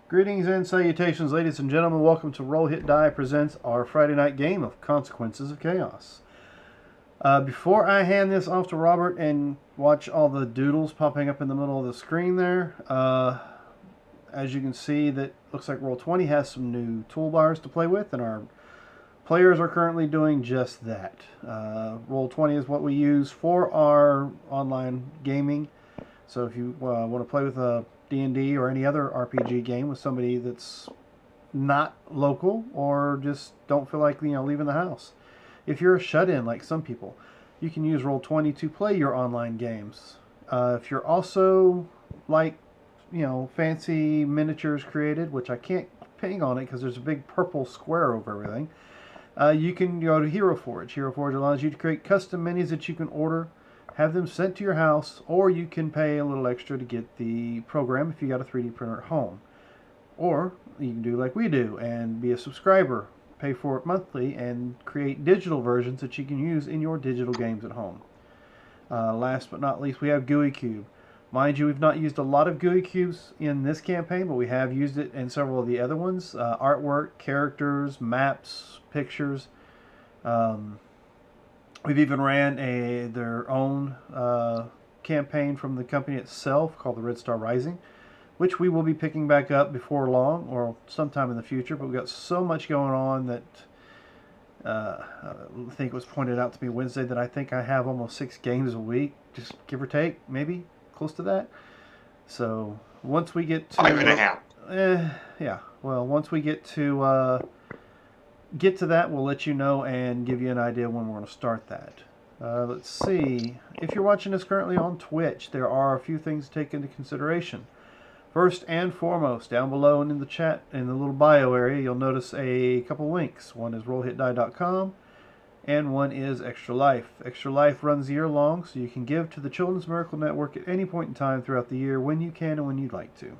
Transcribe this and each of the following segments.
Greetings and salutations, ladies and gentlemen. Welcome to Roll Hit Die presents our Friday night game of Consequences of Chaos. Before I hand this off to Robert and watch all the doodles popping up in the middle of the screen there, as you can see, that looks like Roll20 has some new toolbars to play with, and our players are currently doing just that. Roll20 is what we use for our online gaming. So if you want to play with a D&D or any other RPG game with somebody that's not local or just don't feel like leaving the house, if you're a shut-in like some people, you can use Roll20 to play your online games. If you're also like fancy miniatures created, which I can't ping on it because there's a big purple square over everything, you can go to Hero Forge. Hero Forge allows you to create custom minis that you can order, have them sent to your house, or you can pay a little extra to get the program if you got a 3D printer at home. Or you can do like we do and be a subscriber, pay for it monthly, and create digital versions that you can use in your digital games at home. Last but not least, we have GUI Cube. Mind you, we've not used a lot of GUI Cubes in this campaign, but we have used it in several of the other ones. Artwork, characters, maps, pictures. Um, We've even ran their own campaign from the company itself called the Red Star Rising, which we will be picking back up before long or sometime in the future. But we've got so much going on that I think it was pointed out to me Wednesday that I think I have almost 6 games a week, just give or take, maybe close to that. So once we get to 5.5. Yeah, well, once we get to that, we'll let you know and give you an idea when we're going to start that. Let's see. If you're watching us currently on Twitch, there are a few things to take into consideration. First and foremost, down below and in the chat, in the little bio area, you'll notice a couple links. One is rollhitdie.com and one is Extra Life. Extra Life runs year long, so you can give to the Children's Miracle Network at any point in time throughout the year when you can and when you'd like to.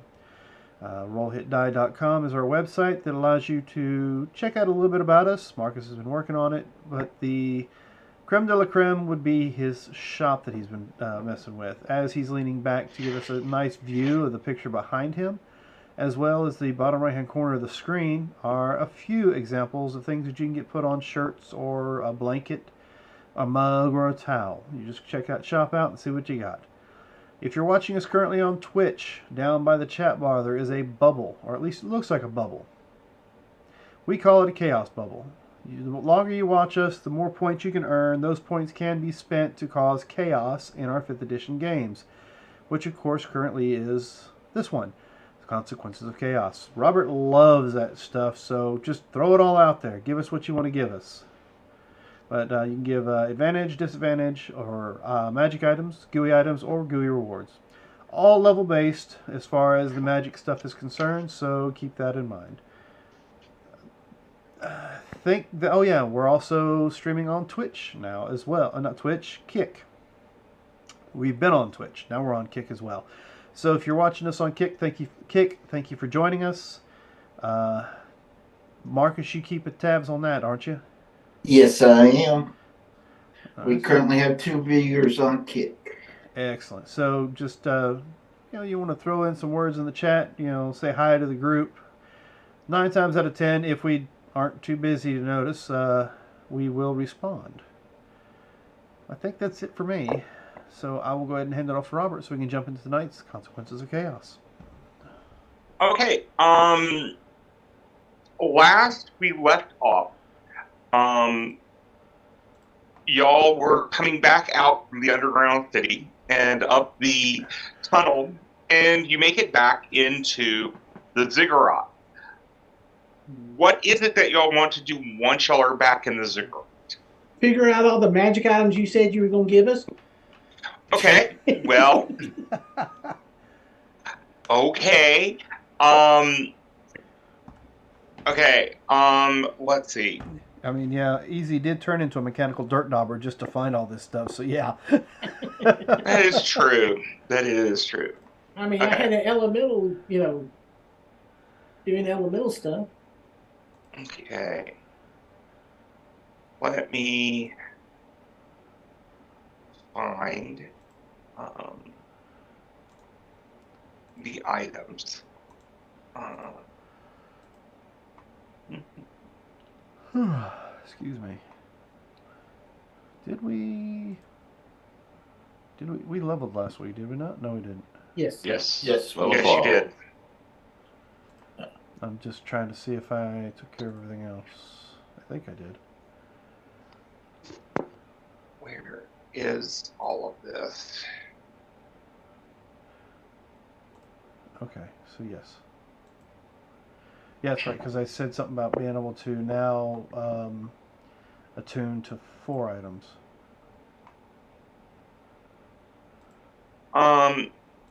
Rollhitdie.com is our website that allows you to check out a little bit about us. Marcus has been working on it, but the creme de la creme would be his shop that he's been messing with, as he's leaning back to give us a nice view of the picture behind him, as well as the bottom right hand corner of the screen are a few examples of things that you can get put on shirts or a blanket, a mug, or a towel. You just check that shop out and see what you got. If you're watching us currently on Twitch, down by the chat bar there is a bubble, or at least it looks like a bubble. We call it a chaos bubble. The longer you watch us, the more points you can earn. Those points can be spent to cause chaos in our 5th edition games, which of course currently is this one, Consequences of Chaos. Robert loves that stuff, so just throw it all out there. Give us what you want to give us. But you can give advantage, disadvantage, or magic items, GUI items, or GUI rewards. All level based as far as the magic stuff is concerned, so keep that in mind. Oh yeah, we're also streaming on Twitch now as well. Not Twitch, Kick. We've been on Twitch. Now we're on Kick as well. So if you're watching us on Kick, thank you for joining us. Marcus, you keep tabs on that, aren't you? Yes, I am. We Right. currently have 2 viewers on Kick. Excellent. So just you want to throw in some words in the chat. Say hi to the group. 9 times out of 10, if we aren't too busy to notice, we will respond. I think that's it for me. So I will go ahead and hand it off to Robert so we can jump into tonight's Consequences of Chaos. Okay. Last we left off, y'all were coming back out from the underground city and up the tunnel, and you make it back into the ziggurat. What is it that y'all want to do once y'all are back in the ziggurat? Figure out all the magic items you said you were going to give us. Okay. Well. Okay. Okay. Let's see. I mean, yeah, Easy did turn into a mechanical dirt dauber just to find all this stuff, so yeah. That is true. That is true. I mean, okay. I had an elemental, doing elemental stuff. Okay. Let me find the items. Excuse me. Did we leveled last week, did we not? No, we didn't. Yes. Yes. Yes, Yes, you did. I'm just trying to see if I took care of everything else. I think I did. Where is all of this? Okay, so yes. Yeah, that's right, because I said something about being able to now attune to 4 items.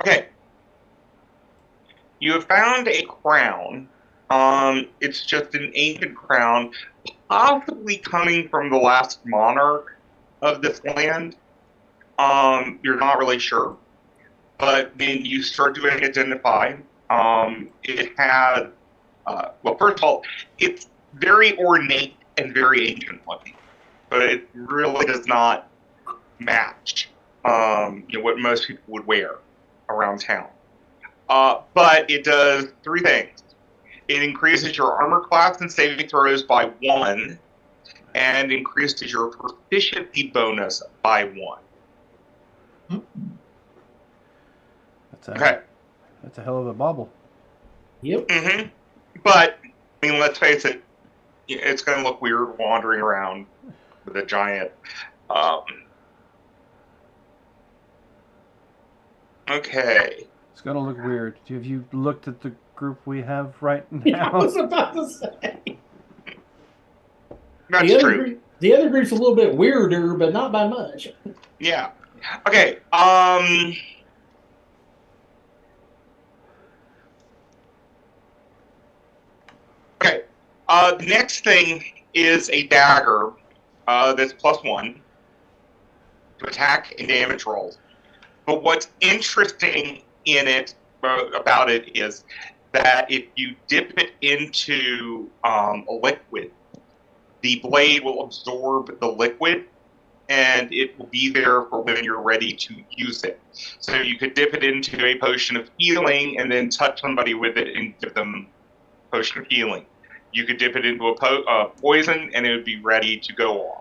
Okay. You have found a crown. It's just an ancient crown, possibly coming from the last monarch of this land. You're not really sure. But when you start doing identify, it has, well, first of all, it's very ornate and very ancient looking, but it really does not match what most people would wear around town. But it does 3 things. It increases your armor class and saving throws by 1, and increases your proficiency bonus by 1. Okay. That's a hell of a bauble. Yep. Mm-hmm. But, I mean, let's face it, it's going to look weird wandering around with a giant. Okay. It's gonna look weird. Have you looked at the group we have right Yeah, I now? was about to say. That's the other true. Group, the other group's a little bit weirder, but not by much. Yeah. Okay. Okay. The next thing is a dagger that's +1 to attack and damage rolls. But what's interesting in it about it is that if you dip it into a liquid, the blade will absorb the liquid, and it will be there for when you're ready to use it. So you could dip it into a potion of healing and then touch somebody with it and give them a potion of healing. You could dip it into a poison, and it would be ready to go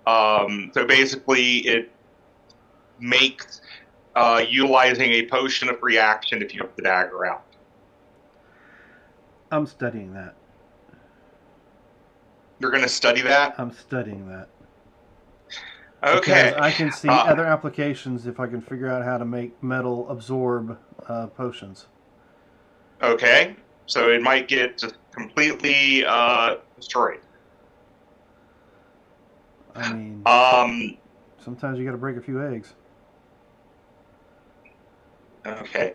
off. So basically, it makes utilizing a potion of reaction if you have the dagger out. I'm studying that. You're going to study that? I'm studying that. Okay. Because I can see other applications if I can figure out how to make metal absorb potions. Okay. So it might get just completely destroyed. I mean, sometimes you got to break a few eggs. Okay.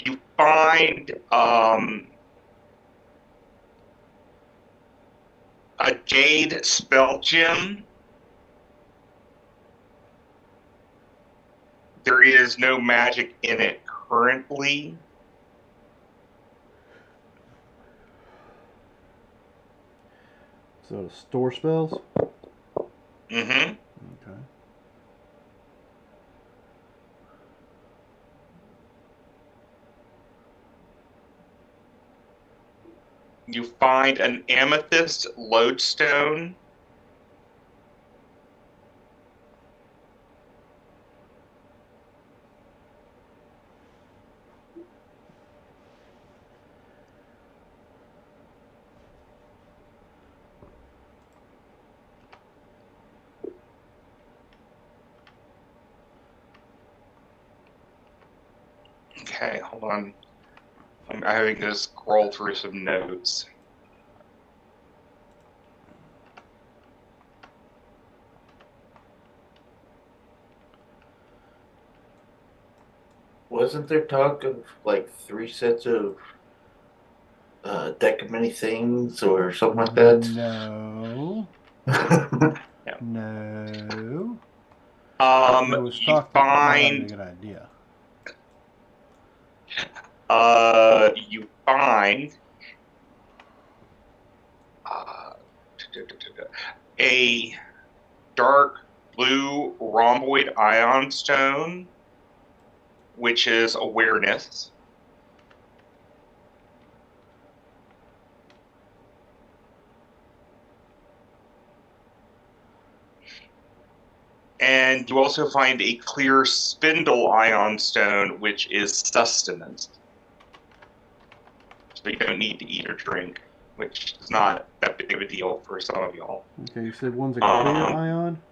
You find a jade spell gem. There is no magic in it currently. So to store spells? Mm-hmm. Okay. You find an amethyst lodestone. Okay, hold on. I'm having to scroll through some notes. Wasn't there talk of like 3 sets of deck of many things or something like that? No. Yeah. No. There was You talk that might not be a find good idea. you find a dark blue rhomboid ion stone, which is awareness. And you also find a clear spindle ion stone, which is sustenance. So you don't need to eat or drink, which is not that big of a deal for some of y'all. Okay, you said one's a clear ion?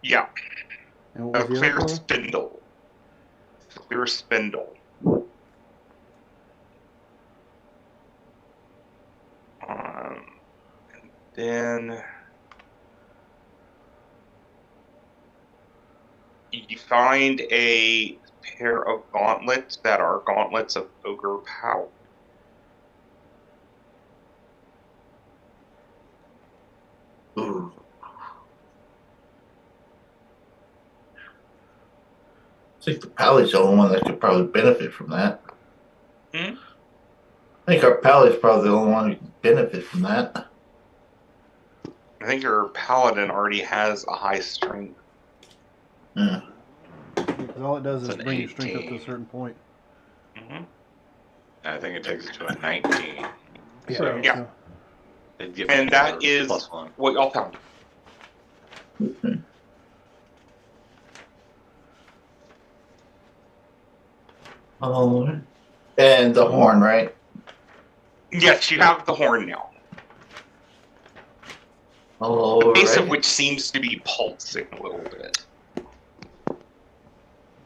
Yeah, And a what was the clear other color? spindle. Clear spindle. And then you find a pair of gauntlets that are gauntlets of ogre power. Ooh. I think the Pally's the only one that could probably benefit from that. Hmm? I think our Pally's probably the only one who can benefit from that. I think your paladin already has a high strength. Yeah. Because all it does is It's an bring your strength up to a 18. certain point. Mm-hmm. I think it takes it to a 19. Correct. Yeah. So, It'd give And me that a is +1. what y'all found. Oh, and the horn, right? Yes, you have the horn now. Oh, Base of right. which seems to be pulsing a little bit.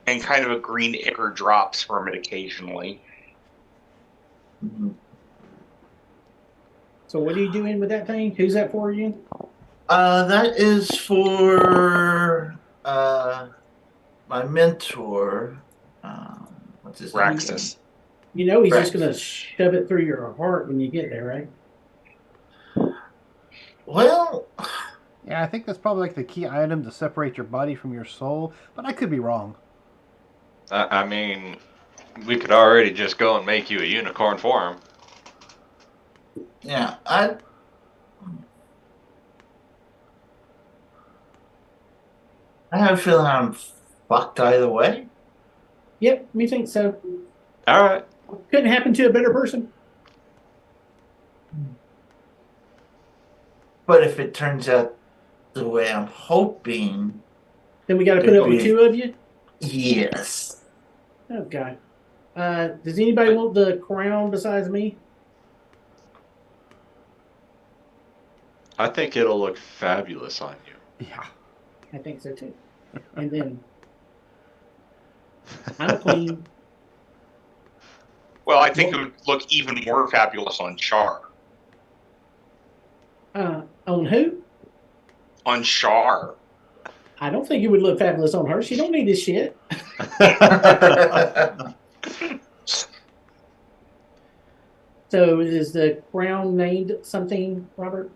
And kind of a green ichor drops from it occasionally. Mhm. So what are you doing with that thing? Who's that for you? That is for my mentor. What's his name? Raxus. You know he's just Correct. gonna shove it through your heart when you get there, right? Well, yeah, I think that's probably like the key item to separate your body from your soul, but I could be wrong. I mean, we could already just go and make you a unicorn for him. yeah, I have a feeling I'm fucked either way. Yep, me think so. All right. Couldn't happen to a better person. But if it turns out the way I'm hoping, Then we got to put up with two of you. yes. Oh God. Does anybody want the crown besides me? I think it'll look fabulous on you. Yeah. I think so too. And then I'm a queen. Well, I think it would look even more fabulous on Char. On who? On Char. I don't think it would look fabulous on her. She don't need this shit. So is the crown named something, Robert?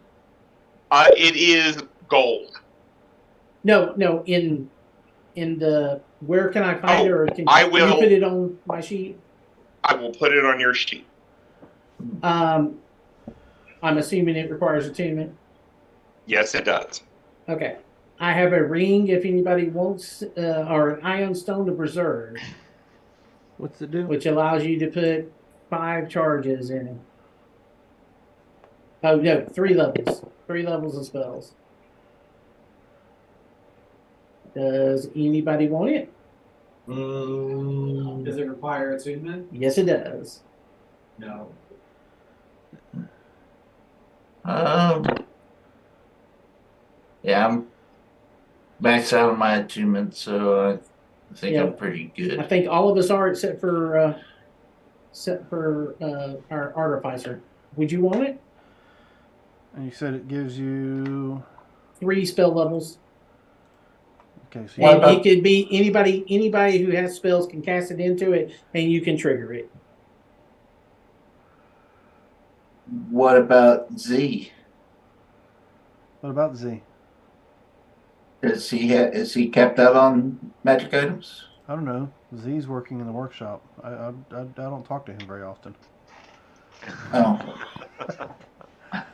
It is gold. No. In the where can I find it, or can I you will. put it on my sheet? I will put it on your sheet. I'm assuming it requires attunement. Yes, it does. Okay. I have a ring if anybody wants, or an ion stone to preserve, What's it do? which allows you to put 5 charges in it. Oh no, 3 levels. 3 levels of spells. Does anybody want it? Does it require attunement? Yes, it does. No. Yeah, I'm maxed out on my attunement, so I think Yeah. I'm pretty I good. think all of us are except for our artificer. Would you want it? And you said it gives you. 3 spell levels. Okay, so What And about- it could be anybody who has spells can cast it into it, and you can trigger it. What about Z? what about Z? Is he kept out on magic items? I don't know. Z's working in the workshop. I don't talk to him very often. Oh,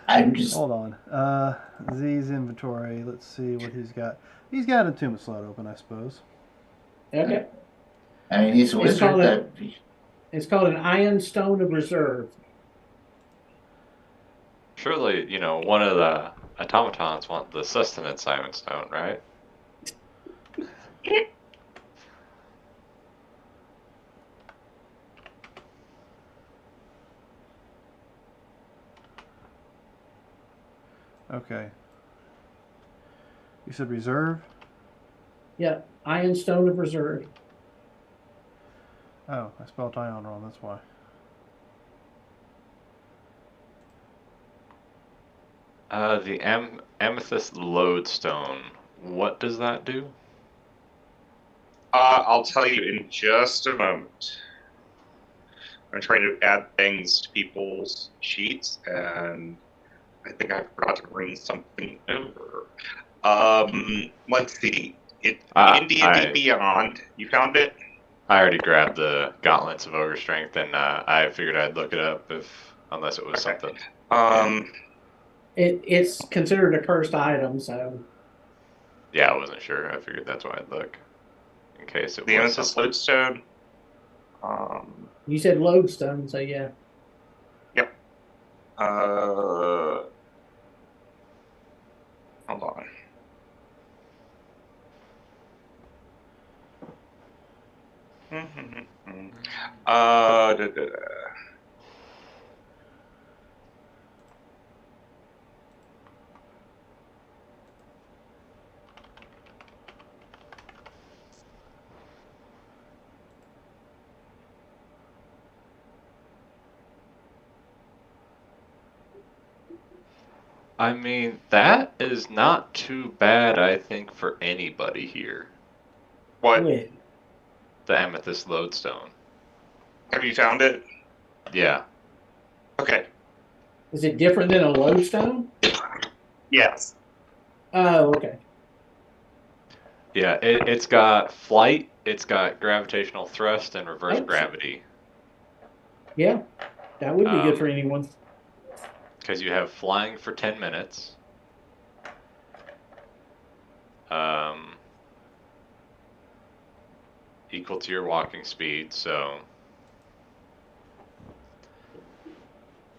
I'm just. Hold on. Z's inventory. Let's see what he's got. He's got an attunement slot open, I suppose. Okay. I mean, he's a It's wizard. called a- That It's called an Iron Stone of Reserve. Surely, one of the automatons want the sustenance iron stone, right? Okay. You said reserve? Yeah, Iron Stone of Reserve. Oh, I spelled ion wrong, that's why. The amethyst lodestone. What does that do? I'll tell you in just a moment. I'm trying to add things to people's sheets, and I think I forgot to bring something over. Let's see. It's in D&D I Beyond. You found it? already grabbed the gauntlets of ogre strength, and I figured I'd look it up unless it was Okay. something. It's considered a cursed item, so Yeah, I wasn't sure. I figured that's why I'd look in case it the was Amethyst something. Lodestone. you said lodestone, so yeah. Yep. Hold on. Da, da, da. I mean, that is not too bad, I think, for anybody here. What? Wait, The amethyst lodestone. Have you found it? Yeah. Okay. is it different than a lodestone? Yes. Oh, okay. Yeah, it's got flight, it's got gravitational thrust, and reverse Oh. gravity. Yeah, that would be good for anyone. Because you have flying for 10 minutes. Equal to your walking speed, so.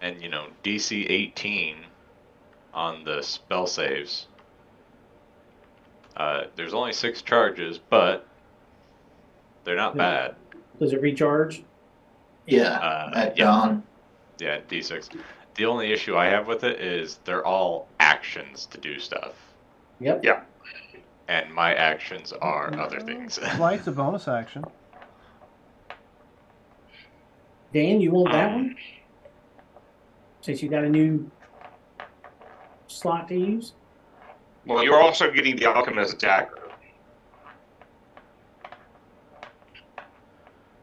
And, DC 18 on the spell saves. There's only 6 charges, but they're not bad. Does it recharge? Yeah, at yeah. dawn. Yeah, D6. The only issue I have with it is they're all actions to do stuff. Yep. Yeah. And my actions are other things. Flight's a bonus action. Dan, you want that one? Since you got a new slot to use? Well, you're also getting the Alchemist Dagger.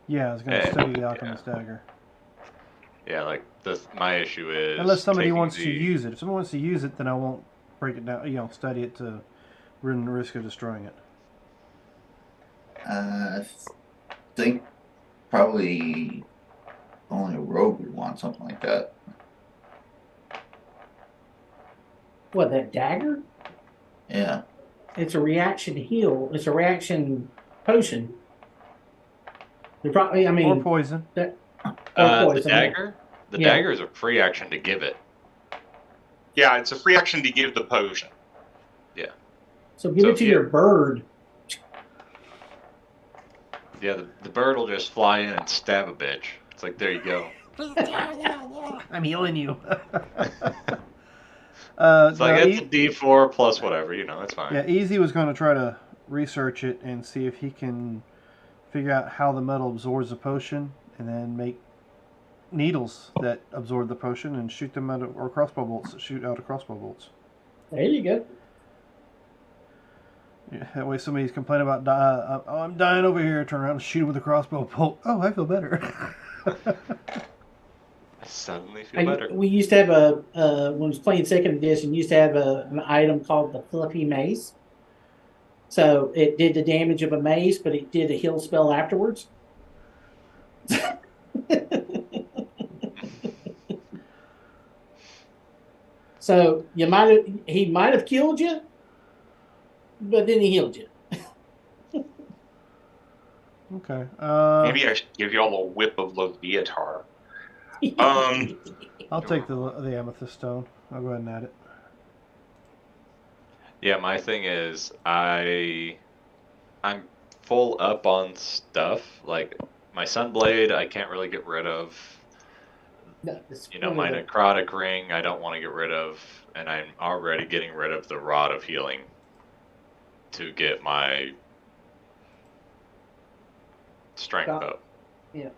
Yeah, I was going to study the Alchemist Dagger. Yeah, like my issue is Unless somebody taking wants to use it. If someone wants to use it, then I won't break it down, study it to run the risk of destroying it. I think probably only a rogue would want something like that. What, that dagger? Yeah. It's a reaction heal. It's a reaction potion. They're probably, I mean, Or poison. the poison, yeah. dagger? The Yeah. dagger is a free action to give it. Yeah, it's a free action to give the potion. So give So it to if your bird. Yeah, the bird will just fly in and stab a bitch. It's like, there you go. I'm healing you. It's like, now, it's a D4 plus whatever, that's fine. yeah, Easy was going to try to research it and see if he can figure out how the metal absorbs the potion and then make needles that absorb the potion and shoot them out or crossbow bolts that shoot out of crossbow bolts. There you go. Yeah, that way somebody's complaining about I'm dying over here, turn around and shoot him with a crossbow bolt. Oh, I feel better. I suddenly feel better. We used to have when I was playing second edition, used to have an item called the Fluffy Mace. So it did the damage of a mace, but it did a heal spell afterwards. So he might have killed you, but then he healed you. Okay. Maybe I should give you all a whip of Leviatar. I'll take the amethyst stone. I'll go ahead and add it. Yeah, my thing is, I'm full up on stuff. Like my Sunblade, I can't really get rid of. No, it's You know, one my of the- Necrotic Ring, I don't want to get rid of, and I'm already getting rid of the Rod of Healing to get my strength Got- up. Yeah.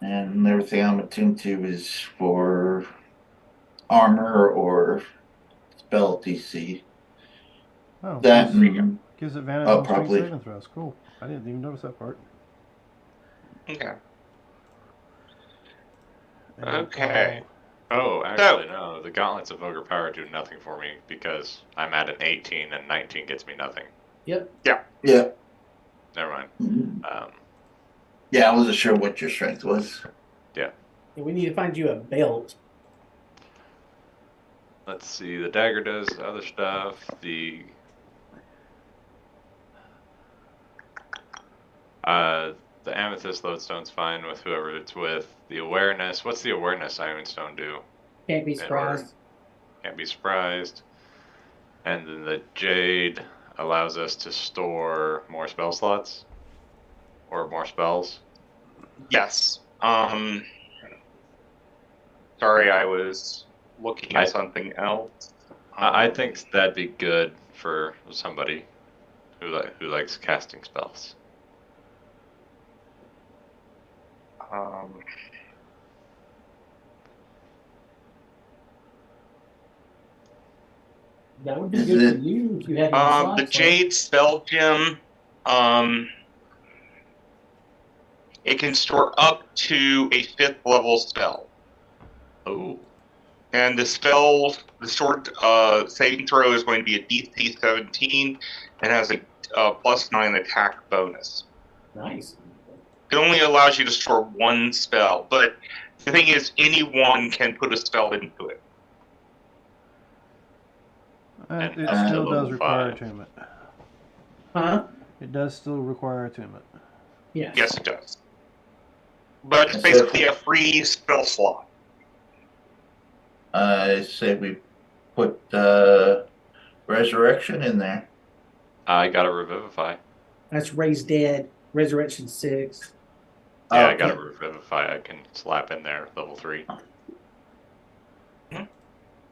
And everything I'm attuned to is for armor or spell DC. Oh, That gives advantage Oh, on strength probably. saving throws. Cool. I didn't even notice that part. Okay. And, Okay. Oh, actually, no. The Gauntlets of Ogre Power do nothing for me because I'm at an 18 and 19 gets me nothing. Yep. yeah. Never mind. Mhm. Yeah, I wasn't sure what your strength was. And we need to find you a belt. Let's see. The dagger does other stuff. The amethyst lodestone's fine with whoever it's with. The awareness. What's the awareness Ironstone do? Can't be In surprised. Can't be surprised. And then the jade allows us to store more spell slots or more spells. Yes. Sorry, I was looking at something else. I think that'd be good for somebody who likes casting spells. That would be Is good it- for you if you had any The slots left. Jade Spell Gem, it can store up to a 5th level spell. Oh, And the short saving throw is going to be a DC 17 and has a +9 attack bonus. Nice. It only allows you to store one spell, but the thing is, anyone can put a spell into it. And it up to still does level require 5. attunement. Huh? It does still require attunement. Yes. Yes, it does. But it's So- basically a free spell slot. I say we put resurrection in there. I got a revivify. That's Raise Dead, Resurrection 6. Yeah, Oh, I got a yeah. revivify. I can slap in there, level 3.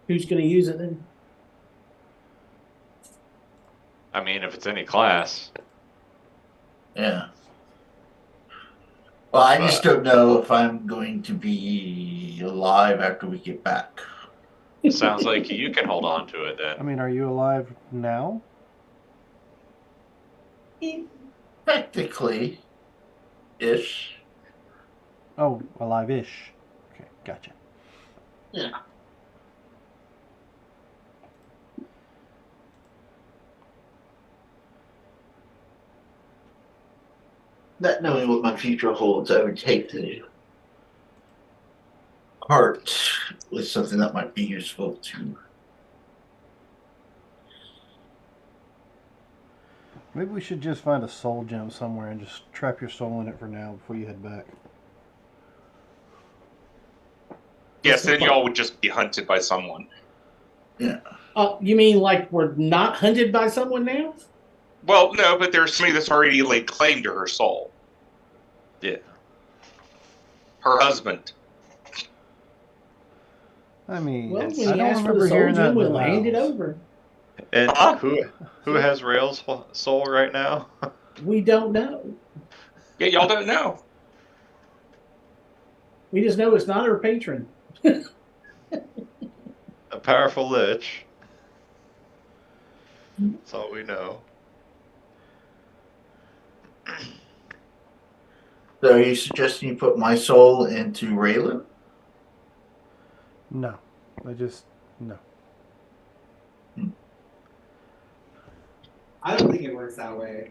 Who's going to use it then? I mean, if it's any class, Yeah. Well, I just don't know if I'm going to be alive after we get back. it sounds like you can hold on to it I then. mean, are you alive now? Technically, ish. Oh, alive-ish. Okay, gotcha. Yeah. Not knowing what my future holds, I would take the heart with something that might be useful to. Maybe we should just find a soul gem somewhere and just trap your soul in it for now before you head back. Yes, then y'all would just be hunted by someone. You mean like we're not hunted by someone now? Well, no, but there's somebody that's already laid claim to her soul. Yeah. Her husband. I mean, Well, I when he don't asks for the remember soul hearing that gem, in the we'll hand it vows. over. And Huh? who has Rail's soul right now? We don't know. Yeah, y'all don't know. We just know it's not our patron. A powerful lich. That's all we know. So are you suggesting you put my soul into Raylan? No. No. I don't think it works that way.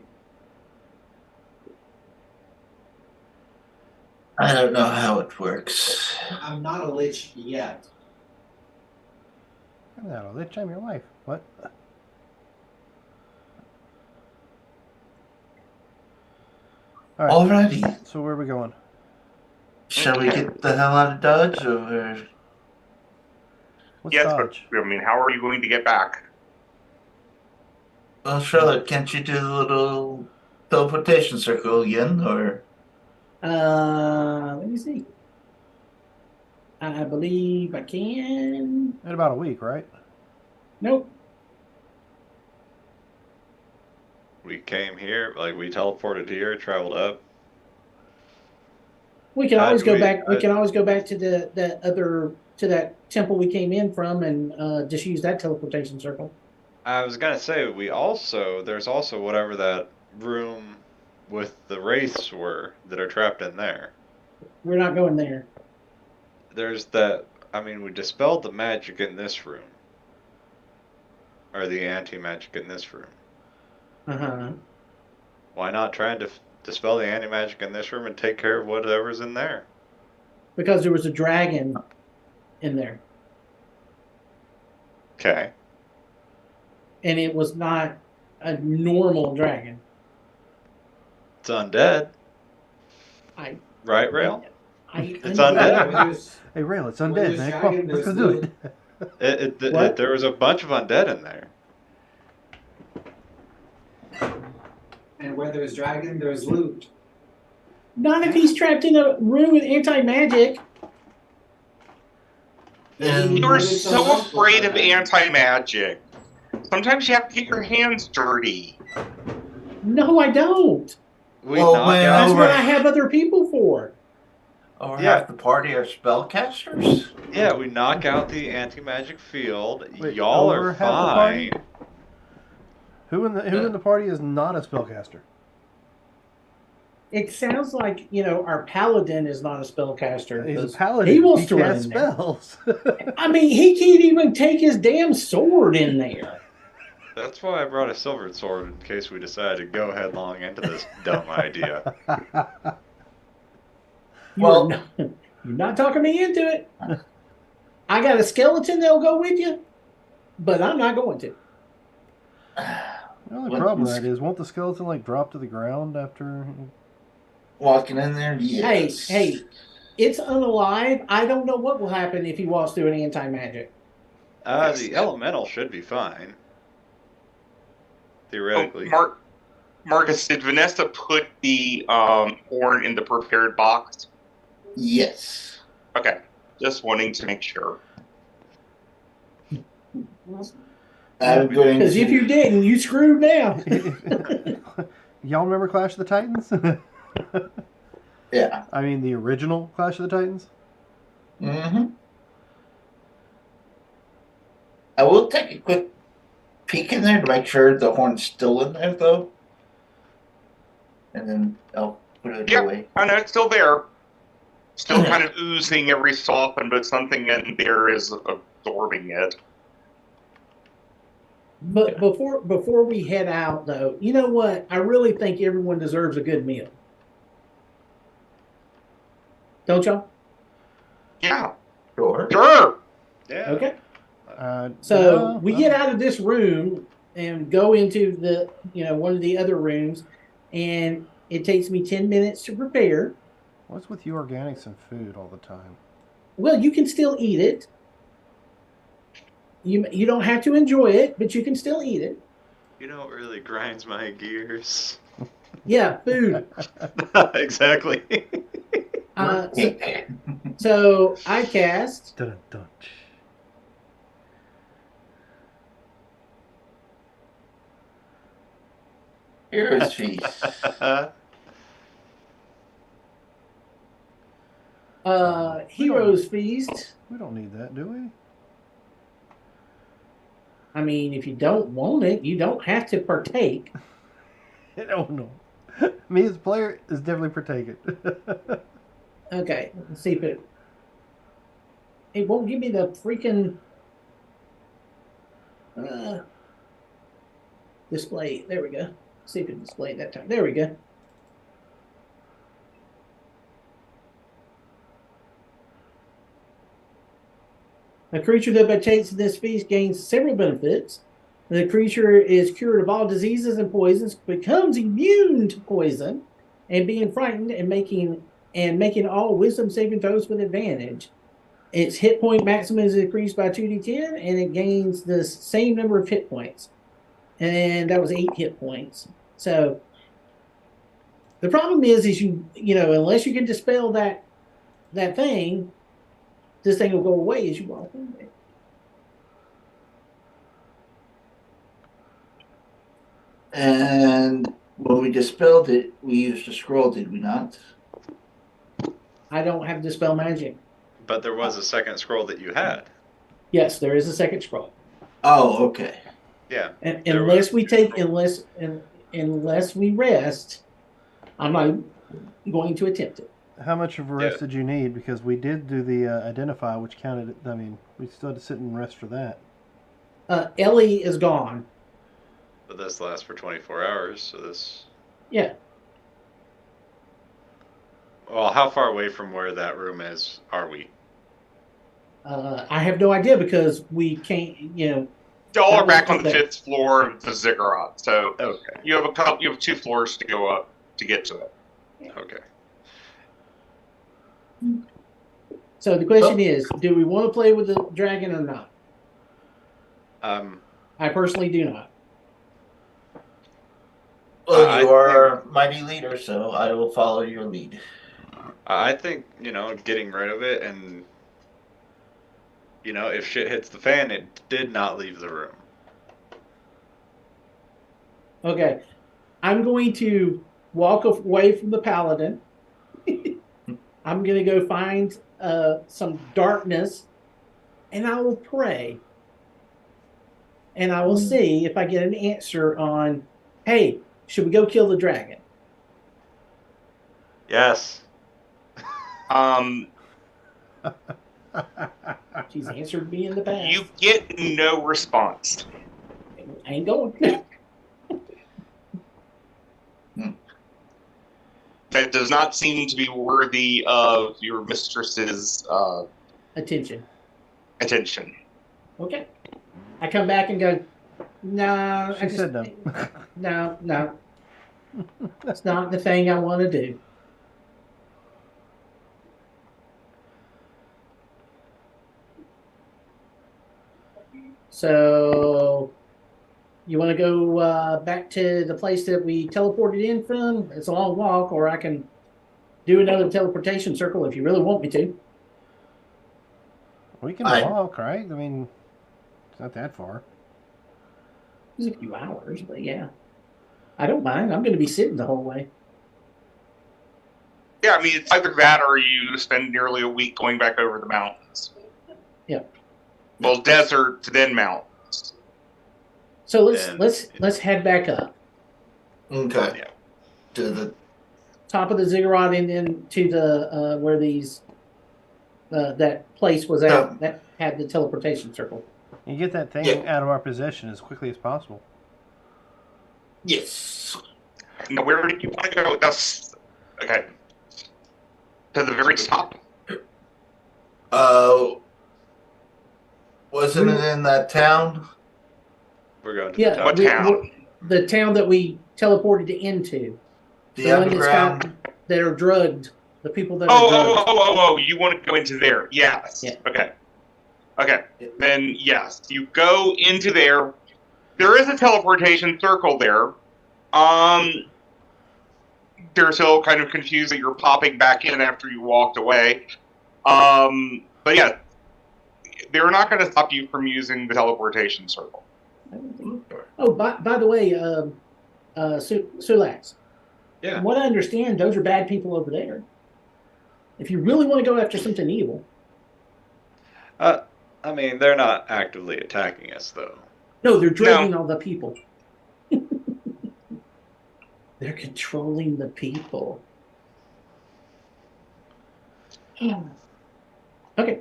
I don't know how it works. I'm not a lich yet. I'm not a lich, I'm your wife. What? Alright, Alrighty. so where are we going? Shall we get the hell out of Dodge or What's Yes, dodge? but I mean, how are you going to get back? Well, Charlotte, can't you do the little teleportation circle again? Or Let me see. I believe I can. In about a week, right? Nope. We came here, like we teleported here, traveled up. We can always do go we- back. We I- can always go back to that temple we came in from and just use that teleportation circle. I was gonna say there's also whatever that room with the wraiths were that are trapped in there. We're not going there. There's that. I mean, we dispelled the magic in this room, or the anti-magic in this room. Uh-huh. Why not try and dispel the anti-magic in this room and take care of whatever's in there? Because there was a dragon in there, Okay. and it was not a normal dragon. It's undead, I right, Rail? It's undead. Hey, Rail, it's Well, undead, there's man. Come dragon, on, let's go there's do it. What? There was a bunch of undead in there. And where there's dragon, there's loot. Not if he's trapped in a room with anti-magic. And You are so afraid of anti-magic. Sometimes you have to get your hands dirty. No, I don't. We Well, knocked well- That's out. what I have other people for. or Yeah. half the party are spellcasters? Yeah, we knock out the anti-magic field. Wait, Y'all over are half the party? fine. Who in the party is not a spellcaster? It sounds like, our paladin is not a spellcaster. He's a 'cause paladin. He wants to run casts in there. spells. I mean, he can't even take his damn sword in there. That's why I brought a silver sword in case we decide to go headlong into this dumb idea. Well- You're not talking me into it. I got a skeleton that'll go with you, but I'm not going to. The only What problem with was- that is, won't the skeleton drop to the ground after? Walking in there? Yes. Hey, it's unalive. I don't know what will happen if he walks through an anti-magic. The elemental should be fine. Theoretically. Marcus, did Vanessa put the horn in the prepared box? Yes. Okay, just wanting to make sure. I'm going Because if to. you didn't, you screwed now. Y'all remember Clash of the Titans? Yeah. I mean, the original Clash of the Titans. Mm-hmm. I will take a quick peek in there to make sure the horn's still in there, though. And then I'll put it Yep. away. I know it's still there. Still kind of oozing every so often, but something in there is absorbing it. But before we head out, though, you know what? I really think everyone deserves a good meal. Don't y'all? Yeah, Sure. sure. Yeah. Okay. no, So we no. get out of this room and go into the one of the other rooms, and it takes me 10 minutes to prepare. What's with you organics and food all the time? Well, you can still eat it. You don't have to enjoy it, but you can still eat it. You know what really grinds my gears? Yeah, food. Exactly. So I cast Dun, dun. Here's feast. Heroes Feast. We don't need that, do we? I mean, if you don't want it, you don't have to partake. Oh no. Me as a player is definitely partaken. Okay, let's see if it won't give me the freaking display. There we go. See if it displayed that time. There we go. A creature that partakes in this feast gains several benefits. The creature is cured of all diseases and poisons, becomes immune to poison, and being frightened and making all wisdom saving throws with advantage. its hit point maximum is increased by 2d10, and it gains the same number of hit points. And that was 8 hit points. So the problem is you know, unless you can dispel that thing, this thing will go away as you walk away. And when we dispelled it, we used a scroll, did we not? I don't have dispel magic. But there was a second scroll that you had. Yes, there is a second scroll. Oh, okay. Yeah. And There unless was we two take scrolls. unless we rest, I'm not going to attempt it. How much of a rest Yeah. did you need? Because we did do the identify, which counted. I mean, we still had to sit and rest for that. Ellie is gone. But this lasts for 24 hours, so this. Yeah. Well, how far away from where that room is are we? I have no idea because we can't, you know. Y'all That are was back on the okay. 5th floor of the ziggurat, so Okay. you have you have 2 floors to go up to get to it. Okay. So the question is, do we want to play with the dragon or not? I personally do not. Well, I you are our mighty leader, so I will follow your lead. I think, getting rid of it and, if shit hits the fan, it did not leave the room. Okay. I'm going to walk away from the paladin. I'm going to go find some darkness, and I will pray. And I will see if I get an answer on, hey, should we go kill the dragon? Yes. She's answered me in the past. You get no response. I ain't going. That does not seem to be worthy of your mistress's Attention. attention. Okay. I come back and go, no. She said no. No. That's not the thing I want to do. So, you want to go back to the place that we teleported in from? It's a long walk, or I can do another teleportation circle if you really want me to. We can I- walk, right? I mean, it's not that far. It's a few hours, but yeah. I don't mind. I'm going to be sitting the whole way. Yeah, I mean, it's either that or you spend nearly a week going back over the mountains. Yeah. Well, desert, then mountains. So And- let's head back up. Okay. Yeah. To the Top of the ziggurat and then to the where these that place was at Yeah. that had the teleportation circle. You get that thing Yeah. out of our possession as quickly as possible. yes. Now, where did you want to go? That's okay. To the very top. Wasn't it in that town? We're going to Yeah, the top. What town? The town that we teleported into. The one that's underground. that are drugged. The people that are drugged. Oh! You want to go into there? Yes. Yeah. Okay. Then yes, you go into there. There is a teleportation circle there. They're still kind of confused that you're popping back in after you walked away. But yeah, they're not going to stop you from using the teleportation circle. Oh, by the way, Sulax. Yeah. From what I understand, those are bad people over there. If you really want to go after something evil, I mean, they're not actively attacking us, though. no, they're drugging all the people. They're controlling the people. Okay.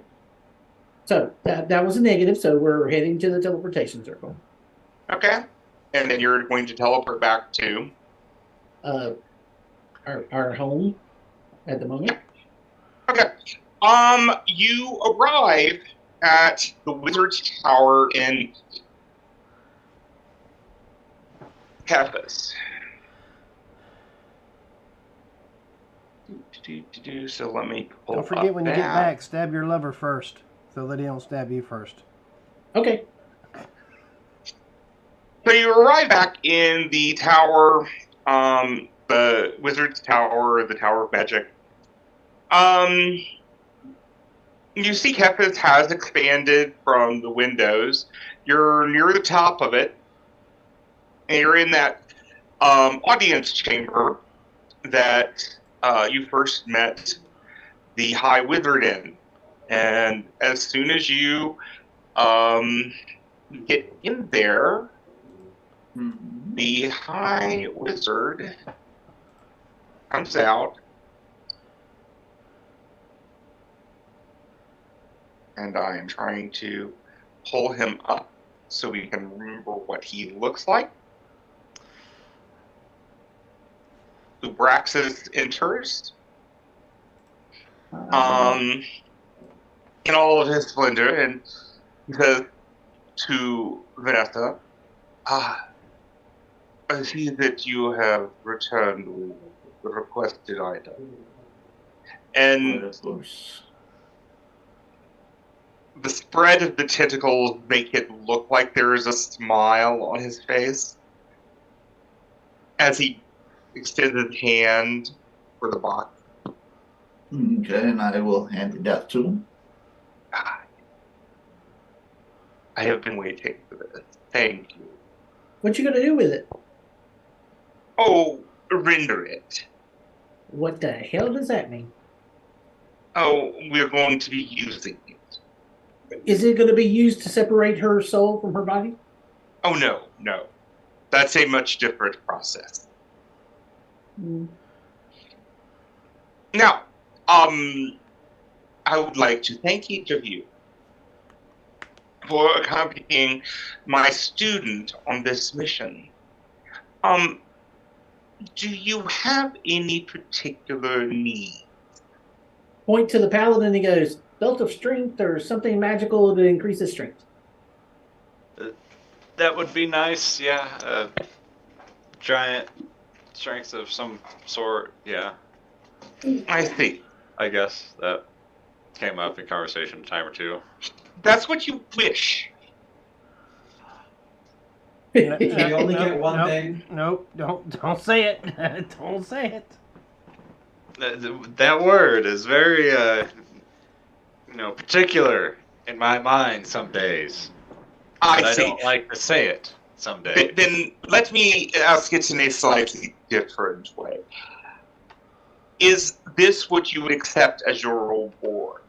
So that was a negative. So we're heading to the teleportation circle. Okay. And then you're going to teleport back to. Our home at the moment. Okay. You arrive at the Wizard's Tower in Cactus. So let me pull Don't forget up when you get that. back, stab your lover first, so that he don't stab you first. Okay. So you arrive back in the tower, the wizard's tower, the Tower of Magic. You see Kefis has expanded from the windows. You're near the top of it, and you're in that audience chamber that you first met the High Wizard in. And as soon as you get in there, Mhm. the High Wizard comes out, and I am trying to pull him up so we can remember what he looks like. Ubraxis enters, in all of his splendor, and he says to Vanessa, I see that you have returned with the requested item. And But of course. the spread of the tentacles make it look like there is a smile on his face as he extends his hand for the box. Okay, and I will hand it out to him. I have been waiting for this. Thank you. What you gonna do with it? Oh, render it. What the hell does that mean? Oh, we're going to be using it. Is it gonna be used to separate her soul from her body? Oh, no. That's a much different process. Mm. Now, I would like to thank each of you for accompanying my student on this mission. Do you have any particular need? Point to the paladin. He goes, belt of strength or something magical that increases strength. That would be nice, yeah. Giant strength of some sort, yeah. I see. I guess that came up in conversation a time or two. That's what you wish. You only get one nope, thing. Nope, don't say it. Don't say it. That word is very, particular in my mind some days. But I see. don't like to say it some days. Then let me ask it in a slightly different way. Is this what you would accept as your reward?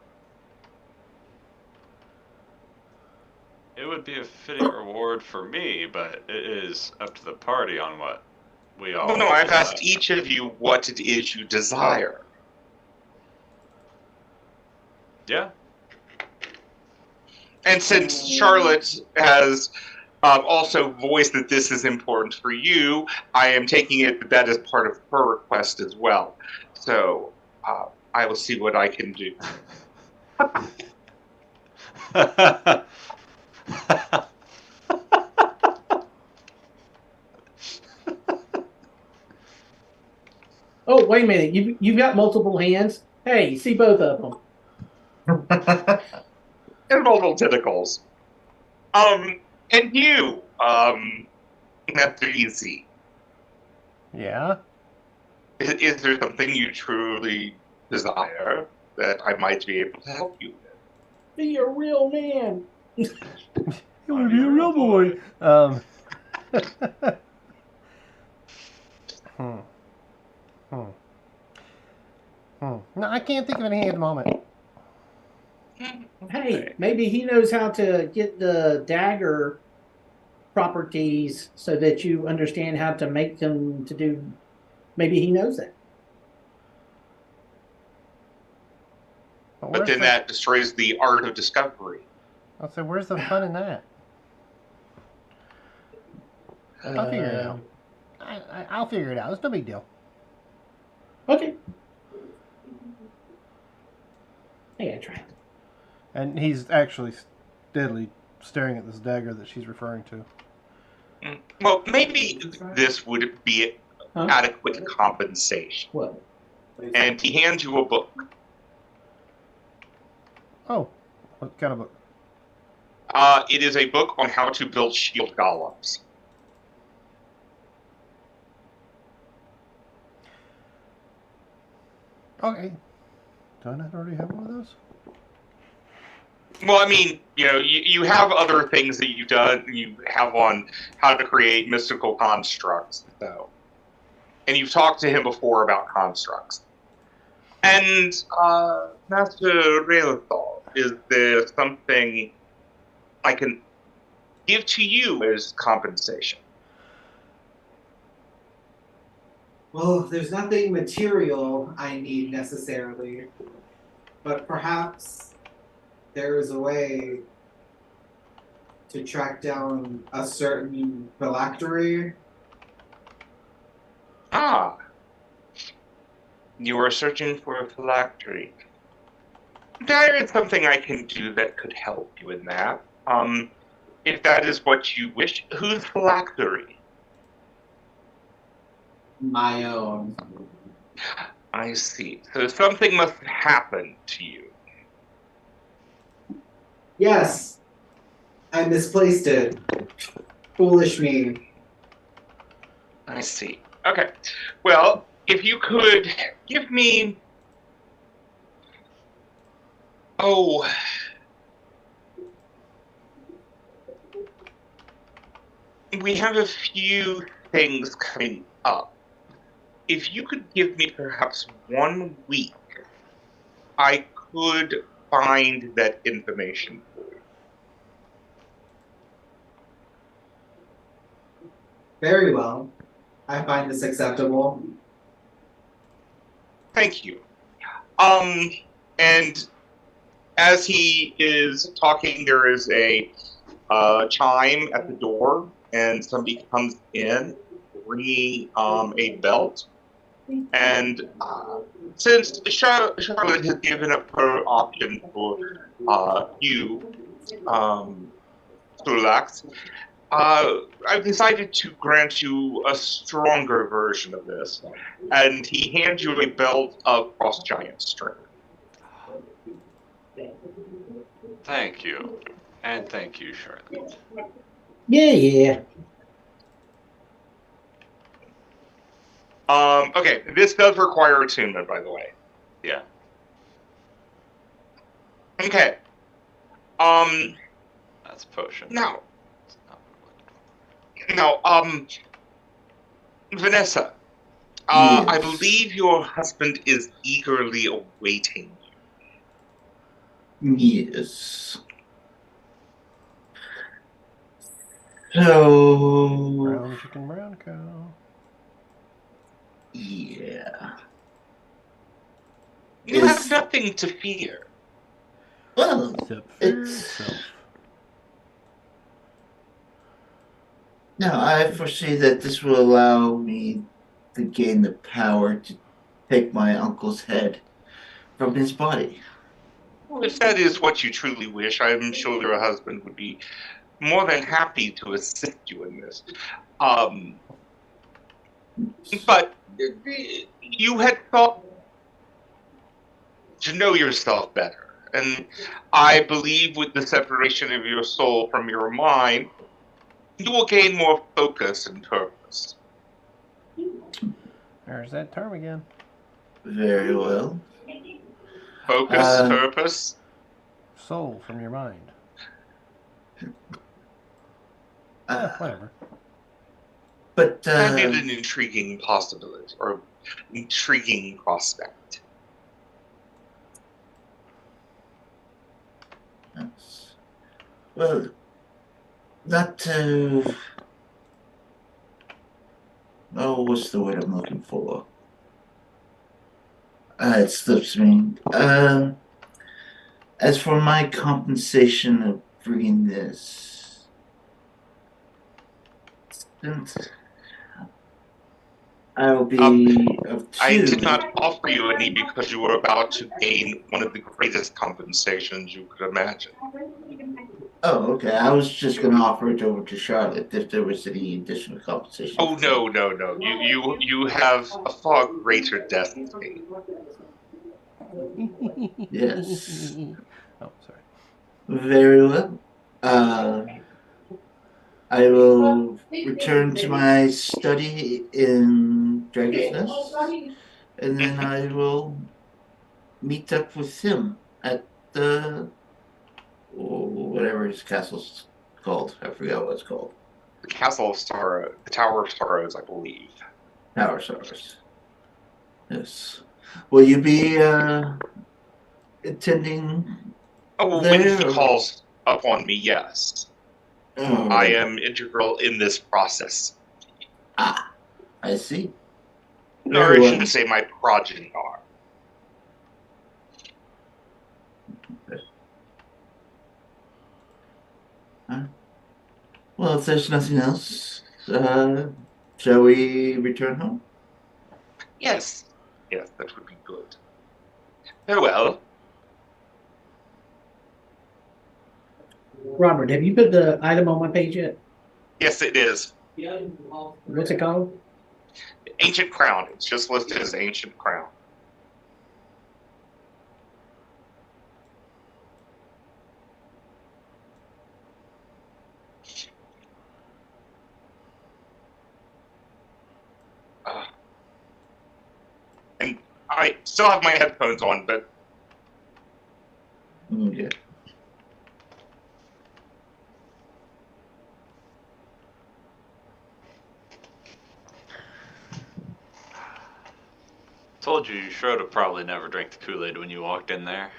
It would be a fitting reward for me, but it is up to the party on what we all. No, I've decide. asked each of you what it is you desire. Yeah. And since Charlotte has also voiced that this is important for you, I am taking it that is part of her request as well. So I will see what I can do. Oh, wait a minute. You've got multiple hands. Hey, you see both of them. And multiple tentacles. And you, Mr. Easy. Yeah. Is there something you truly desire that I might be able to help you with? Be a real man. You want to be a real boy. No, I can't think of any at the moment. Hey, maybe he knows how to get the dagger properties so that you understand how to make them to do. Maybe he knows that. But then that destroys the art of discovery. I'll say, where's the fun in that? I'll figure it out. I'll figure it out. It's no big deal. Okay. I gotta try it. And he's actually steadily staring at this dagger that she's referring to. Well, maybe this would be Huh? adequate compensation. What? and he hands you a book. Oh, what kind of book? It is a book on how to build shield golems. Okay. Do I not already have one of those? Well, I mean, you have other things that you've done. You have on how to create mystical constructs, so, and you've talked to him before about constructs. And Master Railthal, is there something I can give to you as compensation? Well, there's nothing material I need necessarily, but perhaps there is a way to track down a certain phylactery. Ah, you are searching for a phylactery. There is something I can do that could help you in that. If that is what you wish. Whose phylactery? My own. I see. So something must happen to you. Yes, I misplaced it. Foolish me. I see. Okay. Well, if you could give me... Oh... We have a few things coming up. If you could give me perhaps 1 week, I could find that information for you. Very well. I find this acceptable. Thank you. And as he is talking, there is a chime at the door, and somebody comes in bringing a belt. And since Charlotte has given up her option for you, Sulax, I've decided to grant you a stronger version of this. And he hands you a belt of cross giant strength. Thank you. And thank you, Charlotte. Yeah. Okay, this does require attunement, by the way. Yeah. Okay. That's a potion. Now, It's not what we're looking Vanessa, Yes. I believe your husband is eagerly awaiting you. Yes. So, Brown chicken, brown cow. yeah. You Is- have nothing to fear. Well, Except for it's yourself. no. I foresee that this will allow me to gain the power to take my uncle's head from his body. Well, if that is what you truly wish, I'm sure your husband would be more than happy to assist you in this. But you had thought to know yourself better. And I believe with the separation of your soul from your mind, you will gain more focus and purpose. There's that term again. Very well. Focus, purpose. Soul from your mind. Uh, Whatever. but That is an intriguing possibility, or intriguing prospect. yes. Well, not to. Oh, what's the word I'm looking for? It slips me. As for my compensation of bringing this, since I will be of two. I did not offer you any because you were about to gain one of the greatest compensations you could imagine. Oh, okay. I was just gonna offer it over to Charlotte if there was any additional compensation. Oh no, no, no! You have a far greater destiny. Yes. Oh, sorry. Very well. I will return to my study in Dragon's Nest, and then I will meet up with him at the whatever his castle's called. I forgot what it's called. The Castle of Sorrow, the Tower of Sorrows, I believe. Tower Sorrows. Yes. Will you be attending Oh, well, when he there? calls upon me, yes, I Oh, am integral in this process. I see. Or Very I well. should say, my progeny are. Well, if there's nothing else, shall we return home? Yes, yes, that would be good. Farewell. Robert, have you put the item on my page yet? Yes, it is. What's it called? Ancient Crown. It's just listed as Ancient Crown. And I still have my headphones on, but Okay. Told you Schroeder probably never drank the Kool-Aid when you walked in there.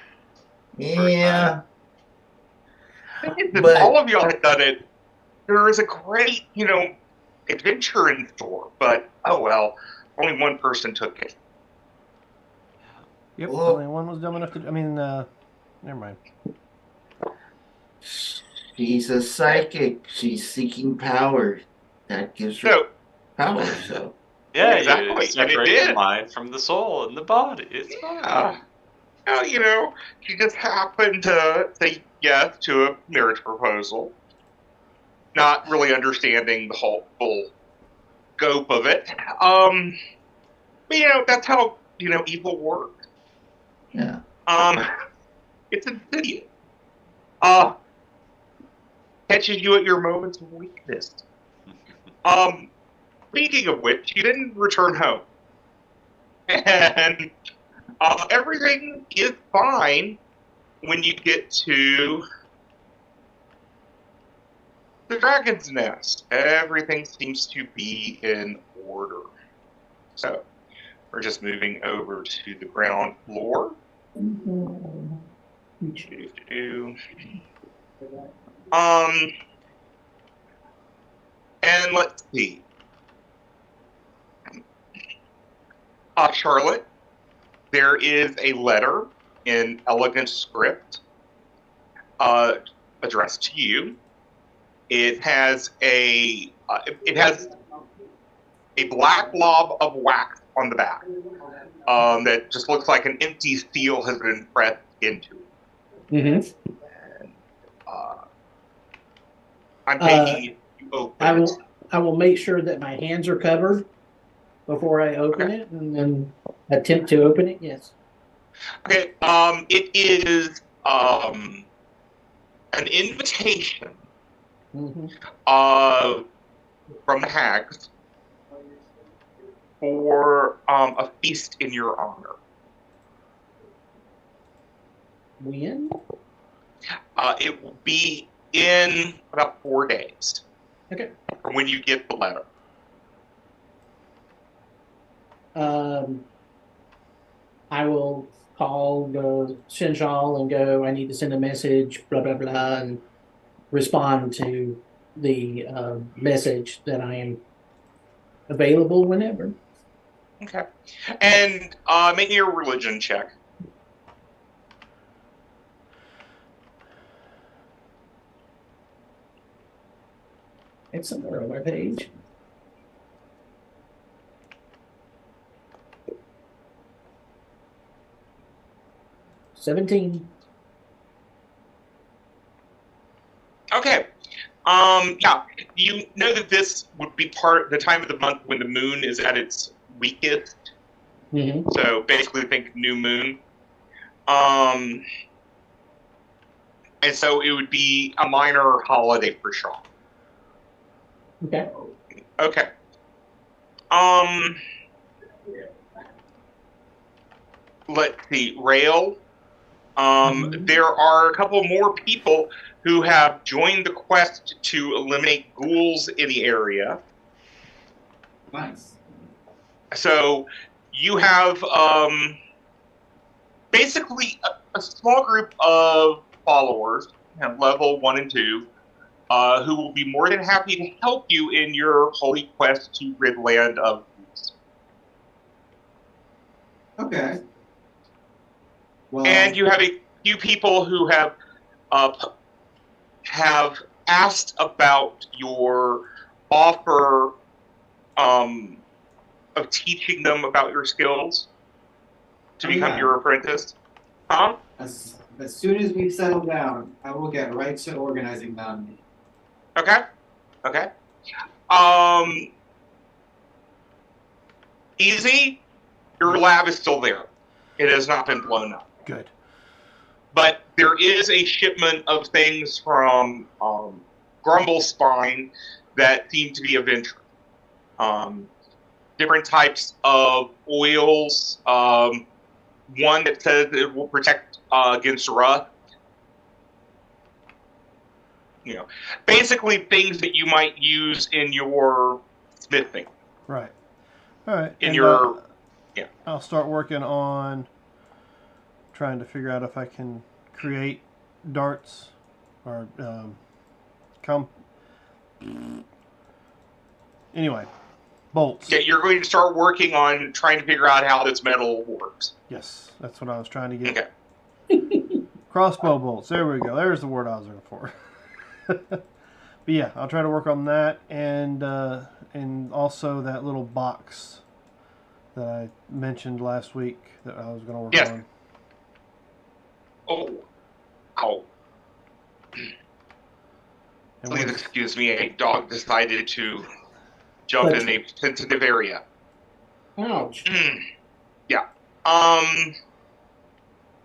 Yeah, if but all of y'all had done it, there is a great, adventure in store. But oh well, only one person took it. Yep. Well- Only one was dumb enough to. I mean, never mind. she's a psychic. She's seeking power. That gives her So power. So Yeah, Exactly, you and it separate did. the mind from the soul and the body. It's fine. well, she just happened to say yes to a marriage proposal, not really understanding the whole full scope of it. But that's how evil works. yeah. It's insidious. Uh, catches you at your moments of weakness. Speaking of which, you didn't return home, and everything is fine when you get to the Dragon's Nest. Everything seems to be in order. So we're just moving over to the ground floor. Do-do-do. And let's see. Charlotte, there is a letter in elegant script addressed to you. It has a black blob of wax on the back that just looks like an empty seal has been pressed into it. Mm-hmm. And, I'm taking it to open it. I will make sure that my hands are covered before I open it, and then attempt to open it. Yes. Okay. It is an invitation Mm-hmm. from the hags for a feast in your honor. When? It will be in about 4 days Okay. from when you get the letter. I will call the Shinjal and go, I need to send a message, blah, blah, blah, and respond to the message that I am available whenever. Okay. And make me a religion check. It's somewhere on my page. $17. Yeah, you know that this would be the time of the month when the moon is at its weakest. Mm-hmm. So basically, think new moon. And so it would be a minor holiday for Shaw. Okay. Okay. Let's see. Rail. There are a couple more people who have joined the quest to eliminate ghouls in the area. Nice. So you have basically a small group of followers, level 1 and 2, who will be more than happy to help you in your holy quest to rid land of ghouls. Okay. Well, And you have a few people who have asked about your offer of teaching them about your skills to become yeah. your apprentice. Huh? As soon as we've settled down, I will get right to organizing them. Okay. Okay. Easy. Your lab is still there. It has not been blown up. Good. But there is a shipment of things from Grumble Spine that seem to be of interest. Different types of oils. One that says it will protect against rust. Basically things that you might use in your smithing. Right. All right. In your yeah. I'll start working on trying to figure out if I can create darts or anyway, bolts. Yeah, you're going to start working on trying to figure out how this metal works. Yes, that's what I was trying to get. Okay. Crossbow bolts. There we go. There's the word I was looking for. But yeah, I'll try to work on that and also that little box that I mentioned last week that I was going to work on. Oh. Ow. And Please excuse me, a dog decided to jump in a sensitive area. Ouch. Yeah.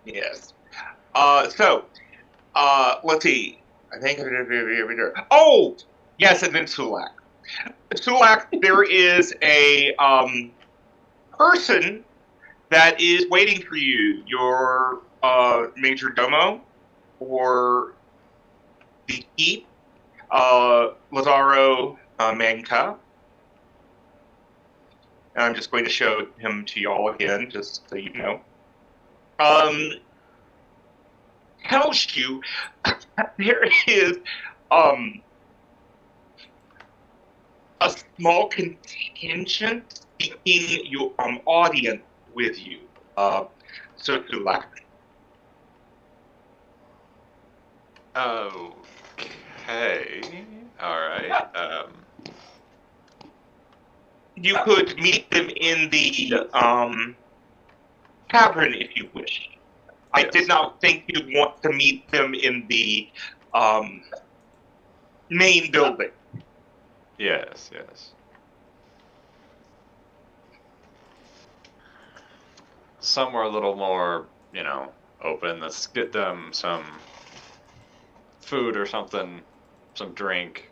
Yes. So, let's see. I think. Oh, yes, and then Sulak. Sulak, there is a person that is waiting for you. Your major domo, or the keep, Lazaro Manka. And I'm just going to show him to y'all again, just so you know. Tells you there is a small contingent seeking your audience with you. So Sulak. Okay. All right. You could meet them in the tavern if you wish. I did not think you'd want to meet them in the main building. Yes. Somewhere a little more, open. Let's get them some food or something, some drink,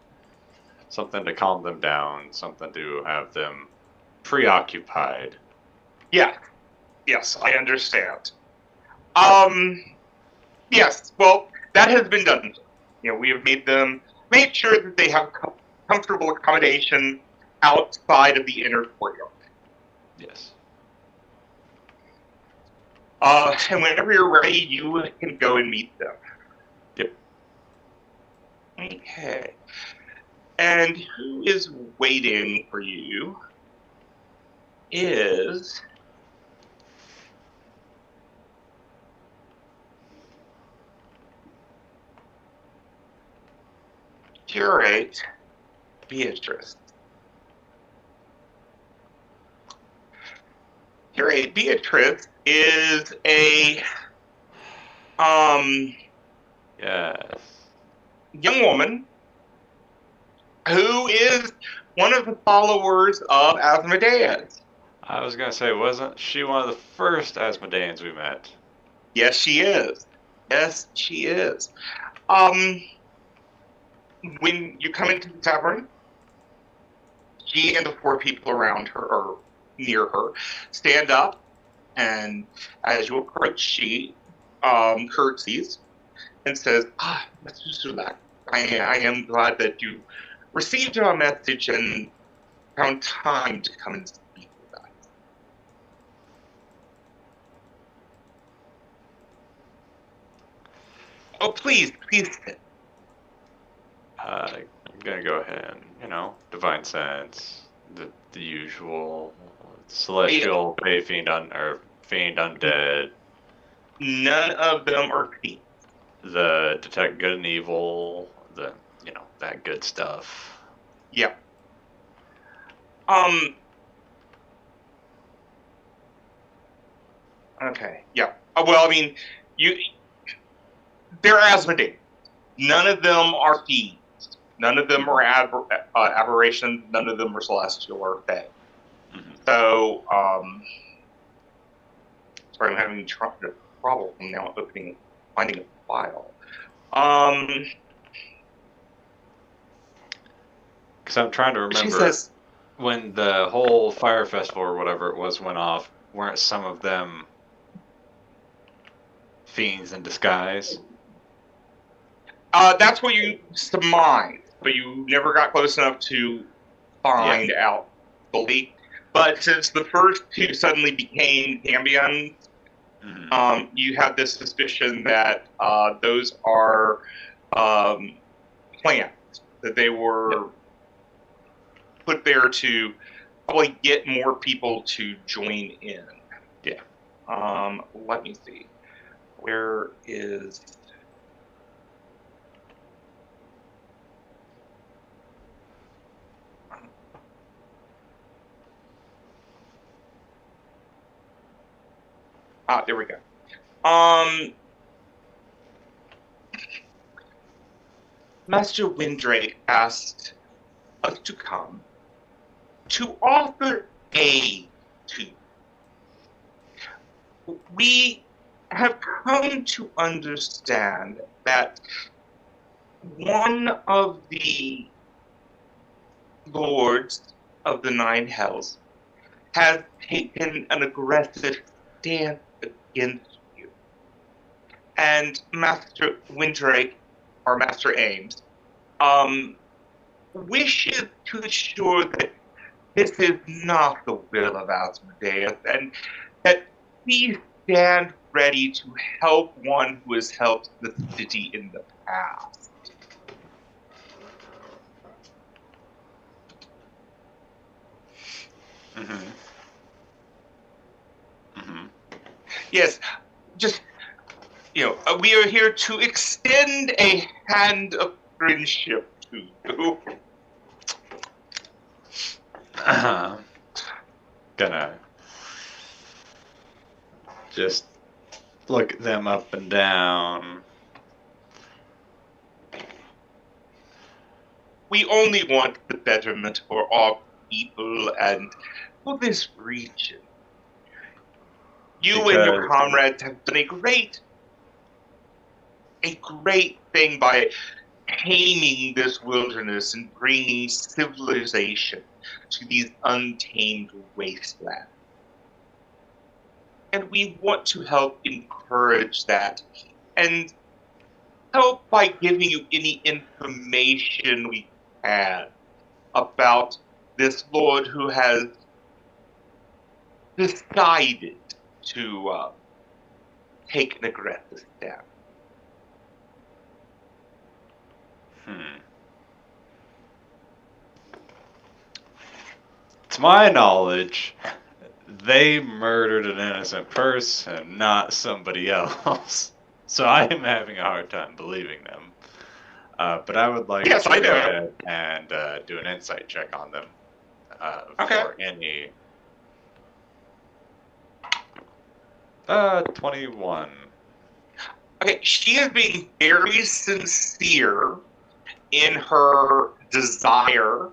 something to calm them down, something to have them preoccupied. Yeah. Yes, I understand. Yes, well, that has been done. We have made sure that they have comfortable accommodation outside of the inner courtyard. Yes. And whenever you're ready, you can go and meet them. Yep. Okay. And who is waiting for you is Curate Beatrice. Curate Beatrice is a Yes. young woman who is one of the followers of Asmodeus. I was gonna say, wasn't she one of the first Asmodeans we met? Yes, she is. Yes, she is. When you come into the tavern, she and the 4 people around her or near her stand up, and as you approach, she curtsies and says, Mr. Sulak, I am glad that you received our message and found time to come and speak with us. Oh, please sit. I'm gonna go ahead and, divine sense, the usual celestial, fey, fiend, fiend, undead, None of them are fiends. the detect good and evil, that good stuff. Yeah. Okay. Yeah. Well, I mean, they're Asmodeans. None of them are fiends. None of them are aberrations. None of them are celestial or fey. Mm-hmm. So, sorry, I'm having a problem now finding a file. Because I'm trying to remember. She says, when the whole fire festival or whatever it was went off, weren't some of them fiends in disguise? that's what you surmised, but you never got close enough to find out fully. But since the first 2 suddenly became Cambions, you have this suspicion that those are plants, that they were put there to probably get more people to join in. Yeah. Let me see. Where is... there we go. Master Windrake asked us to come to offer aid to you. We have come to understand that one of the lords of the 9 hells has taken an aggressive stance against you. And Master Windrake, or Master Ames, wishes to assure that this is not the will of Asmodeus, and that we stand ready to help one who has helped the city in the past. Yes, just, we are here to extend a hand of friendship to you. Gonna just look at them up and down. We only want the betterment for our people and for this region. You and your comrades have done a great thing by taming this wilderness and bringing civilization to these untamed wastelands. And we want to help encourage that and help by giving you any information we can about this lord who has decided to take an aggressive step. To my knowledge, they murdered an innocent person, not somebody else. So I am having a hard time believing them. But I would like to go ahead and do an insight check on them for any... 21. Okay, she is being very sincere in her desire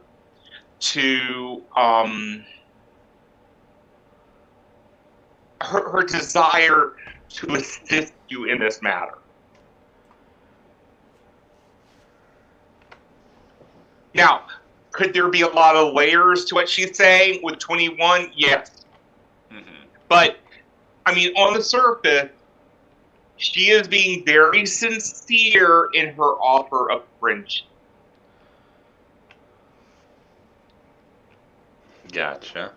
to her desire to assist you in this matter. Now, could there be a lot of layers to what she's saying with 21? Yes. But, I mean, on the surface, she is being very sincere in her offer of friendship. Gotcha.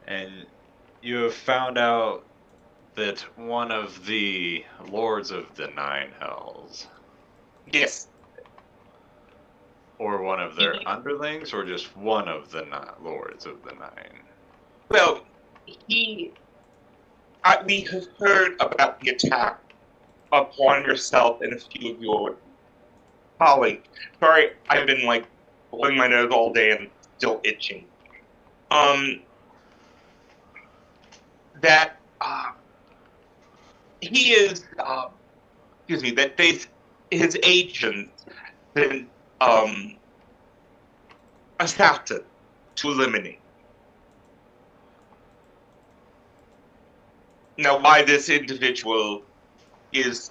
And you have found out that one of the lords of the Nine Hells, Yes. or one of their underlings, or just one of the lords of the Nine? Well, we have heard about the attack upon yourself and a few of your colleagues. Sorry, I've been like blowing my nose all day and still itching. That he is, excuse me, that his agents been assassinated to eliminate. Now, why this individual is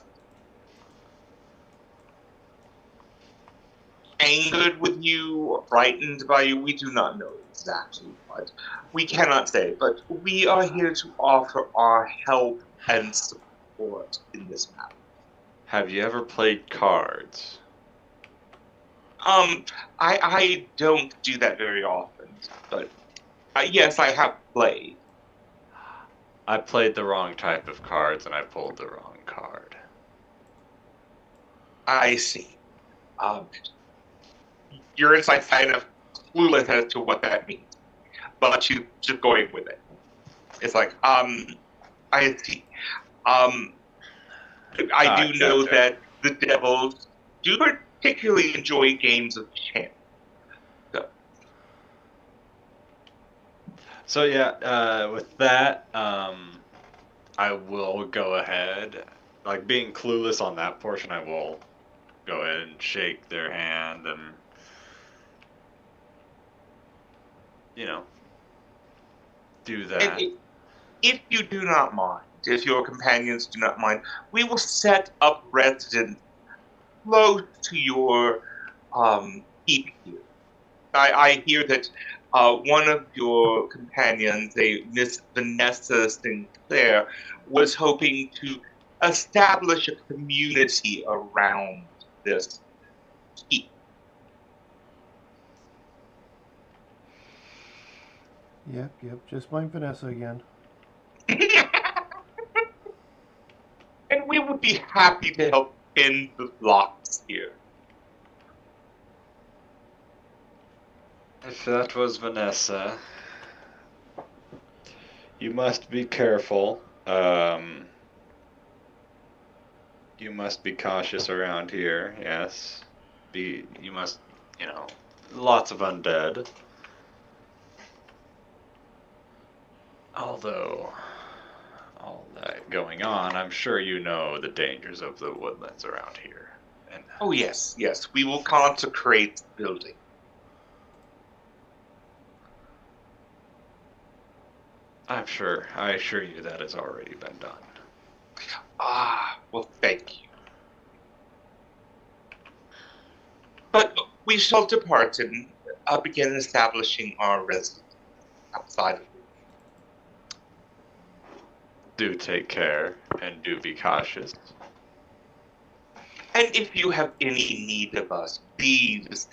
angered with you or frightened by you, we do not know exactly what. We cannot say, but we are here to offer our help and support in this matter. Have you ever played cards? I don't do that very often, but yes, I have played. I played the wrong type of cards and I pulled the wrong card. I see. Your insight's kind of clueless as to what that means, but you just going with it. It's like, I see. I do know Gotcha. that the devils do particularly enjoy games of chance. So yeah, with that, I will go ahead. Like being clueless on that portion, I will go ahead and shake their hand and, you know, do that. And if you do not mind, if your companions do not mind, we will set up residence close to your keep here. I hear that one of your companions, a Miss Vanessa Sinclair, was hoping to establish a community around this keep. Yep. Just blame Vanessa again. And we would be happy to help pin the blocks here. If that was Vanessa, you must be careful. You must be cautious around here. Yes, you must, lots of undead. Although, all that going on, I'm sure you know the dangers of the woodlands around here. And Oh yes, we will consecrate the building. I assure you that has already been done. Well, thank you. But we shall depart and begin establishing our residence outside of it. Do take care and do be cautious. And if you have any need of us, please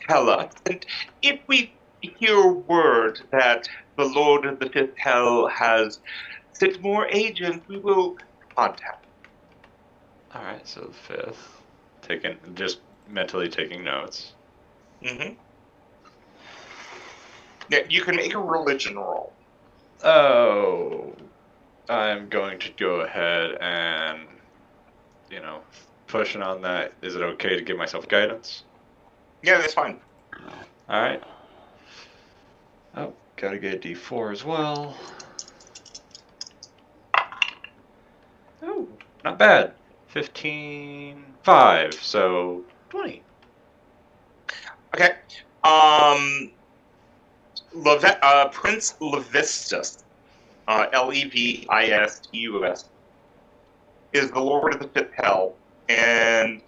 tell us. And if we hear word that the Lord of the Fifth Hell has sent more agents, we will contact. All right, so the fifth, just mentally taking notes. Mm-hmm. Yeah, you can make a religion roll. Oh, I'm going to go ahead and, pushing on that. Is it okay to give myself guidance? Yeah, that's fine. All right. Oh, gotta get a D4 as well. Oh, not bad. 15, 5, so 20. Okay. Prince Levistus, Levistus, is the Lord of the Fifth Hell, and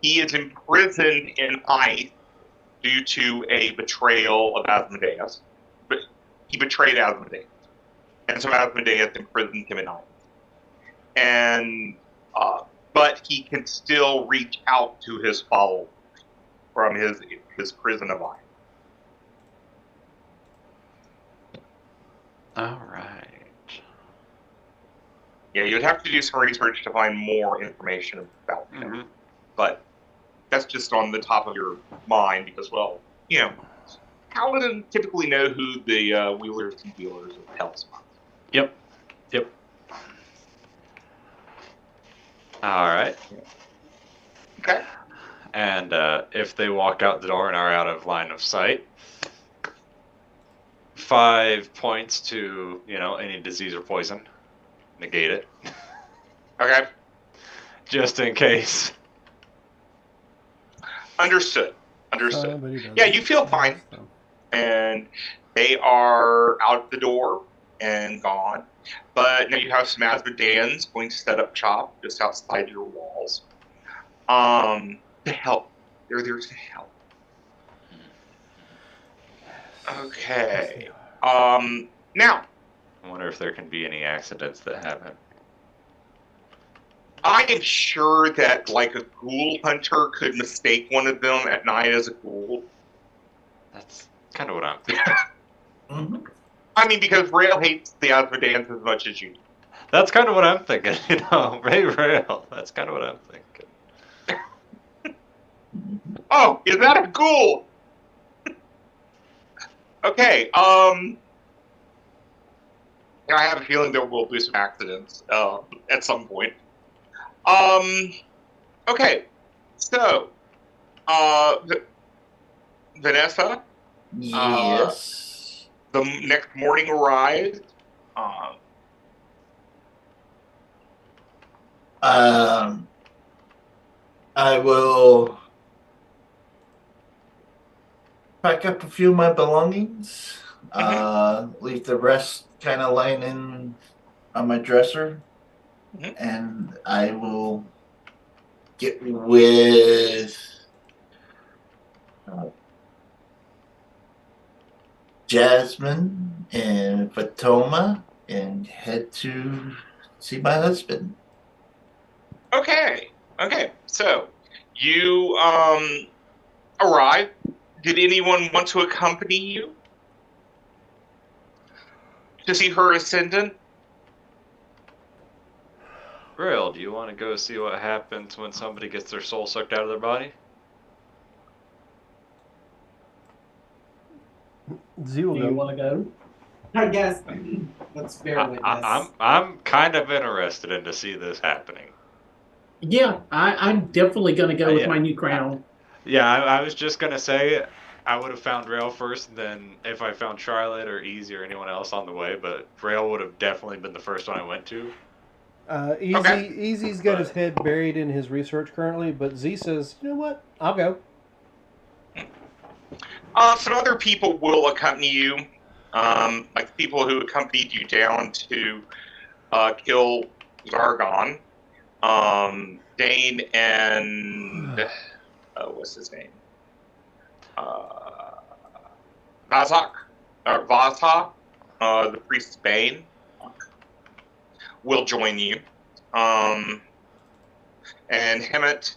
he is imprisoned in ice due to a betrayal of Asmodeus. But he betrayed Asmodeus, and so Asmodeus imprisoned him in ice. And but he can still reach out to his followers from his prison of ice. All right. Yeah, you'd have to do some research to find more information about him. Mm-hmm. But that's just on the top of your mind because, well, you know, Paladins typically know who the wheelers and dealers of Hell's are. Yep. All right. Okay. And if they walk out the door and are out of line of sight, 5 points to, any disease or poison. Negate it. Okay. Just in case. Understood. Somebody does Yeah, it. you feel fine. And they are out the door and gone. But now you have some Asmodeans going to set up shop just outside your walls. To help. They're there to help. Okay. Now, I wonder if there can be any accidents that happen. I am sure that like a ghoul hunter could mistake one of them at night as a ghoul. That's kind of what I'm thinking. Mm-hmm. I mean, because Rail hates the Asmodeans as much as you do. That's kind of what I'm thinking. Ray Rail. That's kind of what I'm thinking. Oh, is that a ghoul? Okay, I have a feeling there will be some accidents at some point. Okay, so, Vanessa, Yes. the next morning arrives. I will pack up a few of my belongings. Leave the rest kind of lying on my dresser, and I will get with Jasmine and Fatoma and head to see my husband. Okay, so you arrive. Did anyone want to accompany you to see her ascendant? Rail, do you want to go see what happens when somebody gets their soul sucked out of their body? Z Do will you go. want to go? I guess. Let's bear witness. I'm kind of interested in to see this happening. Yeah, I'm definitely going to go with Yeah. my new crown. Yeah, I was just gonna say I would have found Rail first, and then if I found Charlotte or Easy or anyone else on the way, but Rail would have definitely been the first one I went to. Easy's got his head buried in his research currently, but Z says, you know what? I'll go. Some other people will accompany you, like people who accompanied you down to kill Zargon. Dane and what's his name? Vazak, or Vazha, the priest Bane, will join you. And Hemet,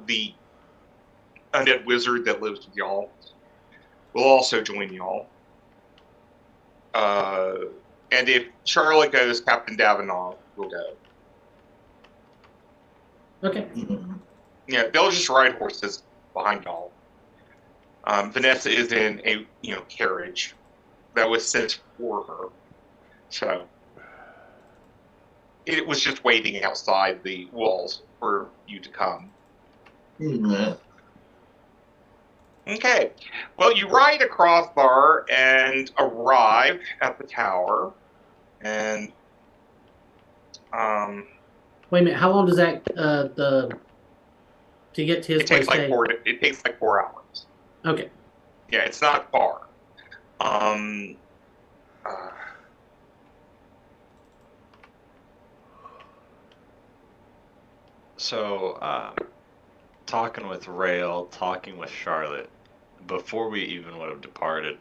the undead wizard that lives with y'all, will also join y'all. And if Charlotte goes, Captain Davenant will go. Okay. Yeah, they'll just ride horses behind y'all. Vanessa is in a carriage that was sent for her, so it was just waiting outside the walls for you to come. Okay, well, you ride a crossbar and arrive at the tower, and Wait a minute. How long does that to get to his It takes place like take? 4. It takes like 4 hours. Okay. Yeah, it's not far. Uh, So, talking with Rail, talking with Charlotte, before we even would have departed,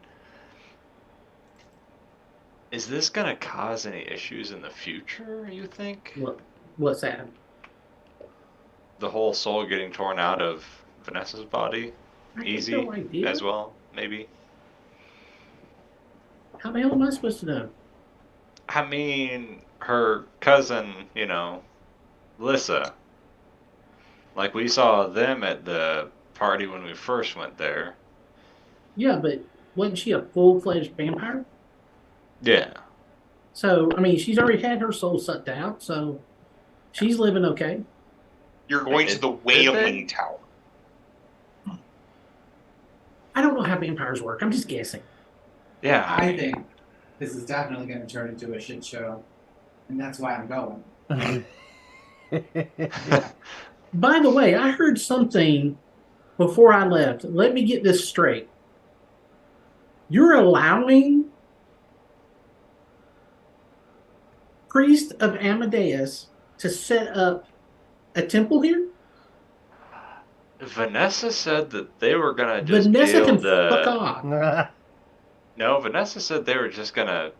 is this going to cause any issues in the future, you think? What's that? The whole soul getting torn out of Vanessa's body? I have Easy no idea. as well, maybe? How the hell am I supposed to know? I mean, her cousin, Lissa. Like, we saw them at the party when we first went there. Yeah, but wasn't she a full-fledged vampire? Yeah. So, I mean, she's already had her soul sucked out, so she's living okay. you're going to the Wailing Tower. I don't know how vampires work. I'm just guessing. Yeah. I think this is definitely going to turn into a shit show, and that's why I'm going. By the way, I heard something before I left. Let me get this straight. You're allowing Priest of Amadeus to set up a temple here? Vanessa said that they were gonna just Vanessa can build fuck off. No, Vanessa said they were just gonna,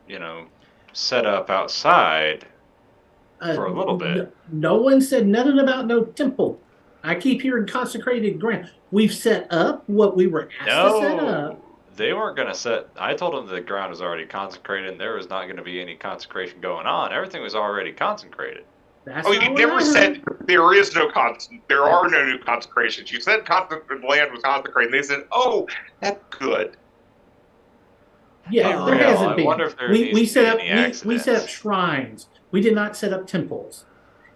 set up outside for a little bit. No one said nothing about no temple. I keep hearing consecrated ground. We've set up what we were asked to set up. No, they weren't gonna set. I told them the ground was already consecrated, and there was not gonna be any consecration going on. Everything was already consecrated. That's Oh, not you what never I heard. said there is no there are no new consecrations. You said the land was consecrated. And they said, "Oh, that's good." Yeah, For there real, hasn't I been. wonder if there we needs we to set be up any we set up accidents. shrines. We did not set up temples.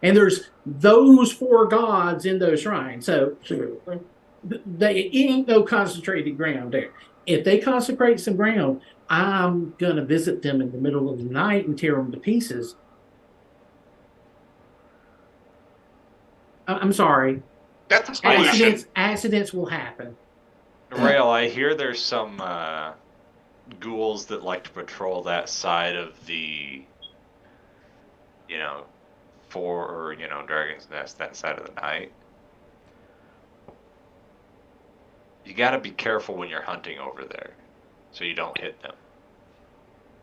And there's those 4 gods in those shrines. So they ain't no concentrated ground there. If they consecrate some ground, I'm gonna visit them in the middle of the night and tear them to pieces. I'm sorry. That's a solution. Accidents will happen. Rail, I hear there's some ghouls that like to patrol that side of the, Dragon's Nest, that side of the night. You gotta be careful when you're hunting over there, so you don't hit them.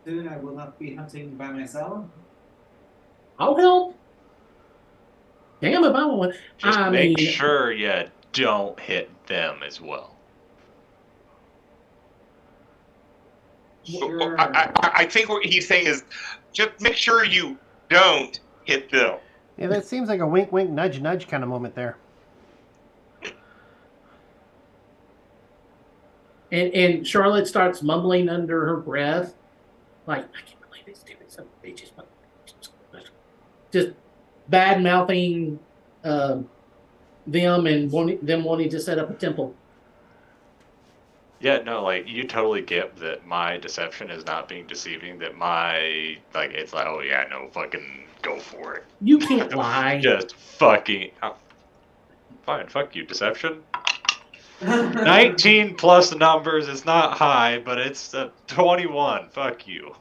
Soon I will not be hunting by myself. I'll help. Damn if I want. Just I make mean, sure you don't hit them as well. Sure. I think what he's saying is just make sure you don't hit them. Yeah, that seems like a wink, wink, nudge, nudge kind of moment there. And Charlotte starts mumbling under her breath, like, I can't believe this stupid son of a bitch. Just bad mouthing them and them wanting to set up a temple. Yeah, no, like, you totally get that my deception is not being deceiving, that it's like, oh yeah, no, fucking go for it. You can't lie. Just fucking... fine, fuck you, deception. 19 plus numbers is not high, but it's 21, fuck you.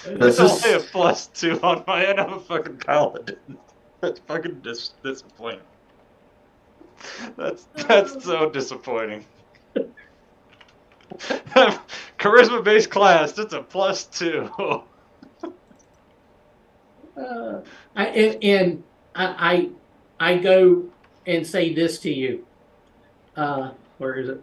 It's only a +2 on my end, I'm a fucking paladin. That's fucking disappointing. That's so disappointing. Charisma based class, that's a +2. I go and say this to you. Where is it?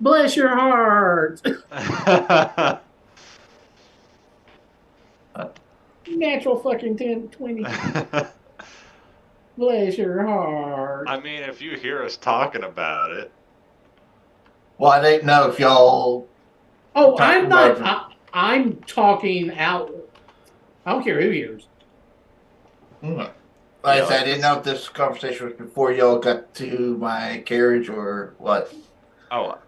Bless your heart. Natural fucking 10, 20. Bless your heart. I mean, if you hear us talking about it. Well, I didn't know if y'all. Oh, talking I'm not. about- I'm talking out. I don't care who hears. Like I said, I didn't know if this conversation was before y'all got to my carriage or what. Oh.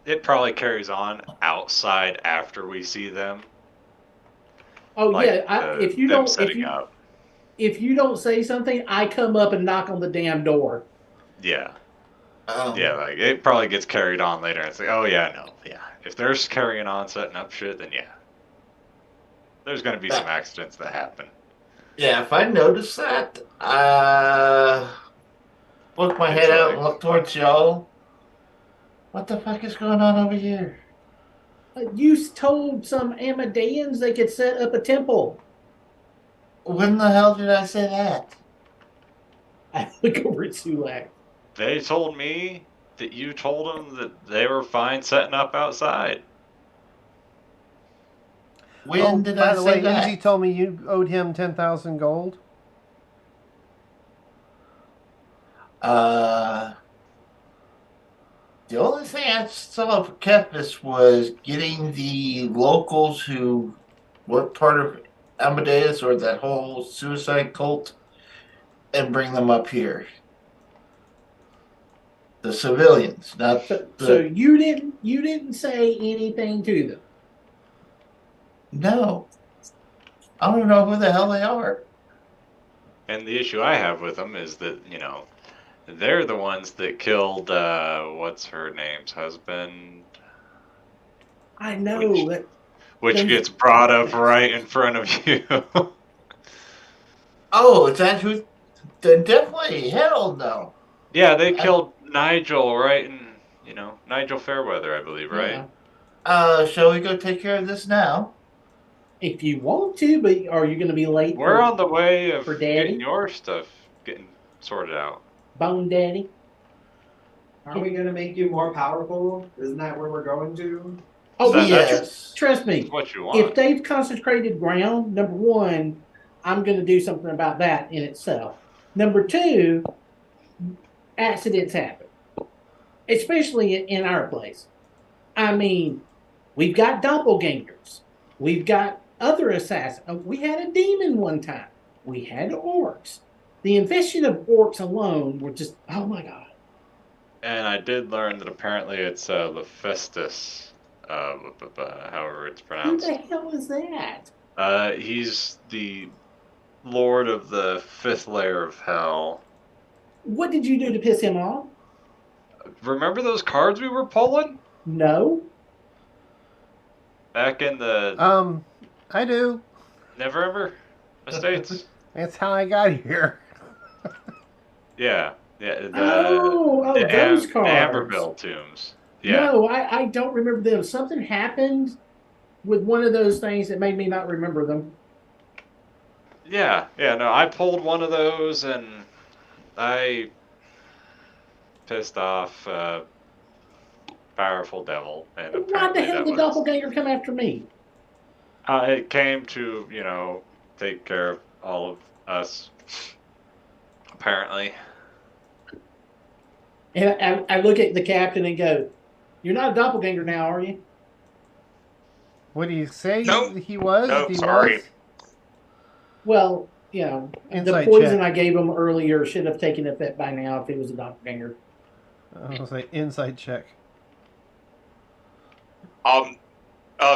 it probably carries on outside after we see them. Oh Like yeah, if you them don't setting up. if you don't say something, I come up and knock on the damn door. Yeah. Oh, Yeah, like it probably gets carried on later. And it's like, oh yeah, no, yeah. If they're carrying on, setting up shit, then yeah, there's gonna be some accidents that happen. yeah. If I notice that, look my It's head out like- and look towards y'all. What the fuck is going on over here? You told some Amadeans they could set up a temple. When the hell did I say that? I look over at Sulak. They told me that you told them that they were fine setting up outside. When did by I the say way, that? Easy told me you owed him 10,000 gold. The only thing I saw for Kepis was getting the locals who were part of Amadeus or that whole suicide cult and bring them up here. The civilians, not So you didn't say anything to them. no. I don't know who the hell they are. And the issue I have with them is that, you know, they're the ones that killed, what's her name's husband? I know that. Which Those- gets brought up right in front of you. Oh, is that who? Then definitely, hell no. Yeah, they killed Nigel, right? And, you know, Nigel Fairweather, I believe, right? Yeah. Shall we go take care of this now? If you want to, but are you going to be late We're on the way of for Daddy? getting your stuff getting sorted out. Bone Daddy? Aren't we gonna make you more powerful? Isn't that where we're going to? Oh, That- yes. trust me. That's what you If want. they've consecrated ground, number one, I'm going to do something about that in itself. Number two, accidents happen, especially in our place. I mean, we've got doppelgangers. We've got other assassins. We had a demon one time. We had orcs. The invasion of orcs alone were just, oh my God. And I did learn that apparently it's Lephistus, however it's Who pronounced. the hell is that? He's the lord of the fifth layer of hell. What did you do to piss him off? Remember those cards we were pulling No. back in the I do. Never Estates? That's how I got here. Yeah, yeah. Those The cards. Amberville tombs. Yeah. No, I don't remember them. Something happened with one of those things that made me not remember them. Yeah, no, I pulled one of those and I pissed off a powerful devil. And Why the apparently hell that did was, Doppelganger come after me? it came to, you know, take care of all of us. Apparently. And I look at the captain and go, "You're not a doppelganger now, are you?" What do you say No. he was? No, he sorry. was? Well, you know, the Insight poison check. I gave him earlier should have taken effect by now if he was a doppelganger. I was like, insight check.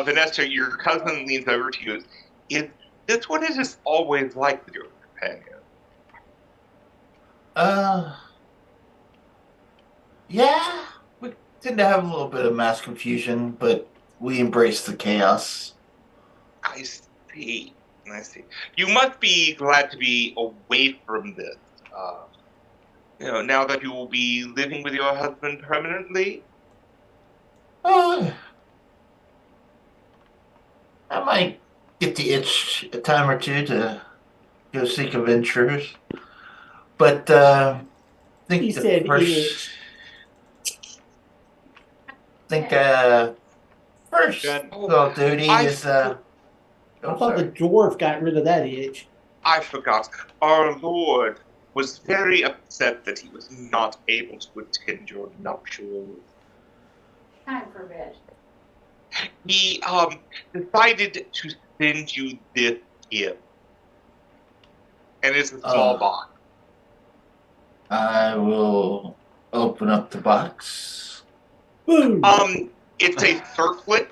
Vanessa, your cousin leans over to you. Is this what it is always like with your companion? Yeah, we tend to have a little bit of mass confusion, but we embrace the chaos. I see. I see. You must be glad to be away from this. Now that you will be living with your husband permanently. I might get the itch a time or two to go seek adventures, but I think He the said first. itch. Think first Jen. little duty is I thought the dwarf got rid of that itch. I forgot. Our Lord was very upset that he was not able to attend your nuptials. Time forbid. He decided to send you this gift. And it's a small box. I will open up the box. Boom. It's a circlet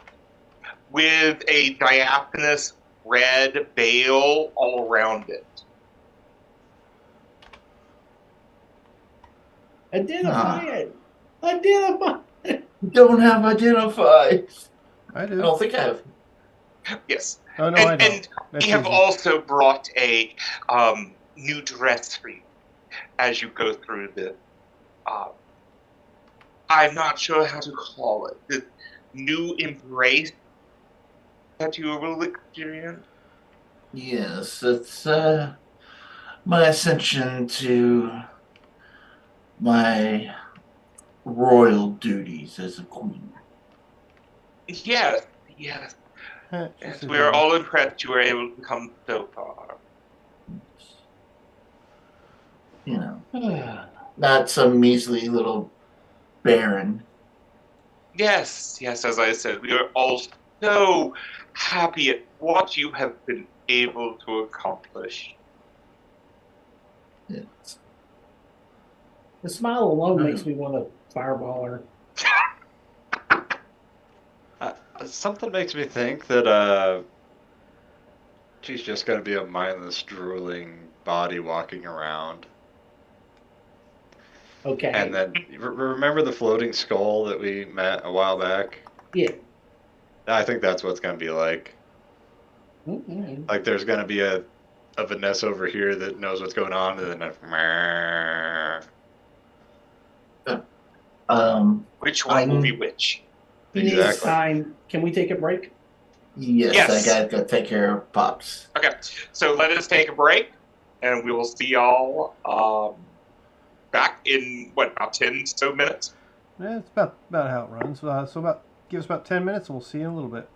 with a diaphanous red veil all around it. Identify it. Identify. Don't have identify. I I do. don't think I have. Yes. Oh no, I and, don't. and That's we have easy. also brought a new dress for you as you go through the. I'm not sure how to call it. The new embrace that you will experience. Yes, it's my ascension to my royal duties as a queen. Yes, yes, She yes. said We are yes. all impressed you were able to come so far. You know, not some measly little baron. Yes, yes, as I said, we are all so happy at what you have been able to accomplish. Yes. The smile alone makes me want to fireball her. Something makes me think that she's just gonna be a mindless, drooling body walking around. Okay. And then remember the floating skull that we met a while back? Yeah. I think that's what it's gonna be like. Mm-mm. Like there's gonna be a Vanessa over here that knows what's going on, and then Which one will be I'm which? He needs Exactly. time. Can we take a break? yes, I Yes. gotta go take care of Pops. Okay, so let us take a break, and we will see y'all back in what, about 10 so minutes. Yeah, it's about how it runs. So about give us about 10 minutes, and we'll see you in a little bit.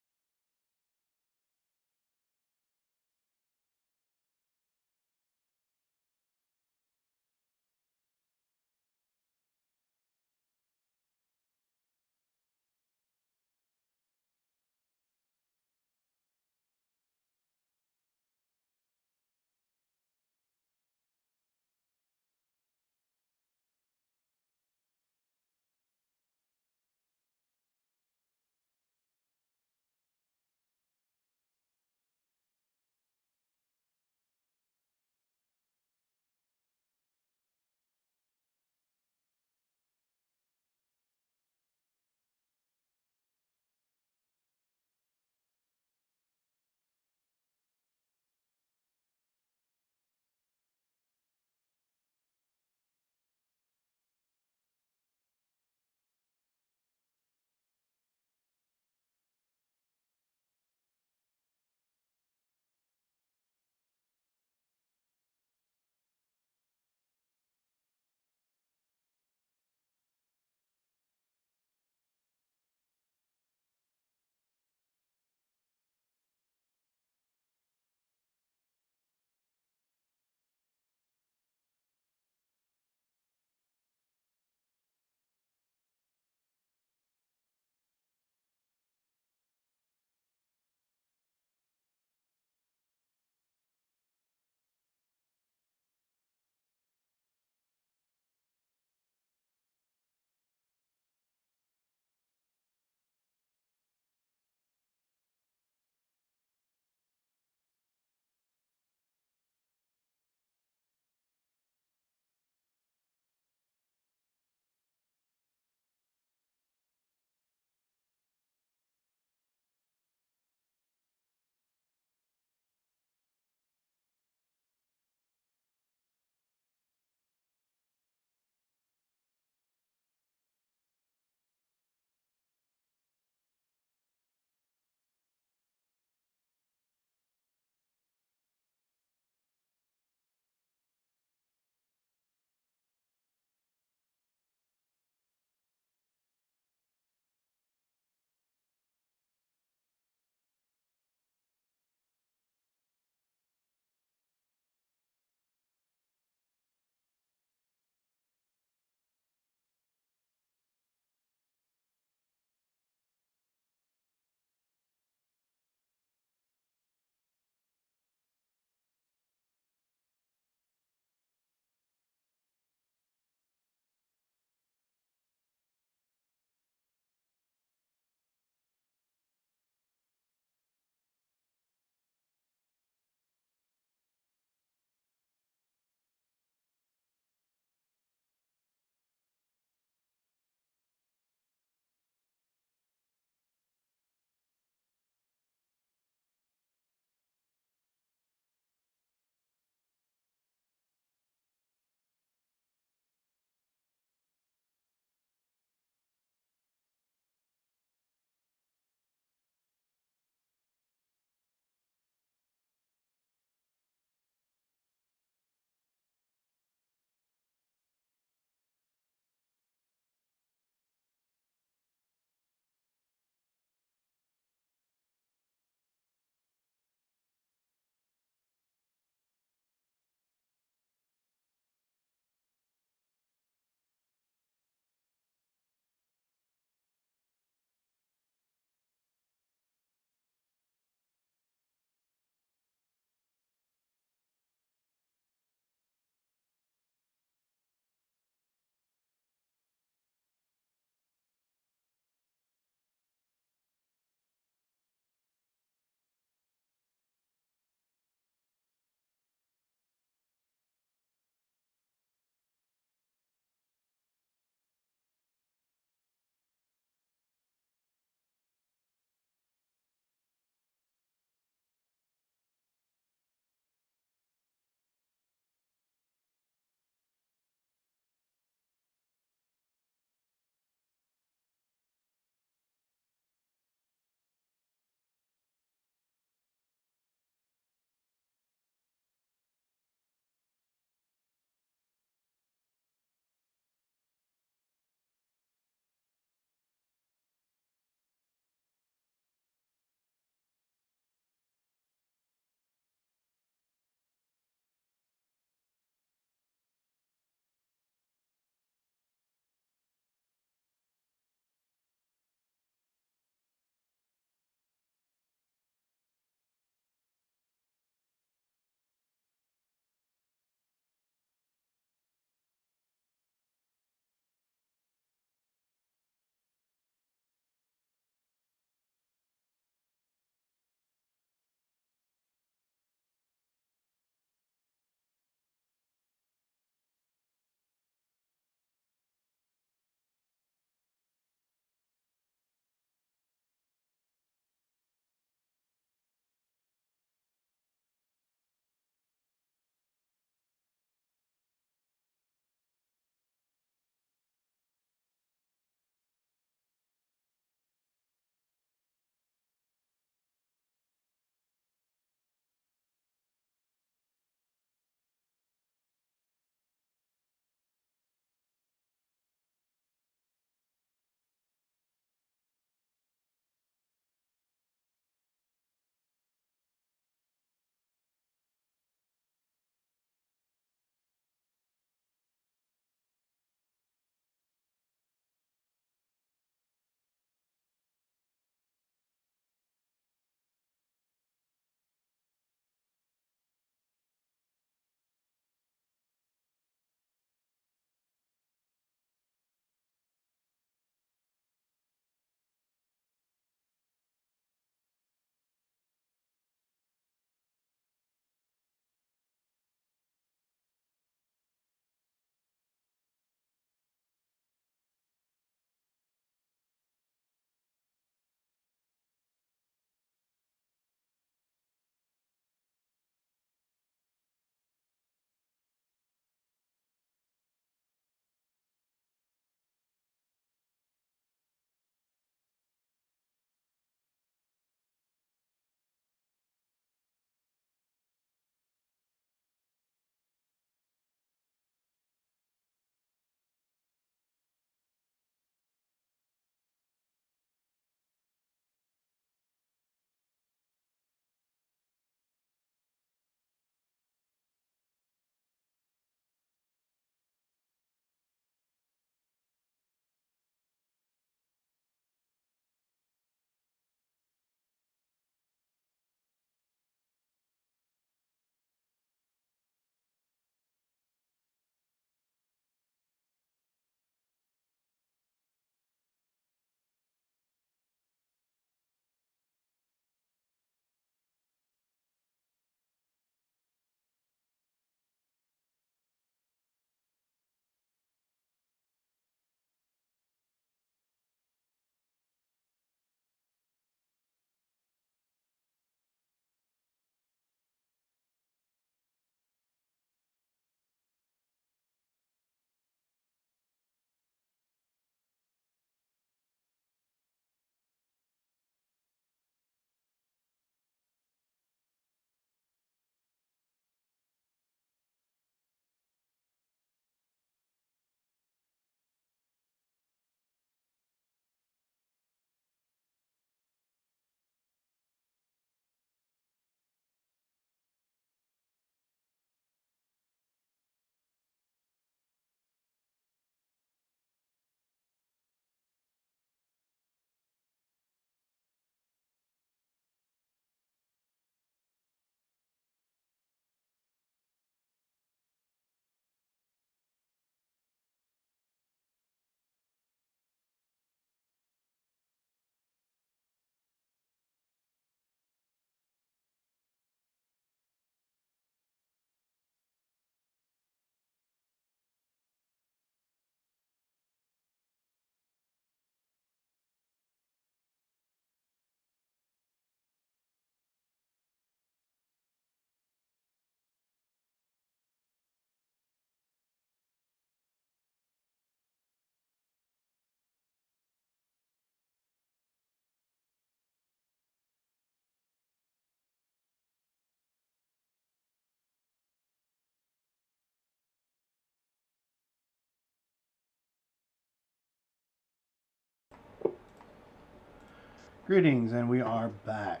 Greetings, and we are back.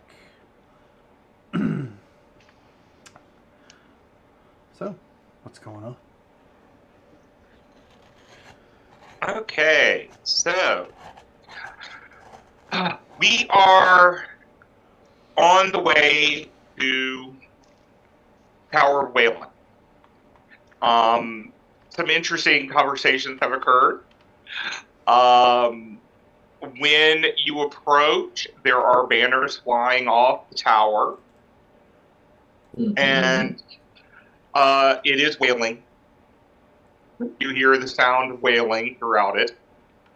So, what's going on? Okay, so we are on the way to Tower of Whalen. Some interesting conversations have occurred. When you approach, there are banners flying off the tower, and it is wailing. You hear the sound of wailing throughout it.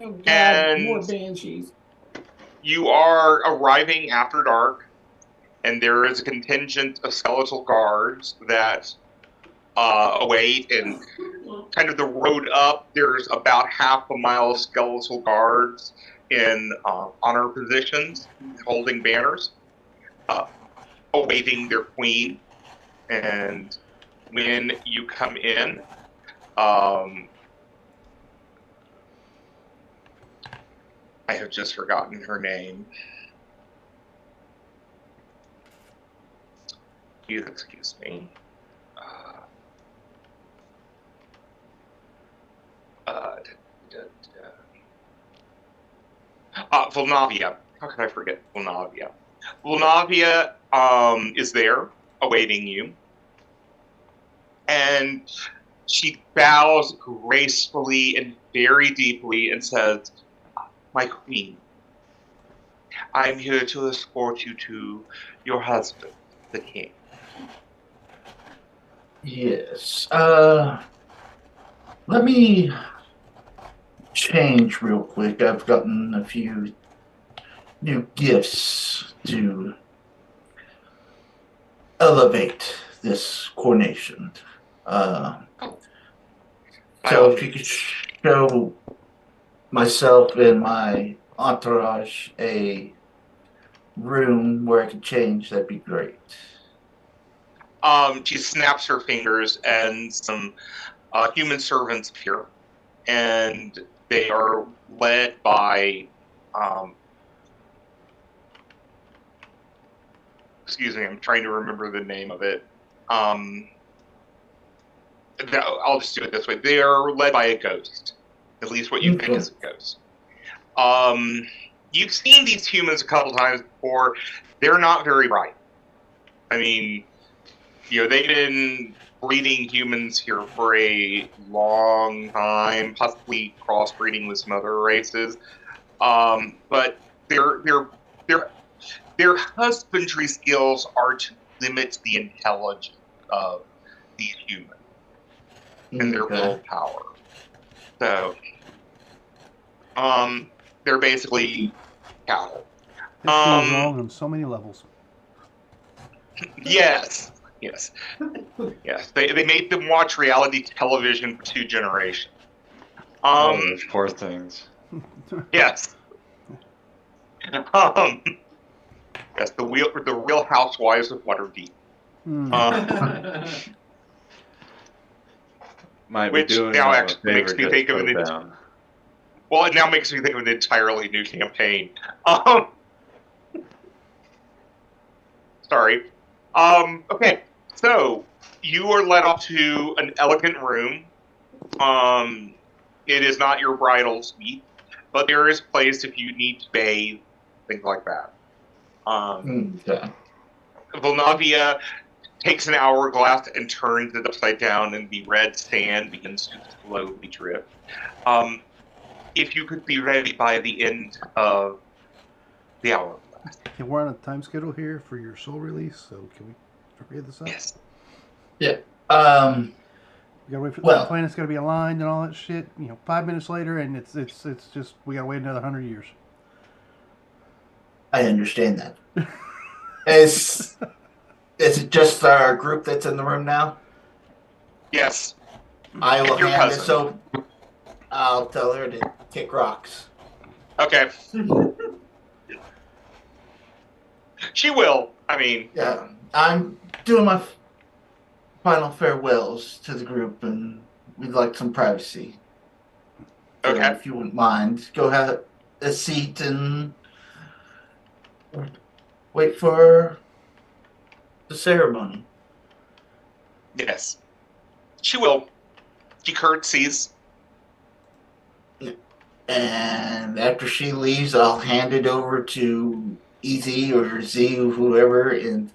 Oh God, And- more banshees. You are arriving after dark, and there is a contingent of skeletal guards that await, and kind of the road up, there's about half a mile of skeletal guards in honor positions, holding banners, awaiting their queen. And when you come in, I have just forgotten her name. Excuse me. Volnavia. How could I forget Volnavia? Volnavia is there, awaiting you. And she bows gracefully and very deeply and says, "My queen, I'm here to escort you to your husband, the king." Yes. Let me change real quick. I've gotten a few new gifts to elevate this coronation. So if you could show myself and my entourage a room where I can change, that'd be great. She snaps her fingers, and some human servants appear, and they are led by, excuse me, I'm trying to remember the name of it. I'll just do it this way. They are led by a ghost, at least what you think is a ghost. You've seen these humans a couple times before. They're not very bright. I mean, they've been breeding humans here for a long time, possibly crossbreeding with some other races. But their husbandry skills are to limit the intelligence of these humans and their willpower. So, they're basically cattle. This goes wrong on so many levels. Yes. They made them watch reality television for 2 generations. Those poor things. Yes. Yes, the real housewives of Waterdeep. Might Which be doing now them a actually makes favor me just think of to an go down. Well, it now makes me think of an entirely new campaign. Sorry. Okay, so you are led off to an elegant room. It is not your bridal suite, but there is place if you need to bathe, things like that. Volnavia takes an hourglass and turns it upside down, and the red sand begins to slowly drift. If you could be ready by the end of the hourglass. Okay, we're on a time schedule here for your soul release, so can we hurry this up? Yes. We gotta wait for the Well- planet's gotta be aligned and all that shit. 5 minutes later, and it's just we gotta wait another 100 years. I understand that. Is it just our group that's in the room now? Yes. I will Your hand this cousin. over. I'll tell her to kick rocks. Okay. She will. I mean, Yeah, I'm doing my final farewells to the group, and we'd like some privacy. So okay. if you wouldn't mind, go have a seat and wait for the ceremony. Yes. She will. She curtsies. And after she leaves, I'll hand it over to EZ or Z or whoever and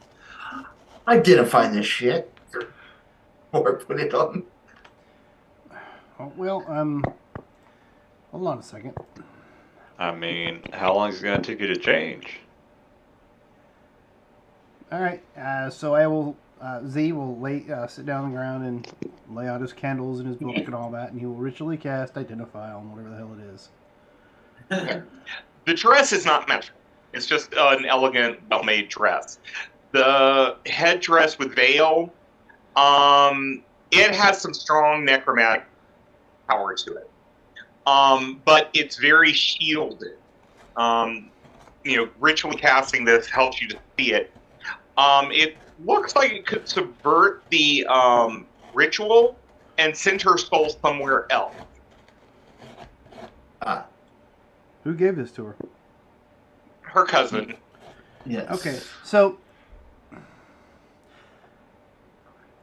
identify this shit. Or put it on. Oh, well, hold on a second. I mean, how long is it going to take you to change? All right. So I will. Z will sit down on the ground and lay out his candles and his book and all that, and he will ritually cast Identify on whatever the hell it is. The dress is not magical. It's just an elegant, well-made dress. The headdress with veil, it has some strong necromantic power to it. But it's very shielded. Ritually casting this helps you to see it. It looks like it could subvert the ritual and send her soul somewhere else. Who gave this to her? Her cousin. Yes. Okay, so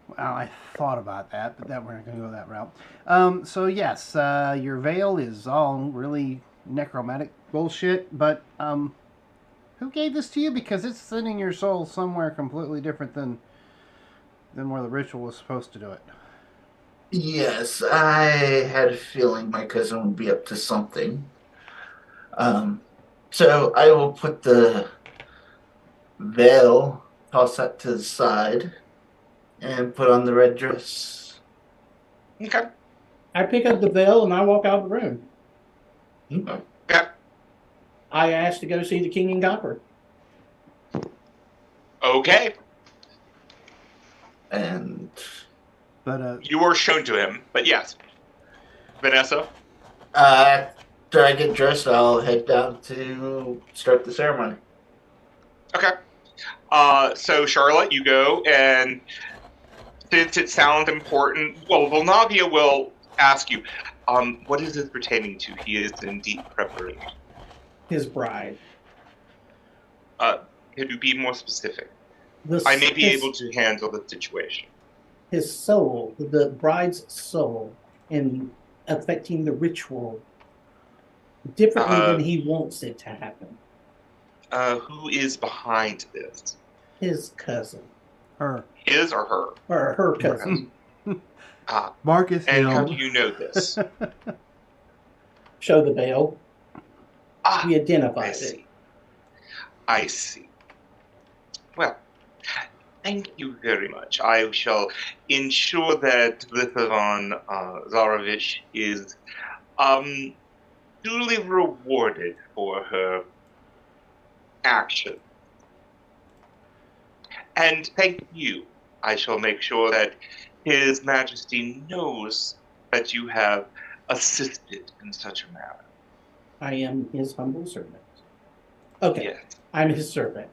well, I thought about that, but we're not going to go that route. So yes, your veil is all really necromantic bullshit, but who gave this to you? Because it's sending your soul somewhere completely different than where the ritual was supposed to do it. Yes, I had a feeling my cousin would be up to something. So I will put the veil, toss that to the side, and put on the red dress. Okay. I pick up the veil and I walk out of the room. Okay. Yeah. I asked to go see the King in Copper. Okay. And But You were shown to him, but yes. Vanessa? after I get dressed, I'll head down to start the ceremony. Okay. So Charlotte, you go, and since it sounds important, well, Volnavia will ask you, what is this pertaining to? He is in deep preparation. His bride. Could you be more specific? The, I may be his, able to handle the situation. His soul, the bride's soul, in affecting the ritual differently than he wants it to happen. Who is behind this? His cousin. her. His or her? Or her cousin. Marcus And Hill. how do you know this? Show the veil. We I identified it. see. I see. Well, thank you very much. I shall ensure that Lithavan Zarovich is duly rewarded for her action. And thank you. I shall make sure that His Majesty knows that you have assisted in such a manner. I am his humble servant. Okay, Yes. I'm his servant.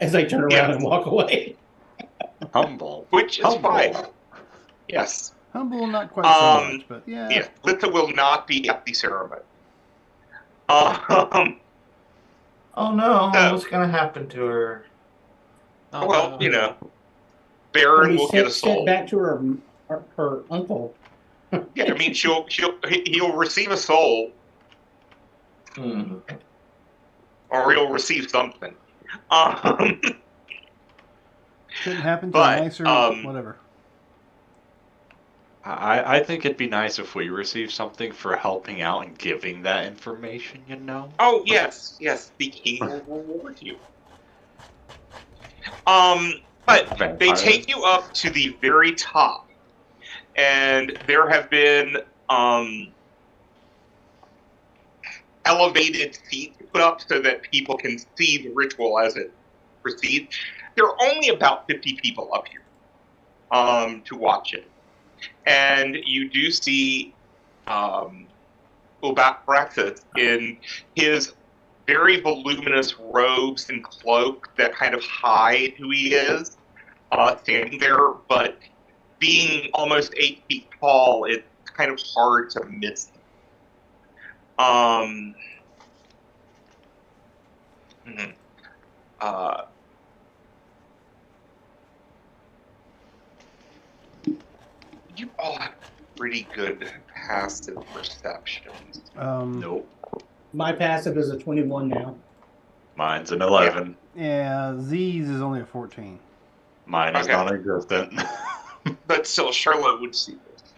As I turn around Yes. and walk away. Humble. Which is Humble. fine. Yes. Humble, not quite so much, but yeah. Yes. Litha will not be at the ceremony. Oh no, So- what's gonna happen to her? Oh, Well, no. you know, Can Baron we will get a sent soul. back to her uncle. Yeah, I mean, he'll receive a soul, or he'll receive something. Couldn't happen to But, a nicer whatever. I think it'd be nice if we received something for helping out and giving that information, you know? Oh yes, the king will reward you. But they Vampire. take you up to the very top, and there have been elevated seats put up so that people can see the ritual as it proceeds. There are only about 50 people up here to watch it, and you do see Ubapraxis in his very voluminous robes and cloak that kind of hide who he is, standing there, but being almost 8 feet tall, it's kind of hard to miss him. Uh, you all have pretty good passive perceptions. Nope. My passive is a 21 now. Mine's an 11. Yeah, Z's is only a 14. Mine is Okay. non-existent. But still, Charlotte would see this.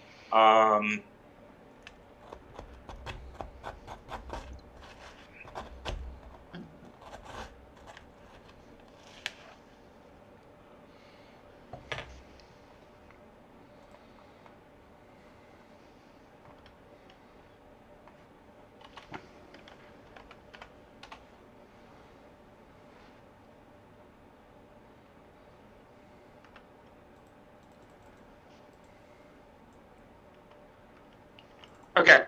Okay.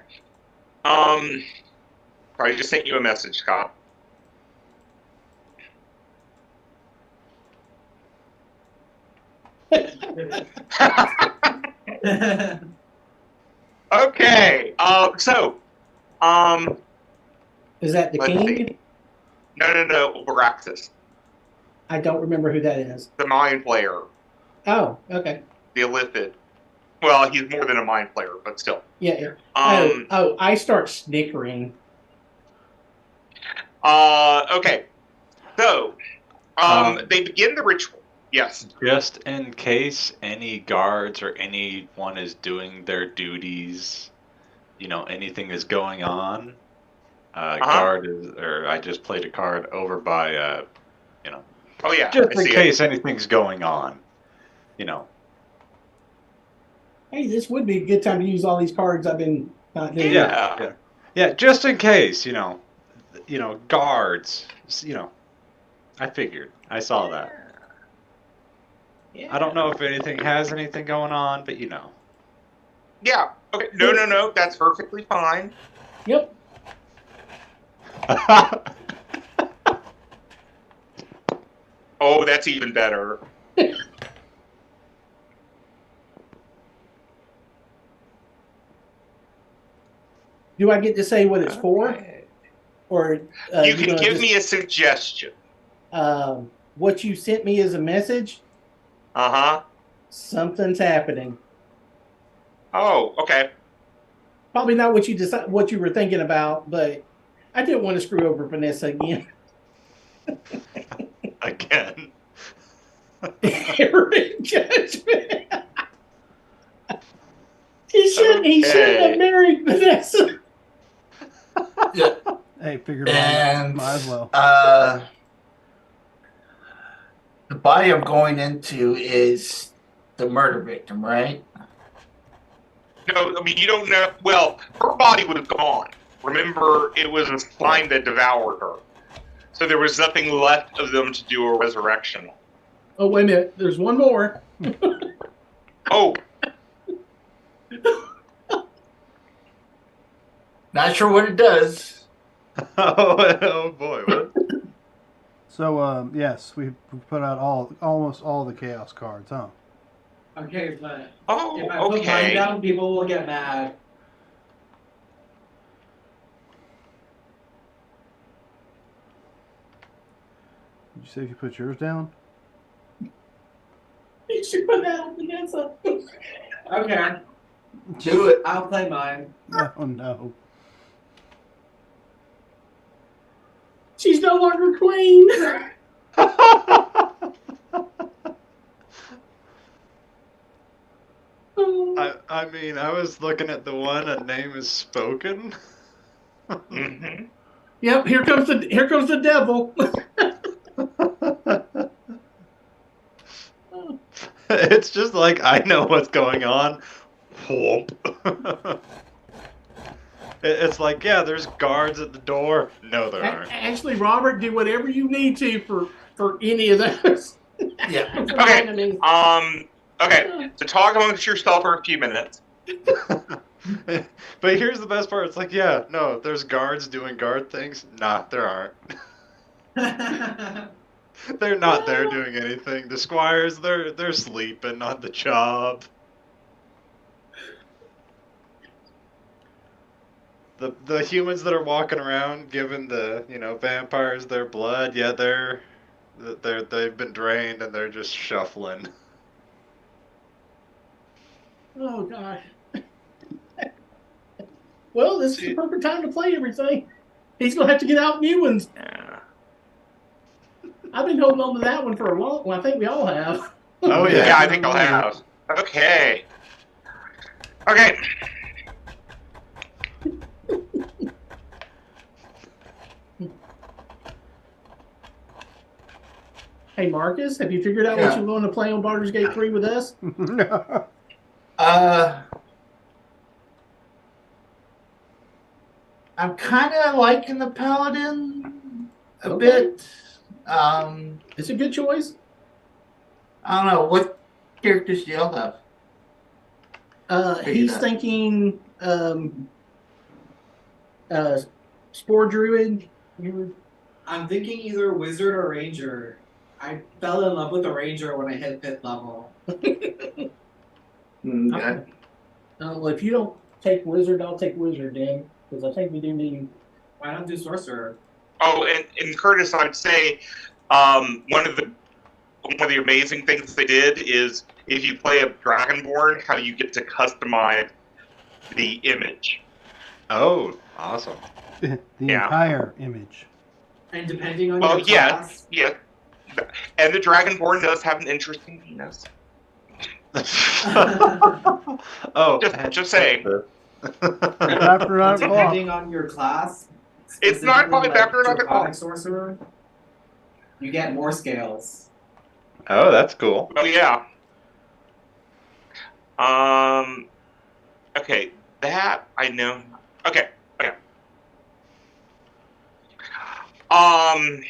Probably just sent you a message, Scott. Okay. Is that the Let's king? see. No, Baraxis, I don't remember who that is. the mind player, Oh, okay. the Illithid. Well, he's more than a mind player, but still. Yeah. Um. I start snickering. Okay. So, they begin the ritual. Yes. Just in case any guards or anyone is doing their duties, anything is going on. Guard is, or I just played a card over by, Oh yeah. just I in see case anything's going on. Hey, this would be a good time to use all these cards I've been not doing. Yeah, just in case, guards, I figured. I saw that. I don't know if anything has anything going on, but Yeah. Okay. No. That's perfectly fine. Yep. Oh, that's even better. Do I get to say what it's for? Or You can give me a suggestion. What you sent me as a message? Uh-huh. Something's happening. Oh, okay. Probably not what you were thinking about, but I didn't want to screw over Vanessa again. Again. Error in judgment. He shouldn't have married Vanessa. Yeah. Hey, figured it And might as well. the body I'm going into is the murder victim, right? No, I mean, you don't know. Well, her body was gone. Remember, it was a slime that devoured her. So there was nothing left of them to do a resurrection on. Oh, wait a minute. There's one more. Oh, Not sure what it does. oh boy, what? So, yes, we put out almost all the chaos cards, huh? Okay, but if I oh, put mine okay. down, people will get mad. Did you say if you put yours down? You should put that on Vanessa. Okay, Do it. I'll play mine. Oh no. She's no longer queen. I mean, I was looking at the one, a name is spoken. Mm-hmm. Yep, here comes the devil. It's just like, I know what's going on. Whoop. It's like, yeah, there's guards at the door. No, there aren't. Actually, Robert, do whatever you need to for any of those. Yeah. Okay. Okay. So talk amongst yourself for a few minutes. But here's the best part. It's like, yeah, no, there's guards doing guard things. Nah, there aren't. They're not there doing anything. The squires, they're sleeping on the job. The humans that are walking around giving the vampires their blood, yeah, they're They've been drained and they're just shuffling. Oh gosh. Well, this is the perfect time to play everything. He's gonna have to get out new ones. Yeah. I've been holding on to that one for a long. Well, I think we all have. Oh Yeah. Yeah, I think I'll have. Okay. Okay. Hey, Marcus, have you figured out what Yeah. you're going to play on Baldur's Gate 3 with us? I'm kind of liking the paladin a Okay. bit. It's a good choice. I don't know what characters do y'all have. He's that. thinking Spore Druid. I'm thinking either wizard or ranger. I fell in love with the ranger when I hit 5th level. Okay. Well, if you don't take Wizard, I'll take Wizard then, because I think we do need. Why not do sorcerer? Oh, and Curtis, I'd say one of the amazing things they did is if you play a Dragonborn, how you get to customize the image. Oh, awesome. The Yeah. entire image. And depending on Well, your yeah, class, yeah. And the Dragonborn does have an interesting penis. Oh, Just saying. After 9 o'clock. depending on your class, It's not specifically, quite after 9 o'clock. Draconic sorcerer, you get more scales. Oh, that's cool. Oh yeah. Okay, that I know. Okay. Um.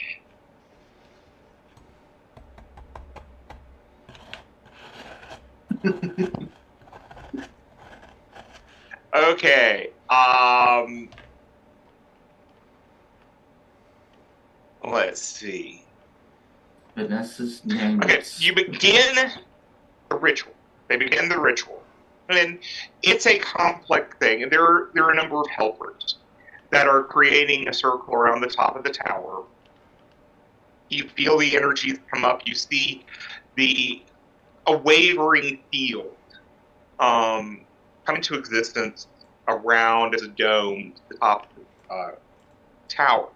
Okay. Let's see. Vanessa's name. Okay, you begin the ritual. They begin the ritual, and it's a complex thing. And there are a number of helpers that are creating a circle around the top of the tower. You feel the energies come up. You see a wavering field come into existence around as a dome to the top of the tower.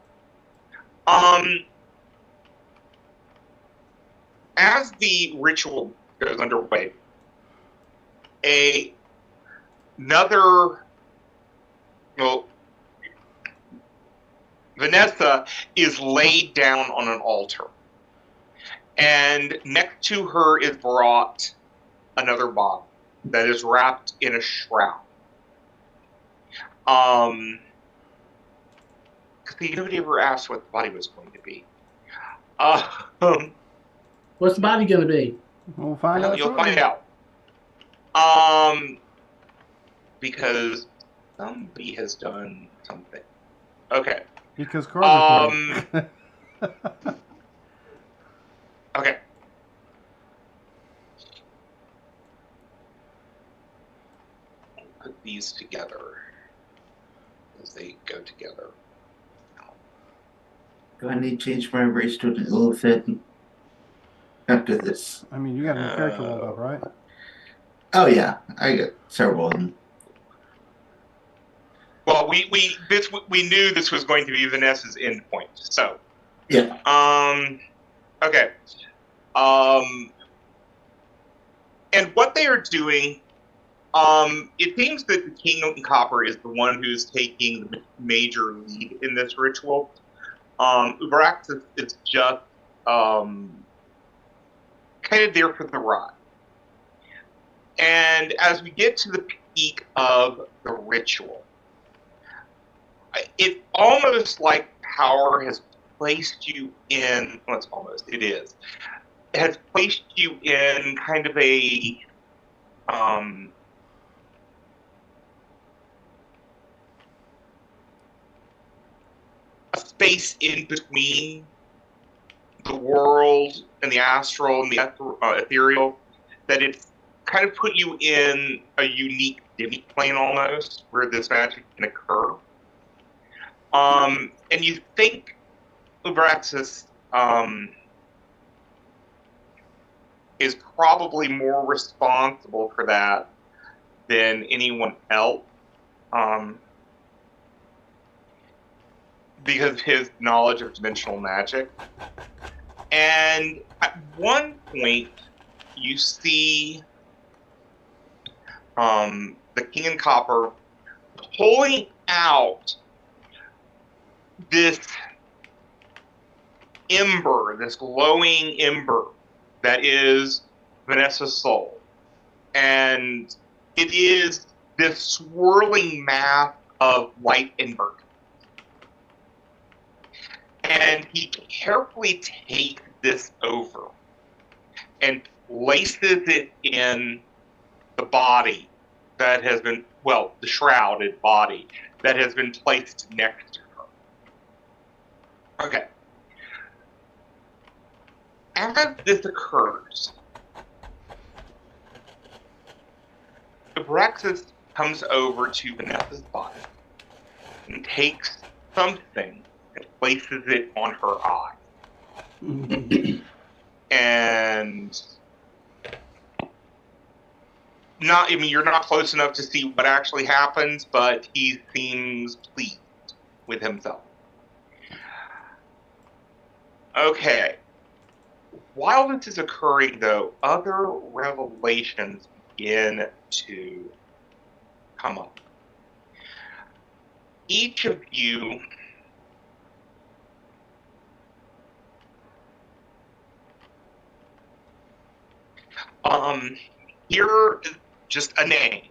As the ritual goes underway, Vanessa is laid down on an altar, and next to her is brought another body that is wrapped in a shroud. Because nobody ever asked what the body was going to be. What's the body going to be? We'll find out. You'll shortly. find out. Because somebody has done something. Okay. Because Carter's Okay. Put these together as they go together. Do I need to change my race to an elephant after this? I mean, you got a new character rolled up, right? Oh yeah, I got several of them. Well, we knew this was going to be Vanessa's endpoint, so. Yeah. Okay. And what they are doing, it seems that the King of Copper is the one who's taking the major lead in this ritual. Ubraxis is just kind of there for the ride. And as we get to the peak of the ritual, it's almost like power has placed you in, well, it's almost, it is, it has placed you in kind of a space in between the world and the astral and the ethereal, that it's kind of put you in a unique demi-plane almost, where this magic can occur. And you think Ubraxis is probably more responsible for that than anyone else, because of his knowledge of dimensional magic. And at one point, you see the King in Copper pulling out this ember, this glowing ember that is Vanessa's soul. And it is this swirling mass of light and murk. And he carefully takes this over and places it in the body that has been, well, the shrouded body that has been placed next to her. Okay. As this occurs, Abraxas comes over to Vanessa's body and takes something and places it on her eye. And you're not close enough to see what actually happens, but he seems pleased with himself. Okay. While this is occurring, though, other revelations begin to come up. Each of you here is just a name.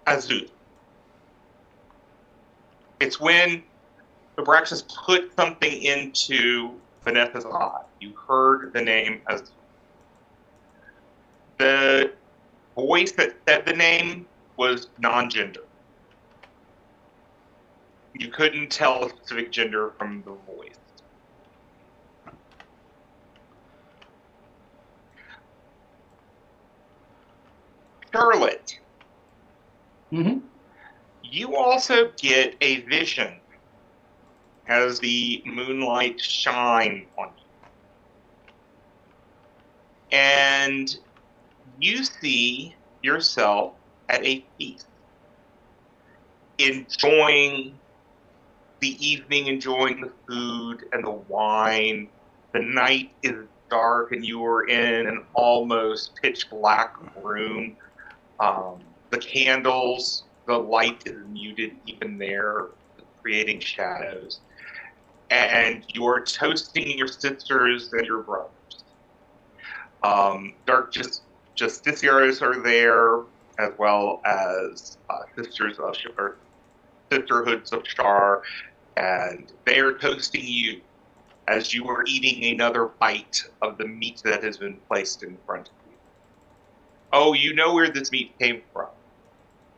Azul. It's when Abraxas put something into Vanessa's eye. You heard the name Azul. The voice that said the name was non-gender. You couldn't tell a specific gender from the voice. Charlotte, you also get a vision as the moonlight shines on you. And you see yourself at a feast, enjoying the evening, enjoying the food and the wine. The night is dark and you are in an almost pitch black room. The candles, the light is muted even there, creating shadows. And you're toasting your sisters and your brothers. Dark Justiciaries are there, as well as Sisterhoods of Shar, and they are toasting you as you are eating another bite of the meat that has been placed in front of you. Oh, you know where this meat came from.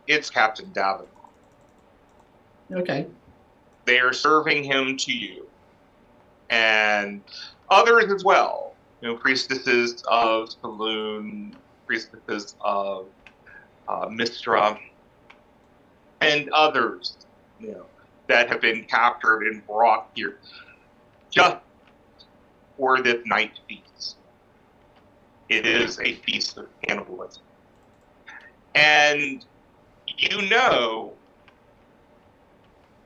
It's Captain Davenport. Okay. They are serving him to you. And others as well. Priestesses of Saloon, priestesses of Mistra, and others, that have been captured and brought here just for this night feast. It is a feast of cannibalism. And you know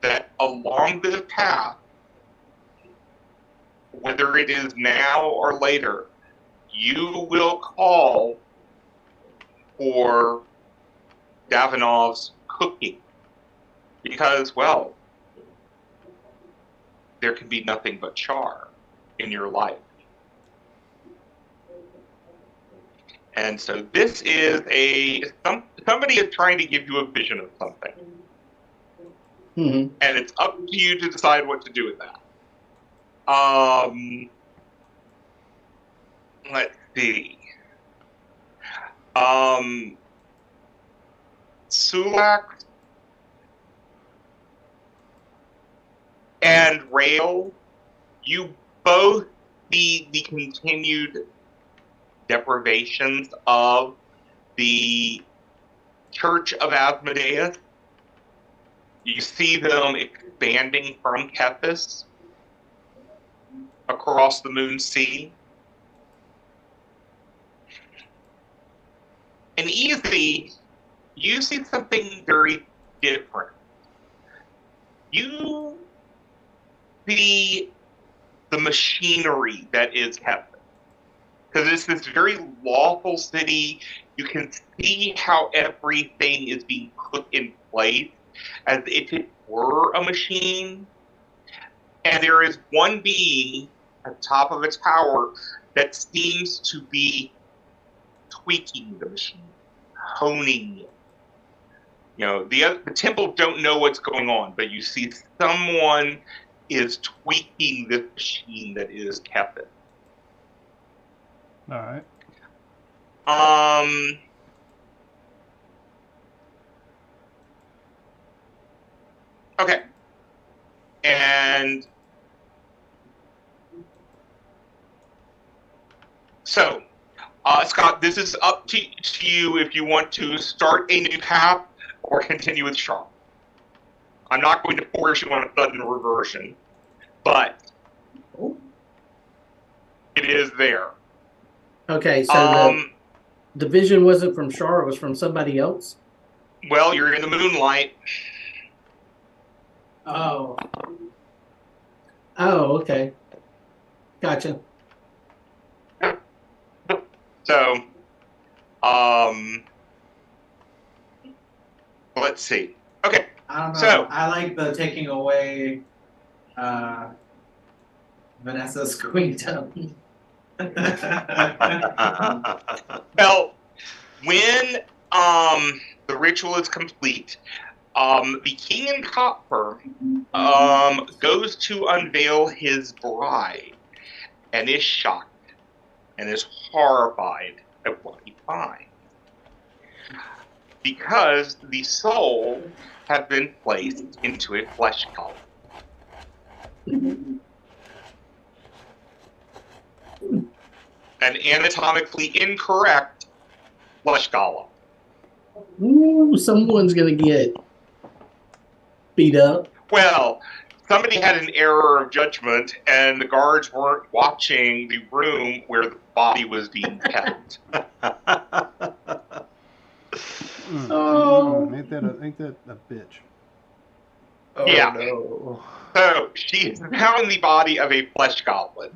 that along this path, whether it is now or later, you will call for Davinov's cooking. Because, well, there can be nothing but char in your life. And so this is somebody is trying to give you a vision of something. Mm-hmm. And it's up to you to decide what to do with that. Let's see. Sulak and Rail, you both see the continued deprivations of the Church of Asmodeus. You see them expanding from Kepis across the Moon Sea. And Easy, you see something very different. You see the machinery that is Kevin. Because it's this very lawful city. You can see how everything is being put in place as if it were a machine. And there is one being at the top of a tower that seems to be tweaking the machine, honing it. The temple don't know what's going on, but you see someone is tweaking the machine that is Kevin. All right. Okay. And so, Scott, this is up to you if you want to start a new path or continue with Sharp. I'm not going to force you on a sudden reversion, but it is there. Okay, so the vision wasn't from Shar, it was from somebody else? Well, you're in the moonlight. Oh. Oh, okay. Gotcha. So, let's see. Okay. I don't know. So- I like the taking away Vanessa's queentum. Well, when the ritual is complete, the king in copper goes to unveil his bride and is shocked and is horrified at what he finds. Because the soul had been placed into a flesh column. An anatomically incorrect flesh golem. Ooh, someone's gonna get beat up. Well, somebody had an error of judgment, and the guards weren't watching the room where the body was being kept. Oh. Ain't that a bitch? Yeah. No. So she is now in the body of a flesh goblin.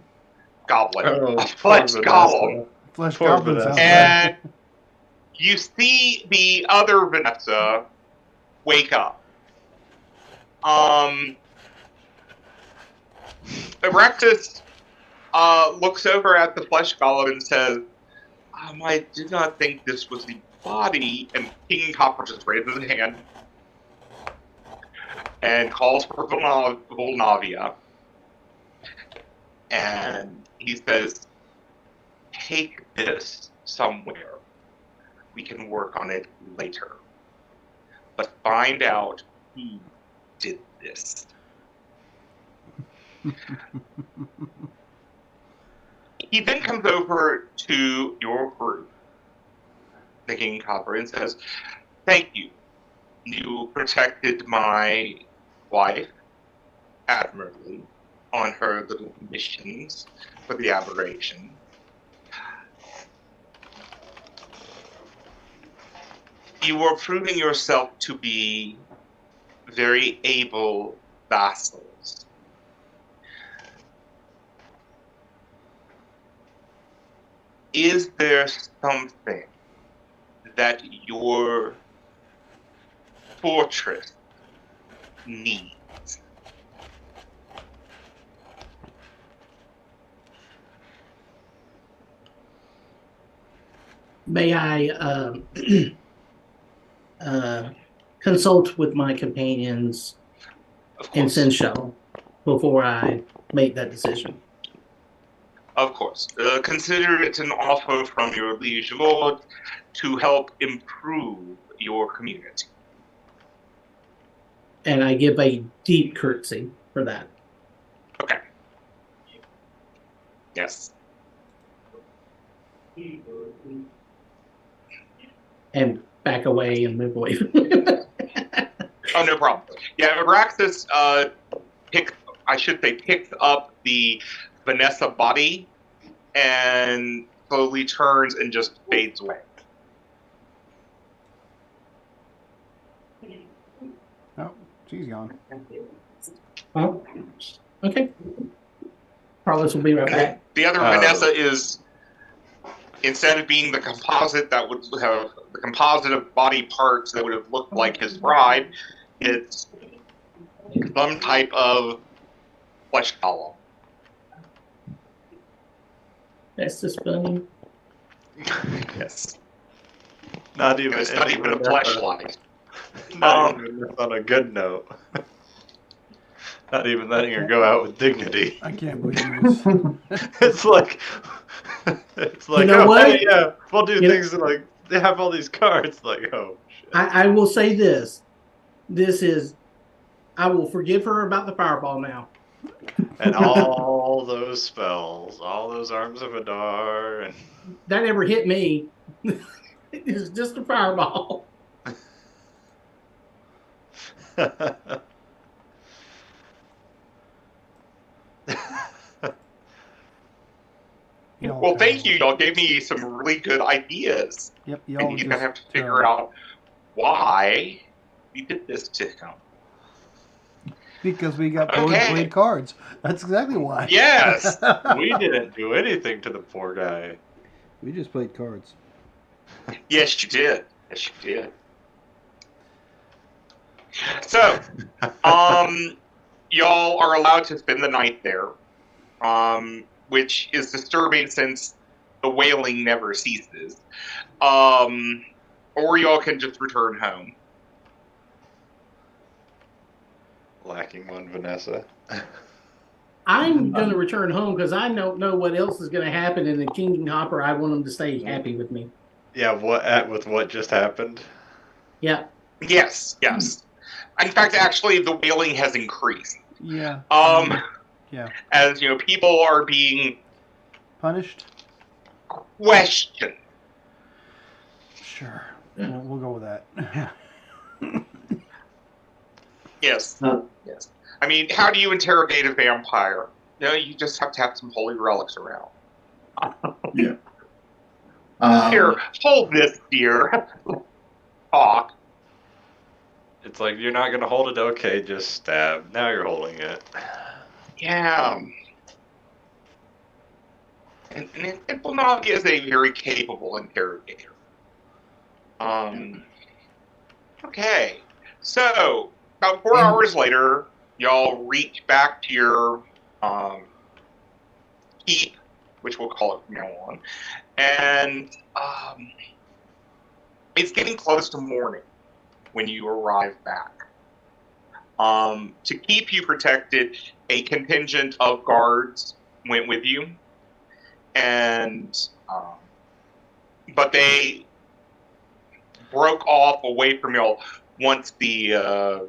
Oh, A flesh poor golem. Flesh Poor goblin Vanessa. sounds And bad. you see the other Vanessa wake up. Erectus looks over at the flesh golem and says, I did not think this was the body. And King Copper just raises his hand and calls for Volnavia. And he says, take this somewhere. We can work on it later. But find out who did this. He then comes over to your group, the King Copper, and says, thank you. You protected my wife admirably on her little missions for the aberration. You are proving yourself to be very able vassals. Is there something that your fortress needs? May I consult with my companions Of in course. Sinshell before I make that decision? Of course. Consider it an offer from your liege lord to help improve your community. And I give a deep curtsy for that. Okay. Yes. And back away and move away. Oh, no problem. Yeah, Abraxas picks up the Vanessa body and slowly turns and just fades away. She's gone. Oh, okay. Carlos will be right back. The other Oh. Vanessa is, instead of being the composite that would have the composite of body parts that would have looked like his bride, it's some type of flesh column. That's just funny. Yes. Not even. It's not even a fleshlight. Not even on a good note. Not even letting her go out with dignity. I can't believe this. It's like, know oh, what? hey, yeah, we'll do You know- things like they have all these cards. Like, oh shit. I will say this. I will forgive her about the fireball now. And all those spells, all those arms of Adar, and That never hit me. It's just a fireball. Y'all Well, kinda- thank you. Y'all gave me some really good ideas. Yep, And y'all you're just going to have to figure out why we did this to him. because we got bored and Okay. played cards. That's exactly why. Yes. we didn't do anything to the poor guy. We just played cards. Yes, you did. Yes, you did. So, y'all are allowed to spend the night there, which is disturbing since the wailing never ceases. Or y'all can just return home. Lacking one Vanessa. I'm going to return home because I don't know what else is going to happen in the King Hopper. I want them to stay happy with me. Yeah, with what just happened? Yeah. Yes, yes. In fact, actually, the wailing has increased. Yeah. Yeah. As people are being Punished? questioned. Sure. Yeah. We'll go with that. Yes. Huh. Yes. I mean, how do you interrogate a vampire? You just have to have some holy relics around. Here, hold this, dear. Talk. It's like you're not gonna hold it. Okay, just stab. Now you're holding it. Yeah. And Bonagi is a very capable interrogator. Okay. So, about 4 hours later, y'all reach back to your keep, which we'll call it from now on, and it's getting close to morning when you arrive back. To keep you protected, a contingent of guards went with you, and but they broke off away from y'all once the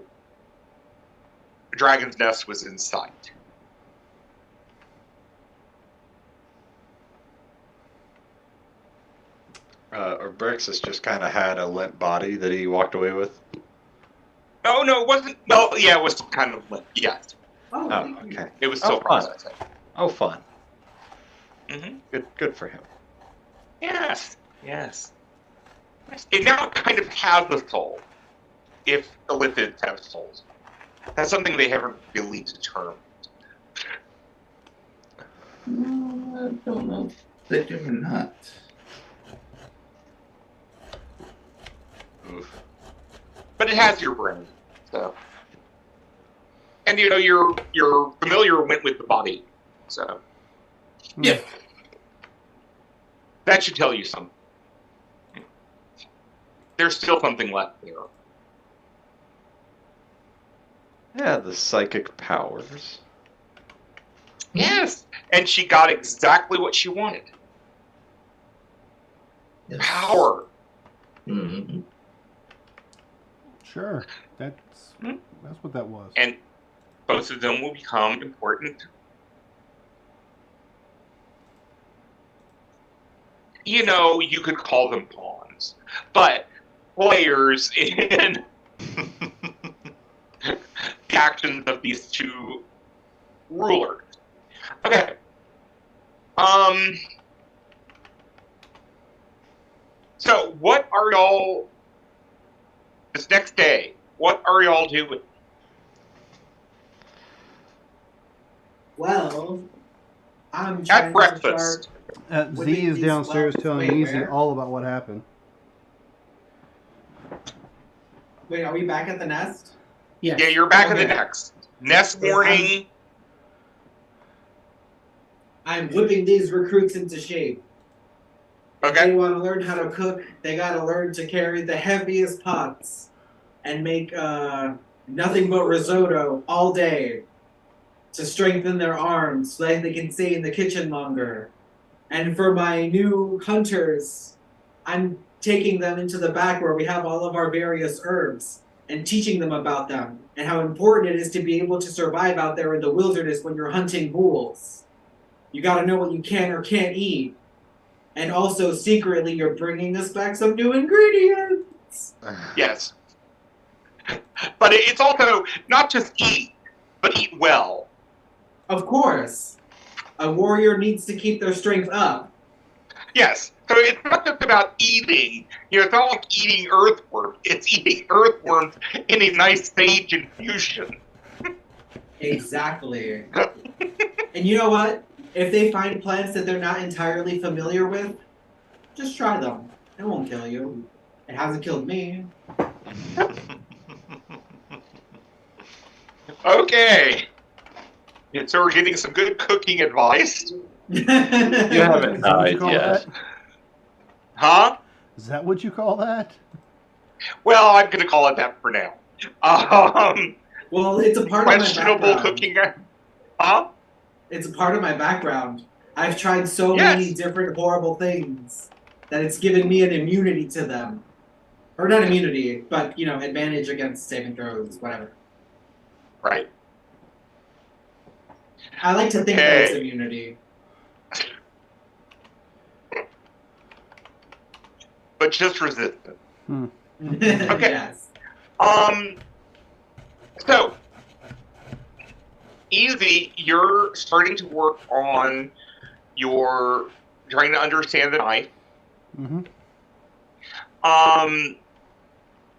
dragon's nest was in sight. Or Brixus just kind of had a limp body that he walked away with. Oh no, it wasn't. Well, yeah, it was kind of limp. Yes, Oh, okay. it was still Oh, fun. processing. Oh, fun. Mm-hmm. Good for him. Yes, yes. It now kind of has a soul, if the lithids have souls. That's something they haven't really determined. I don't know if they do or not. Oof. But it has your brain, so. And your familiar went with the body, so. Yeah. That should tell you something. There's still something left there. Yeah, the psychic powers. Yes, and she got exactly what she wanted. Yes. Power. Mhm. Sure. That's what that was. And both of them will become important. You could call them pawns, but players in the actions of these two rulers. Okay. So what are y'all this next day? What are y'all doing? Well, I'm At trying to breakfast. start. Z Within is these downstairs wells, telling wait, Easy where? all about what happened. Wait, are we back at the nest? Yes. Yeah, you're back in the Okay. next. Nest Yeah, morning. I'm whipping these recruits into shape. If Okay. they want to learn how to cook, they got to learn to carry the heaviest pots and make nothing but risotto all day to strengthen their arms so that they can stay in the kitchen longer. And for my new hunters, I'm taking them into the back where we have all of our various herbs and teaching them about them and how important it is to be able to survive out there in the wilderness when you're hunting bulls. You got to know what you can or can't eat. And also, secretly, you're bringing us back some new ingredients. Yes. But it's also not just eat, but eat well. Of course, a warrior needs to keep their strength up. Yes. So it's not just about eating. It's not like eating earthworms. It's eating earthworms in a nice sage infusion. Exactly. And you know what? If they find plants that they're not entirely familiar with, just try them. It won't kill you. It hasn't killed me. Okay. And so we're getting some good cooking advice. You haven't Is that what you died call yet. that? Huh? Is that what you call that? Well, I'm going to call it that for now. Well, it's a part of my Questionable background. cooking. Huh? It's a part of my background. I've tried so Yes. many different horrible things that it's given me an immunity to them. Or not immunity, but, advantage against saving throws, whatever. Right. I like to think that it's Okay. immunity. But just resistant. Yes. So, Easy, you're starting to work on trying to understand the knife. Mm-hmm.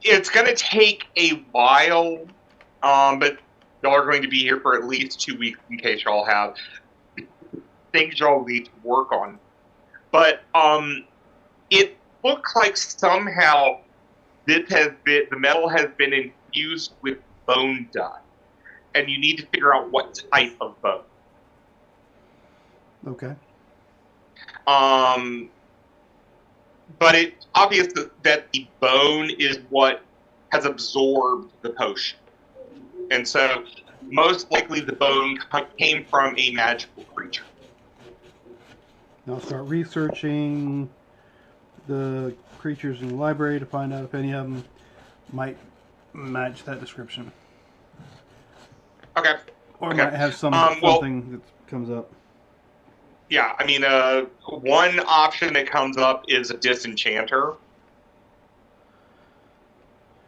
It's going to take a while, but y'all are going to be here for at least 2 weeks in case y'all have things y'all need to work on. But it looks like somehow the metal has been infused with bone dye, and you need to figure out what type of bone. Okay. But it's obvious that the bone is what has absorbed the potion. And so, most likely the bone came from a magical creature. Now start researching the creatures in the library to find out if any of them might match that description. Okay. Or Okay. might have Well- something that comes up. Yeah, I mean, one option that comes up is a disenchanter.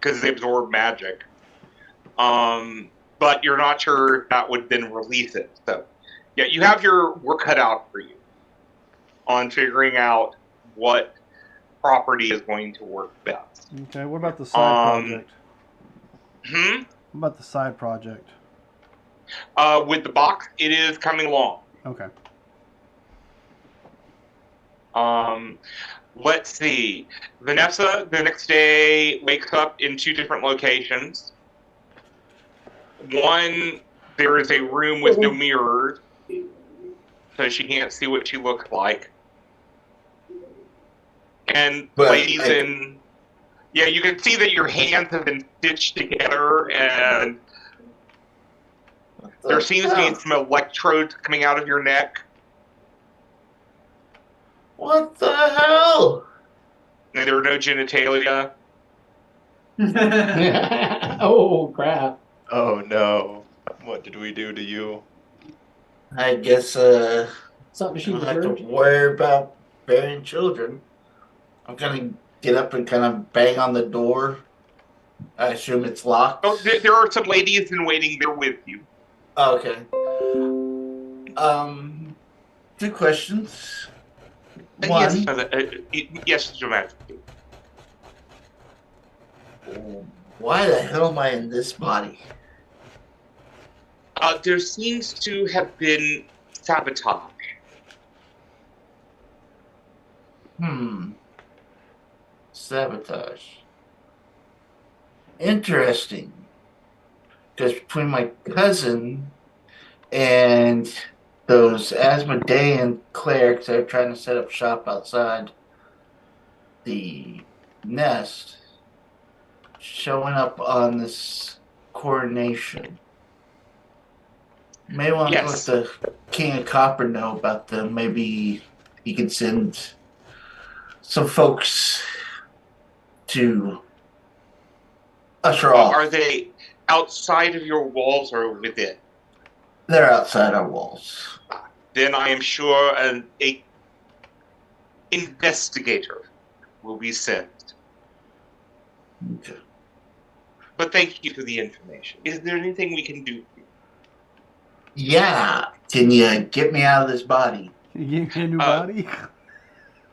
Because they absorb magic. But you're not sure if that would then release it. So, yeah, you have your work cut out for you on figuring out what property is going to work best. Okay, what about the side project? Hmm? What about the side project? With the box, it is coming along. Okay. Let's see. Vanessa, the next day, wakes up in 2 different locations. One, there is a room with no mirrors, so she can't see what she looks like. And But ladies yeah, you can see that your hands have been stitched together, and there seems to be some electrodes coming out of your neck. What the hell? And there are no genitalia. Oh crap! Oh no. What did we do to you? I guess Something she I don't have to deserved. worry about bearing children. I'm gonna get up and kind of bang on the door. I assume it's locked. Oh, there are some ladies in waiting there with you. Oh, okay. 2 questions. Yes, One, yes, Your Majesty. why the hell am I in this body? There seems to have been sabotage. Sabotage. Interesting. Because between my cousin and those Asmodean clerics that are trying to set up shop outside the nest, showing up on this coronation. May want Yes. to let the King of Copper know about them. Maybe he can send some folks to usher off. Are they outside of your walls or within? They're outside our walls. Then I am sure a investigator will be sent. Okay. But thank you for the information. Is there anything we can do? Yeah. Can you get me out of this body? You get a new Uh, body?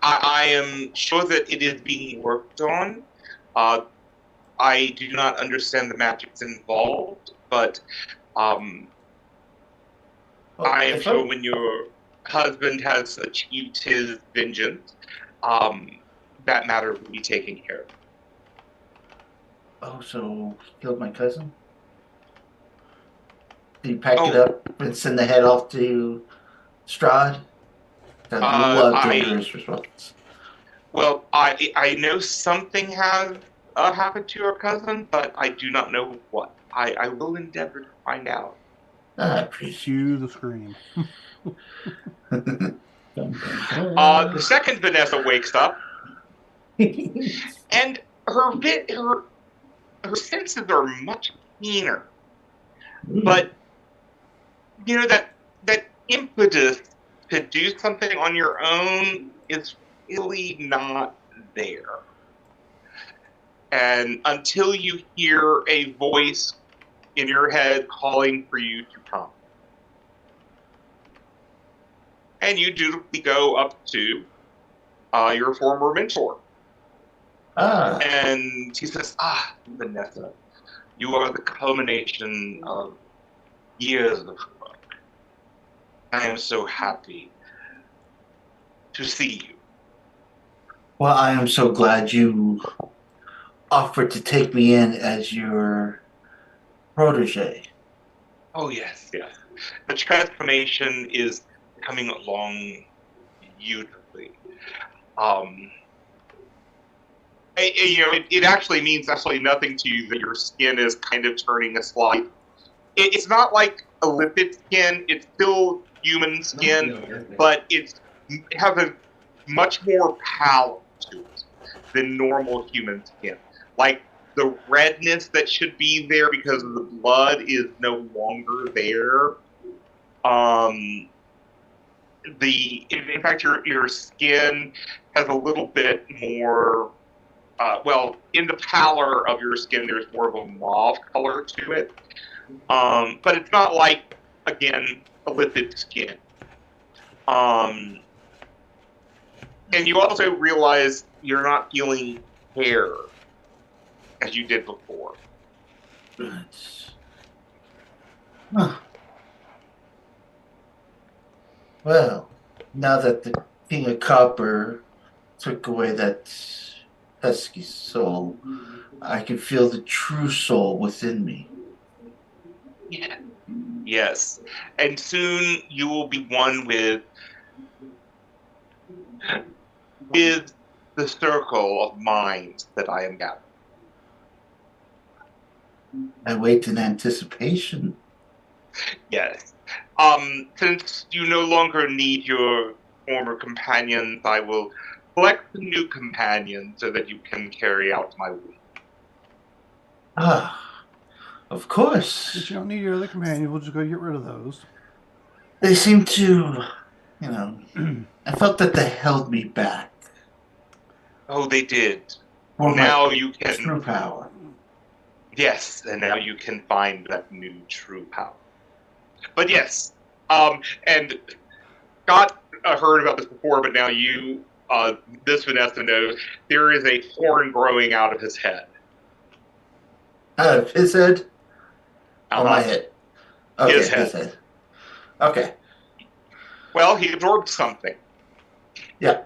I am sure that it is being worked on. I do not understand the magics involved, but I am sure when your husband has achieved his vengeance, that matter will be taken care of. Oh, so he killed my cousin? Did he pack it Oh. up and send the head off to Strahd? Sounds a little dangerous response. Well, I know something has happened to your cousin, but I do not know what. I will endeavor to find out. I appreciate Cue the scream. it. The second Vanessa wakes up, and her senses are much keener. But you know that impetus to do something on your own is really not there. And until you hear a voice in your head calling for you to come. And you dutifully go up to your former mentor. And he says, Vanessa, you are the culmination of years of work. I am so happy to see you. Well, I am so glad you offered to take me in as your protege. Oh, yes. The transformation is coming along beautifully. It actually means absolutely nothing to you that your skin is kind of turning a slight. It's not like a lipid skin. It's still human skin, but it has a much more pallor to it than normal human skin. Like the redness that should be there because of the blood is no longer there. In fact, your skin has a little bit more. In the pallor of your skin, there's more of a mauve color to it. But it's not like, again, a lipid skin. And you also realize you're not feeling hair as you did before. Huh. Well, now that the King of Copper took away that husky soul, I can feel the true soul within me. Yeah. Yes. And soon you will be one with the circle of minds that I am gathering. I wait in anticipation. Yes. Since you no longer need your former companions, I will collect some new companions so that you can carry out my will. Of course. If you don't need your other companions, we'll just go get rid of those. They seem to, I felt that they held me back. Oh, they did. For now my you can. True power. Yes, and now you can find that new true power. But yes, and Scott heard about this before, but now this Vanessa knows, there is a horn growing out of his head. Out of his head? On my head. Okay, His his head. head. Okay. Well, he absorbed something. Yeah.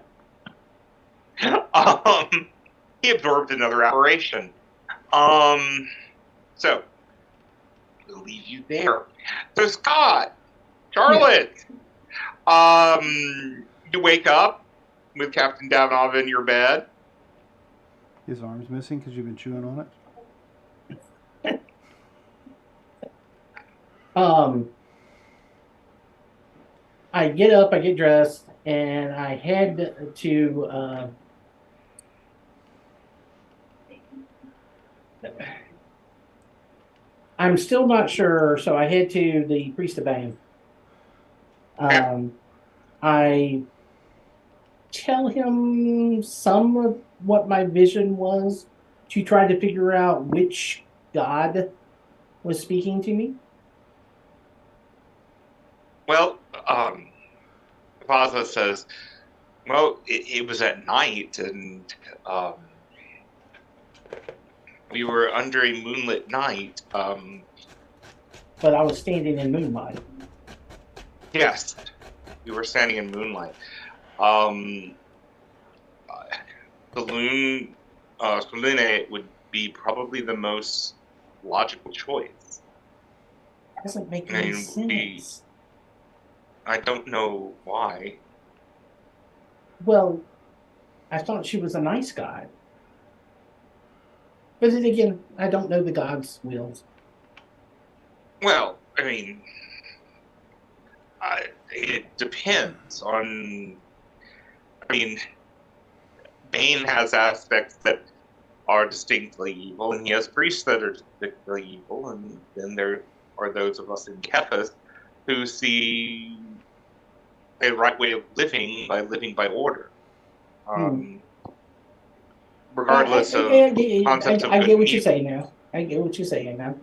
He absorbed another aberration. So we'll leave you there. So Scott, Charlotte, you wake up with Captain Davenov in your bed. His arm's missing because you've been chewing on it. I get up, I get dressed, and I head to. I'm still not sure, so I head to the Priest of Bane. I tell him some of what my vision was to try to figure out which god was speaking to me. Well, Vaza says, well, it was at night, and we were under a moonlit night. But I was standing in moonlight. Yes, we were standing in moonlight. Selune would be probably the most logical choice. Doesn't make I any mean, sense. I don't know why. Well, I thought she was a nice god. But then again, I don't know the god's wills. Well, I mean, it depends on. I mean, Bane has aspects that are distinctly evil, and he has priests that are distinctly evil, and then there are those of us in Kefas who see a right way of living by order. Regardless of concepts of I good get and what you're evil. saying now. I get what you're saying now.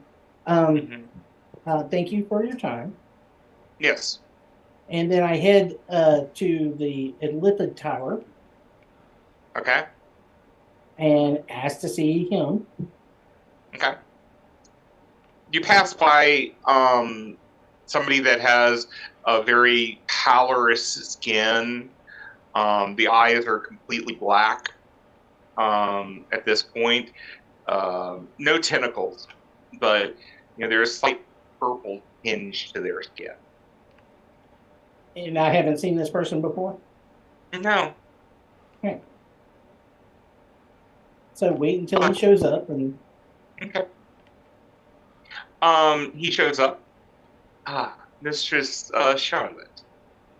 Thank you for your time. Yes. And then I head to the Illithid Tower Okay. and ask to see him. Okay. You pass by somebody that has a very colorless skin. The eyes are completely black at this point. No tentacles, but there's a slight purple tinge to their skin. And I haven't seen this person before. No. Okay. So wait until he shows up and. Okay. He shows up. Mistress Charlotte.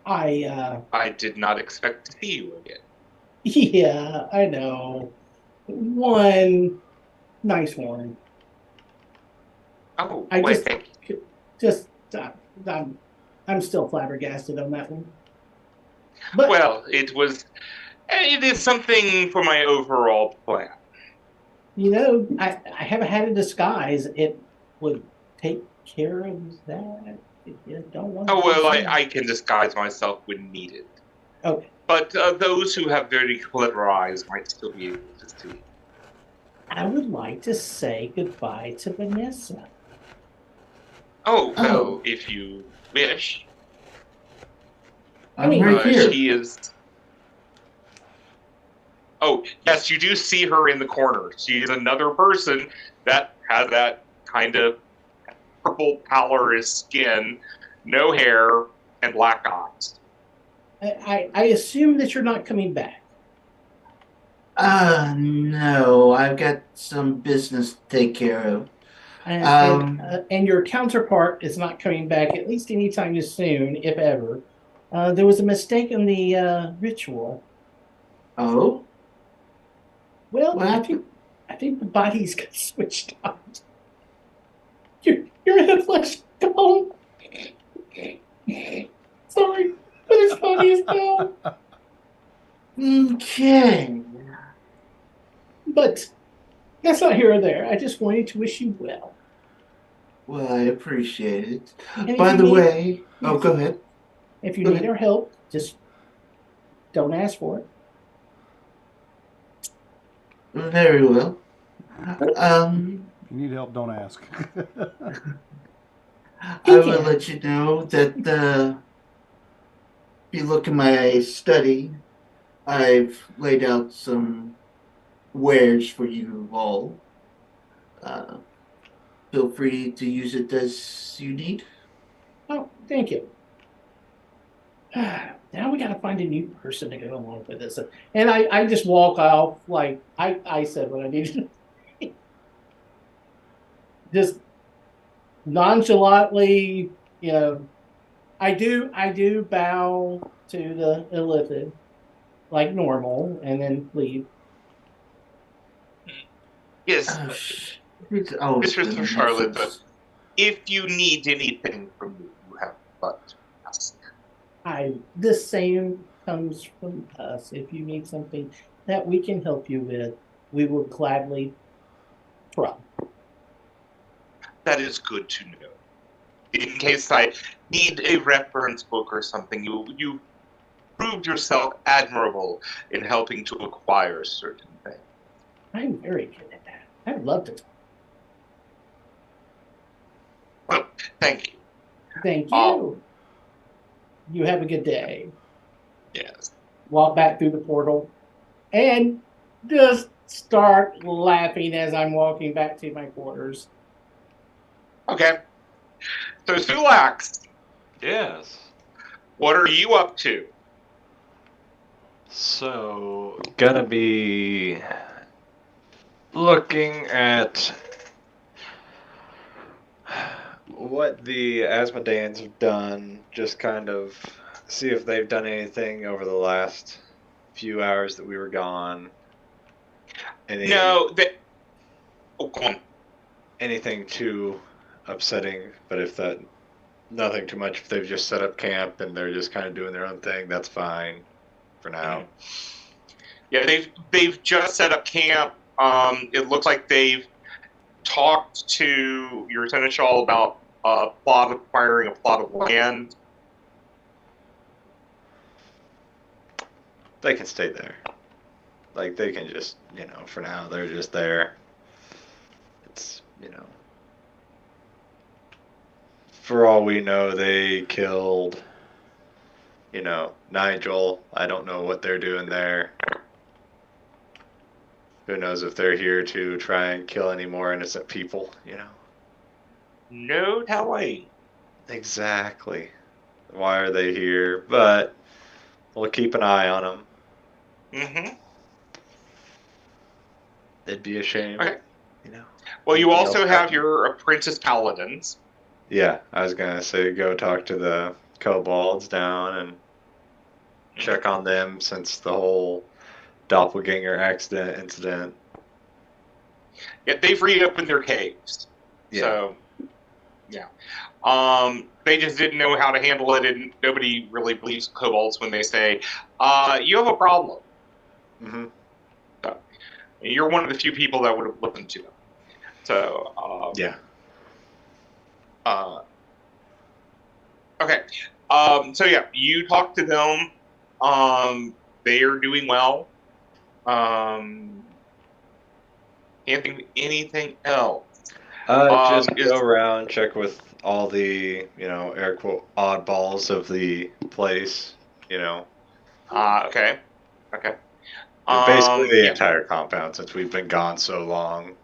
I did not expect to see you again. Yeah, I know. One nice one. Oh, I'm still flabbergasted on that one. But well, it is something for my overall plan. I haven't had a disguise. It would take care of that. You don't want I can disguise myself when needed. Okay. But those who have very clever eyes might still be able to see. I would like to say goodbye to Vanessa. Well, if you wish. I'm right here. She is. Oh, yes, you do see her in the corner. She is another person that has that kind of purple colorless skin, no hair, and black eyes. I assume that you're not coming back. No, I've got some business to take care of. And your counterpart is not coming back, at least anytime soon, if ever. There was a mistake in the ritual. Oh? Well, I think the bodies got switched out. You're in the flesh. Come on. Sorry, but his body is gone. Okay. But that's not here or there. I just wanted to wish you well. Well, I appreciate it. And By the way, go ahead. If you need our help, just don't ask for it. Very well. You need help, don't ask. I He will can. let you know that if you look in my study, I've laid out some wares for you all. Uh, Feel free to use it as you need. Oh, thank you. Now we got to find a new person to go along with this. And I just walk off like I said what I needed. Just nonchalantly, you know, I do bow to the illithid like normal and then leave. Yes, It's always been Mr. a Charlotte, but nuisance. if you need anything from me, you have but to ask. The same comes from us. If you need something that we can help you with, we will gladly try. That is good to know. In case I need a reference book or something, you proved yourself admirable in helping to acquire certain things. I'm very good at that. I'd love to talk. Well, thank you. Thank you. You have a good day. Yes. Walk back through the portal and just start laughing as I'm walking back to my quarters. Okay. So, Sulax, Yes. what are you up to? So, gonna be looking at what the Asmodeans have done, just kind of see if they've done anything over the last few hours that we were gone. No, that. Oh, go on. Anything too upsetting, but if that nothing too much, if they've just set up camp and they're just kind of doing their own thing, that's fine for now. Yeah, they've just set up camp. It looks like they've talked to your seneschal about acquiring a plot of land. They can stay there. Like they can just, for now they're just there. It's, for all we know, they killed, Nigel. I don't know what they're doing there. Who knows if they're here to try and kill any more innocent people. No telling. Exactly. Why are they here? But we'll keep an eye on them. Mm-hmm. It'd be a shame. Okay. Well, you Anything also else have happen? your apprentice paladins. Yeah, I was gonna say go talk to the kobolds down and check on them since the whole doppelganger incident. Yeah, they've reopened their caves. Yeah. So, yeah. They just didn't know how to handle it, and nobody really believes kobolds when they say, you have a problem. Mm-hmm. So, you're one of the few people that would have listened to them. So, Yeah. Okay. So yeah, you talk to them. They are doing well. Anything else? Just go around, check with all the, air quote oddballs of the place, Okay. Okay. basically the Yeah. entire compound since we've been gone so long.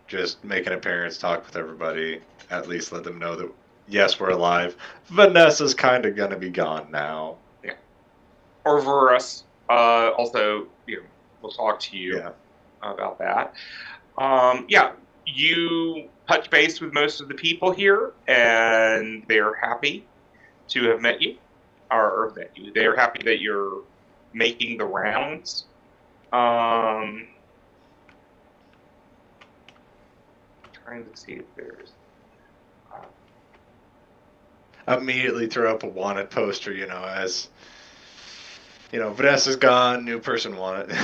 Just make an appearance, talk with everybody, at least let them know that yes, we're alive. Vanessa's kind of gonna be gone now. Yeah. Orvorus, also, we'll talk to you about that. Yeah, you touch base with most of the people here, and they're happy to have met you, or met you. They're happy that you're making the rounds. Trying to see if there's. Immediately throw up a wanted poster, as Vanessa's gone, new person wanted.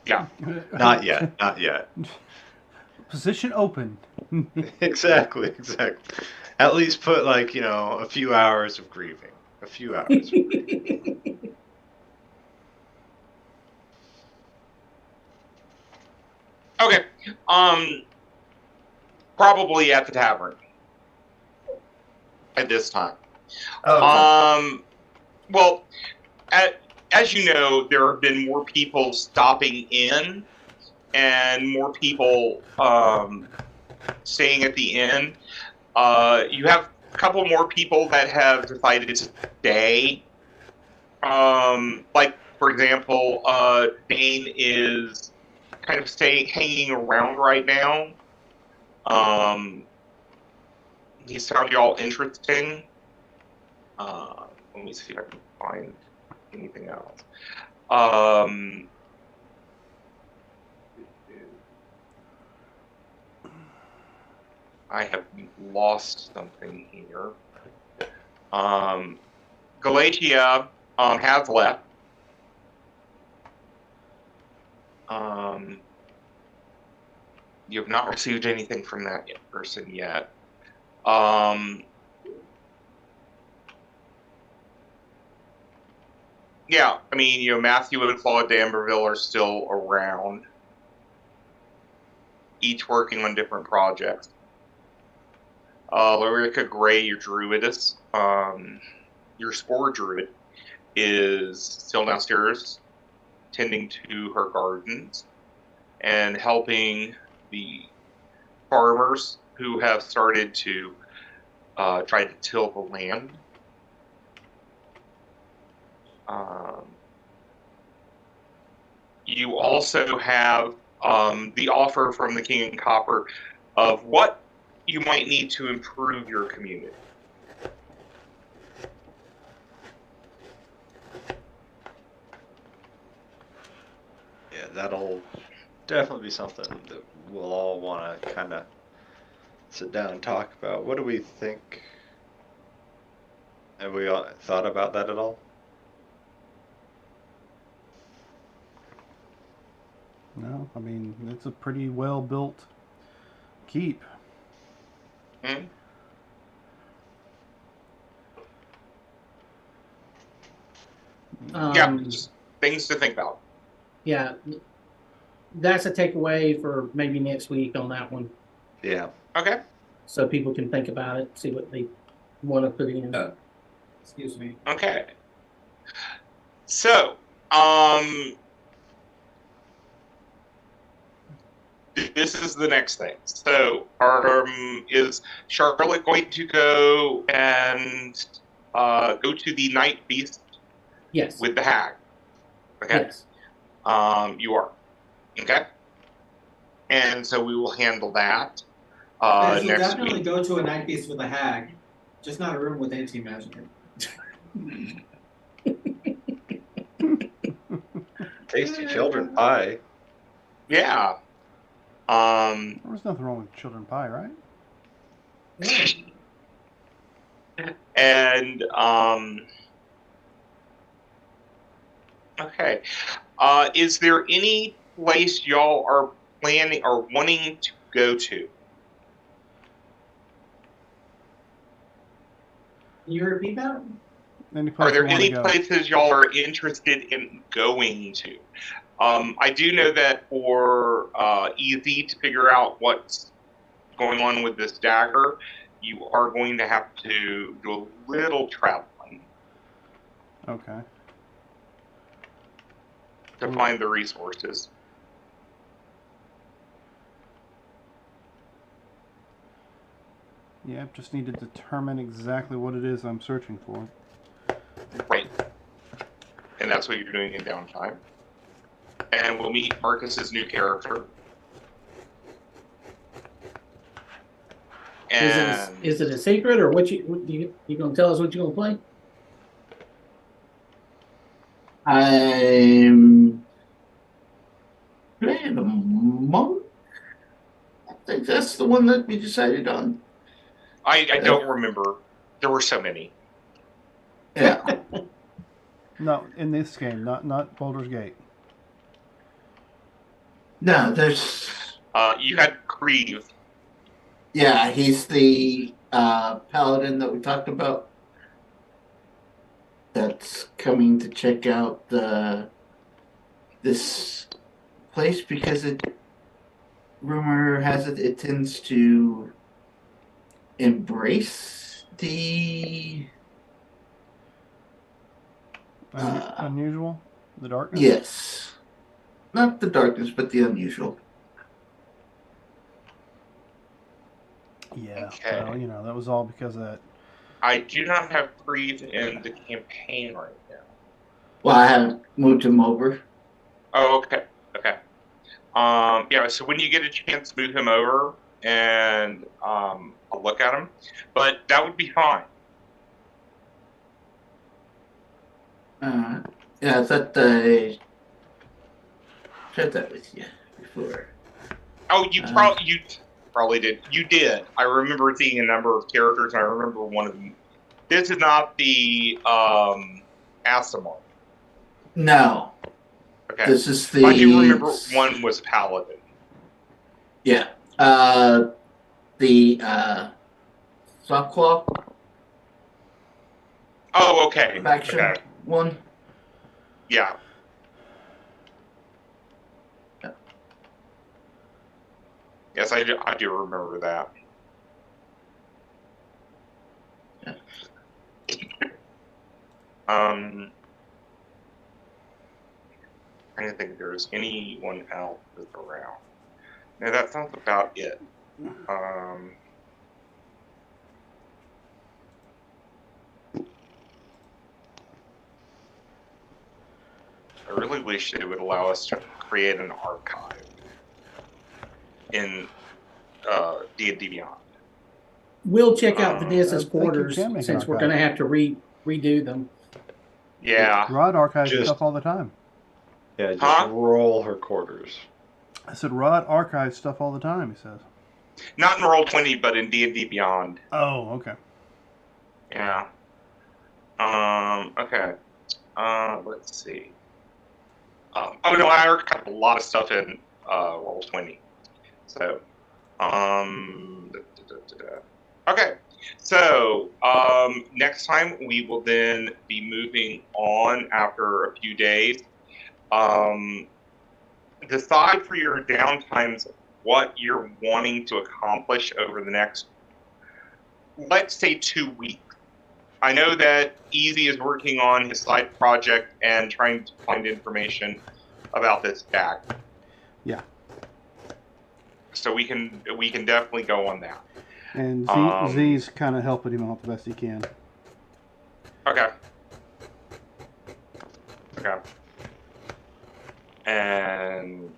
Yeah. Not yet. Not yet. Position open. Exactly. At least put a few hours of grieving. A few hours of grieving. Okay. Probably at the tavern. at this time. Oh, Well, as you know, there have been more people stopping in and more people staying at the inn. You have a couple more people that have decided to stay. Like, for example, Dane is kind of hanging around right now. He's found y'all interesting. Let me see if I can find anything else. I have lost something here. Galatia has left. You have not received anything from that person yet. Yeah, I mean, Matthew and Claude D'Amberville are still around, each working on different projects. Lyrica Gray, your druidess, your spore druid, is still downstairs tending to her gardens and helping the farmers who have started to try to till the land. You also have the offer from the King and Copper of what you might need to improve your community. Yeah, that'll definitely be something that we'll all want to kind of sit down and talk about. What do we think? Have we all thought about that at all? No, I mean, it's a pretty well built keep. Hmm? Yeah, just things to think about. Yeah, that's a takeaway for maybe next week on that one, Yeah. Okay. so people can think about it, see what they want to put in. Excuse me. Okay. So, this is the next thing. So, is Charlotte going to go and go to the night feast Yes. with the hag? Okay. Yes. You are. Okay. And so we will handle that She'll next definitely week. go to a night feast with a hag, just not a room with anti-magic. Tasty children pie. Yeah. There's nothing wrong with children pie, right? And okay. Is there any place y'all are planning or wanting to go to? Can you repeat that? Any place Are there you want any to go? places y'all are interested in going to? I do know that for easy to figure out what's going on with this dagger, you are going to have to do a little traveling Okay. to find the resources. Yeah, just need to determine exactly what it is I'm searching for. Right. And that's what you're doing in downtime. And we'll meet Marcus's new character. And Is it a secret, or what you gonna tell us what you're gonna play? I'm playing a monk. I think that's the one that we decided on. I don't remember. There were so many. Yeah. No, in this game, not Baldur's Gate. No, there's. You had Creve. Yeah, he's the paladin that we talked about. That's coming to check out this place because rumor has it tends to embrace the Unusual? The darkness? yes, not the darkness, but the unusual. Yeah. Okay. Well, that was all because of that. I do not have Breathe in the campaign right now. Well, I haven't moved him over. Oh, okay. Okay. Yeah, so when you get a chance, move him over and I'll look at him. But that would be fine. Yeah, I thought I shared that with you before. Oh, you probably did. You did. I remember seeing a number of characters, and I remember one of them. This is not the Asimov. No, Okay. this is the. I do remember one was Paladin. Yeah. The Softclaw Oh, okay. faction Okay. one. Yeah. Yeah. Yes, I do remember that. Yeah. I don't think there's anyone else that's around. No, that sounds about it. I really wish it would allow us to create an archive in D&D Beyond. We'll check out I Vanessa's think you quarters can make an since we're archive. going to have to redo them. Yeah. Rod archives Just- stuff all the time. Yeah, just Huh? roll her quarters. I said Rod archives stuff all the time, he says. Not in Roll20, but in D&D Beyond. Oh, okay. Yeah. Okay. Let's see. Oh no, I archived a lot of stuff in Roll20. So, okay. So, next time we will then be moving on after a few days. Decide for your downtimes what you're wanting to accomplish over the next, let's say, 2 weeks. I know that Easy is working on his side project and trying to find information about this deck. Yeah. So we can definitely go on that. And Um, Z's kind of helping him out the best he can. Okay. Okay. And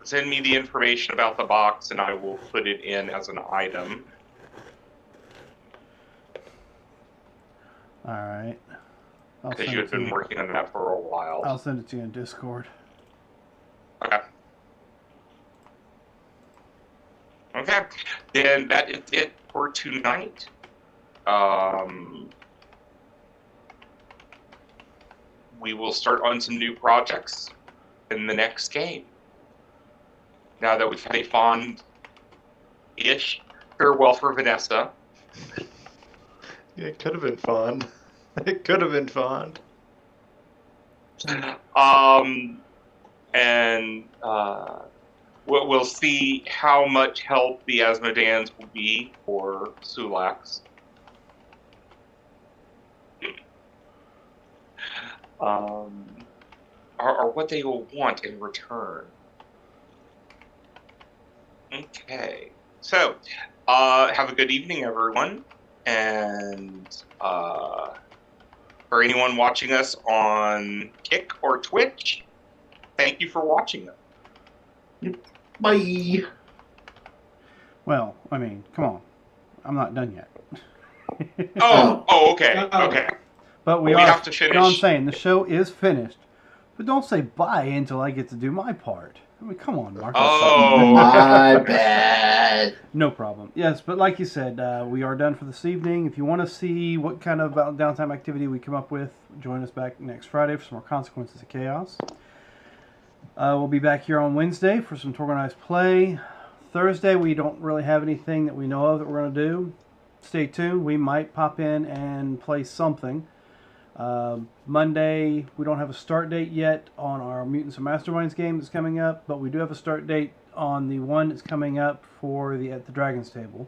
send me the information about the box, and I will put it in as an item. All right. I'll Because send you it had to been you. working on that for a while. I'll send it to you in Discord. Okay. Okay. Then that is it for tonight. We will start on some new projects in the next game. Now that we've had a fond-ish farewell for Vanessa. It could have been fun. It could have been fun. We'll see how much help the Asmodans will be for Sulax. Or what they will want in return. Okay. So, have a good evening, everyone. And for anyone watching us on Kick or Twitch, thank you for watching us. Bye. Well, I mean, come on. I'm not done yet. Okay. Oh. Okay. But we We are. have to finish. No, I'm saying the show is finished. But don't say bye until I get to do my part. I mean, come on, Mark. Oh. My bad. No problem. Yes, but like you said, we are done for this evening. If you want to see what kind of downtime activity we come up with, join us back next Friday for some more Consequences of Chaos. We'll be back here on Wednesday for some organized play. Thursday, we don't really have anything that we know of that we're going to do. Stay tuned. We might pop in and play something. Monday, we don't have a start date yet on our Mutants and Masterminds game that's coming up, but we do have a start date on the one that's coming up for at the Dragon's Table.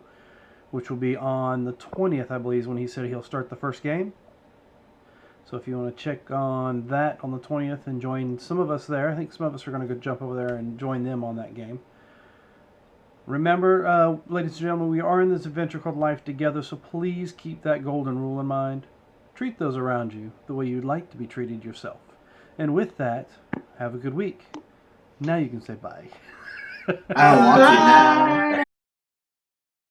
which will be on the 20th, I believe, is when he said he'll start the first game. So if you want to check on that on the 20th and join some of us there, I think some of us are going to go jump over there and join them on that game. Remember, ladies and gentlemen, we are in this adventure called Life Together, so please keep that golden rule in mind. Treat those around you the way you'd like to be treated yourself. And with that, have a good week. Now you can say bye. I don't want to now.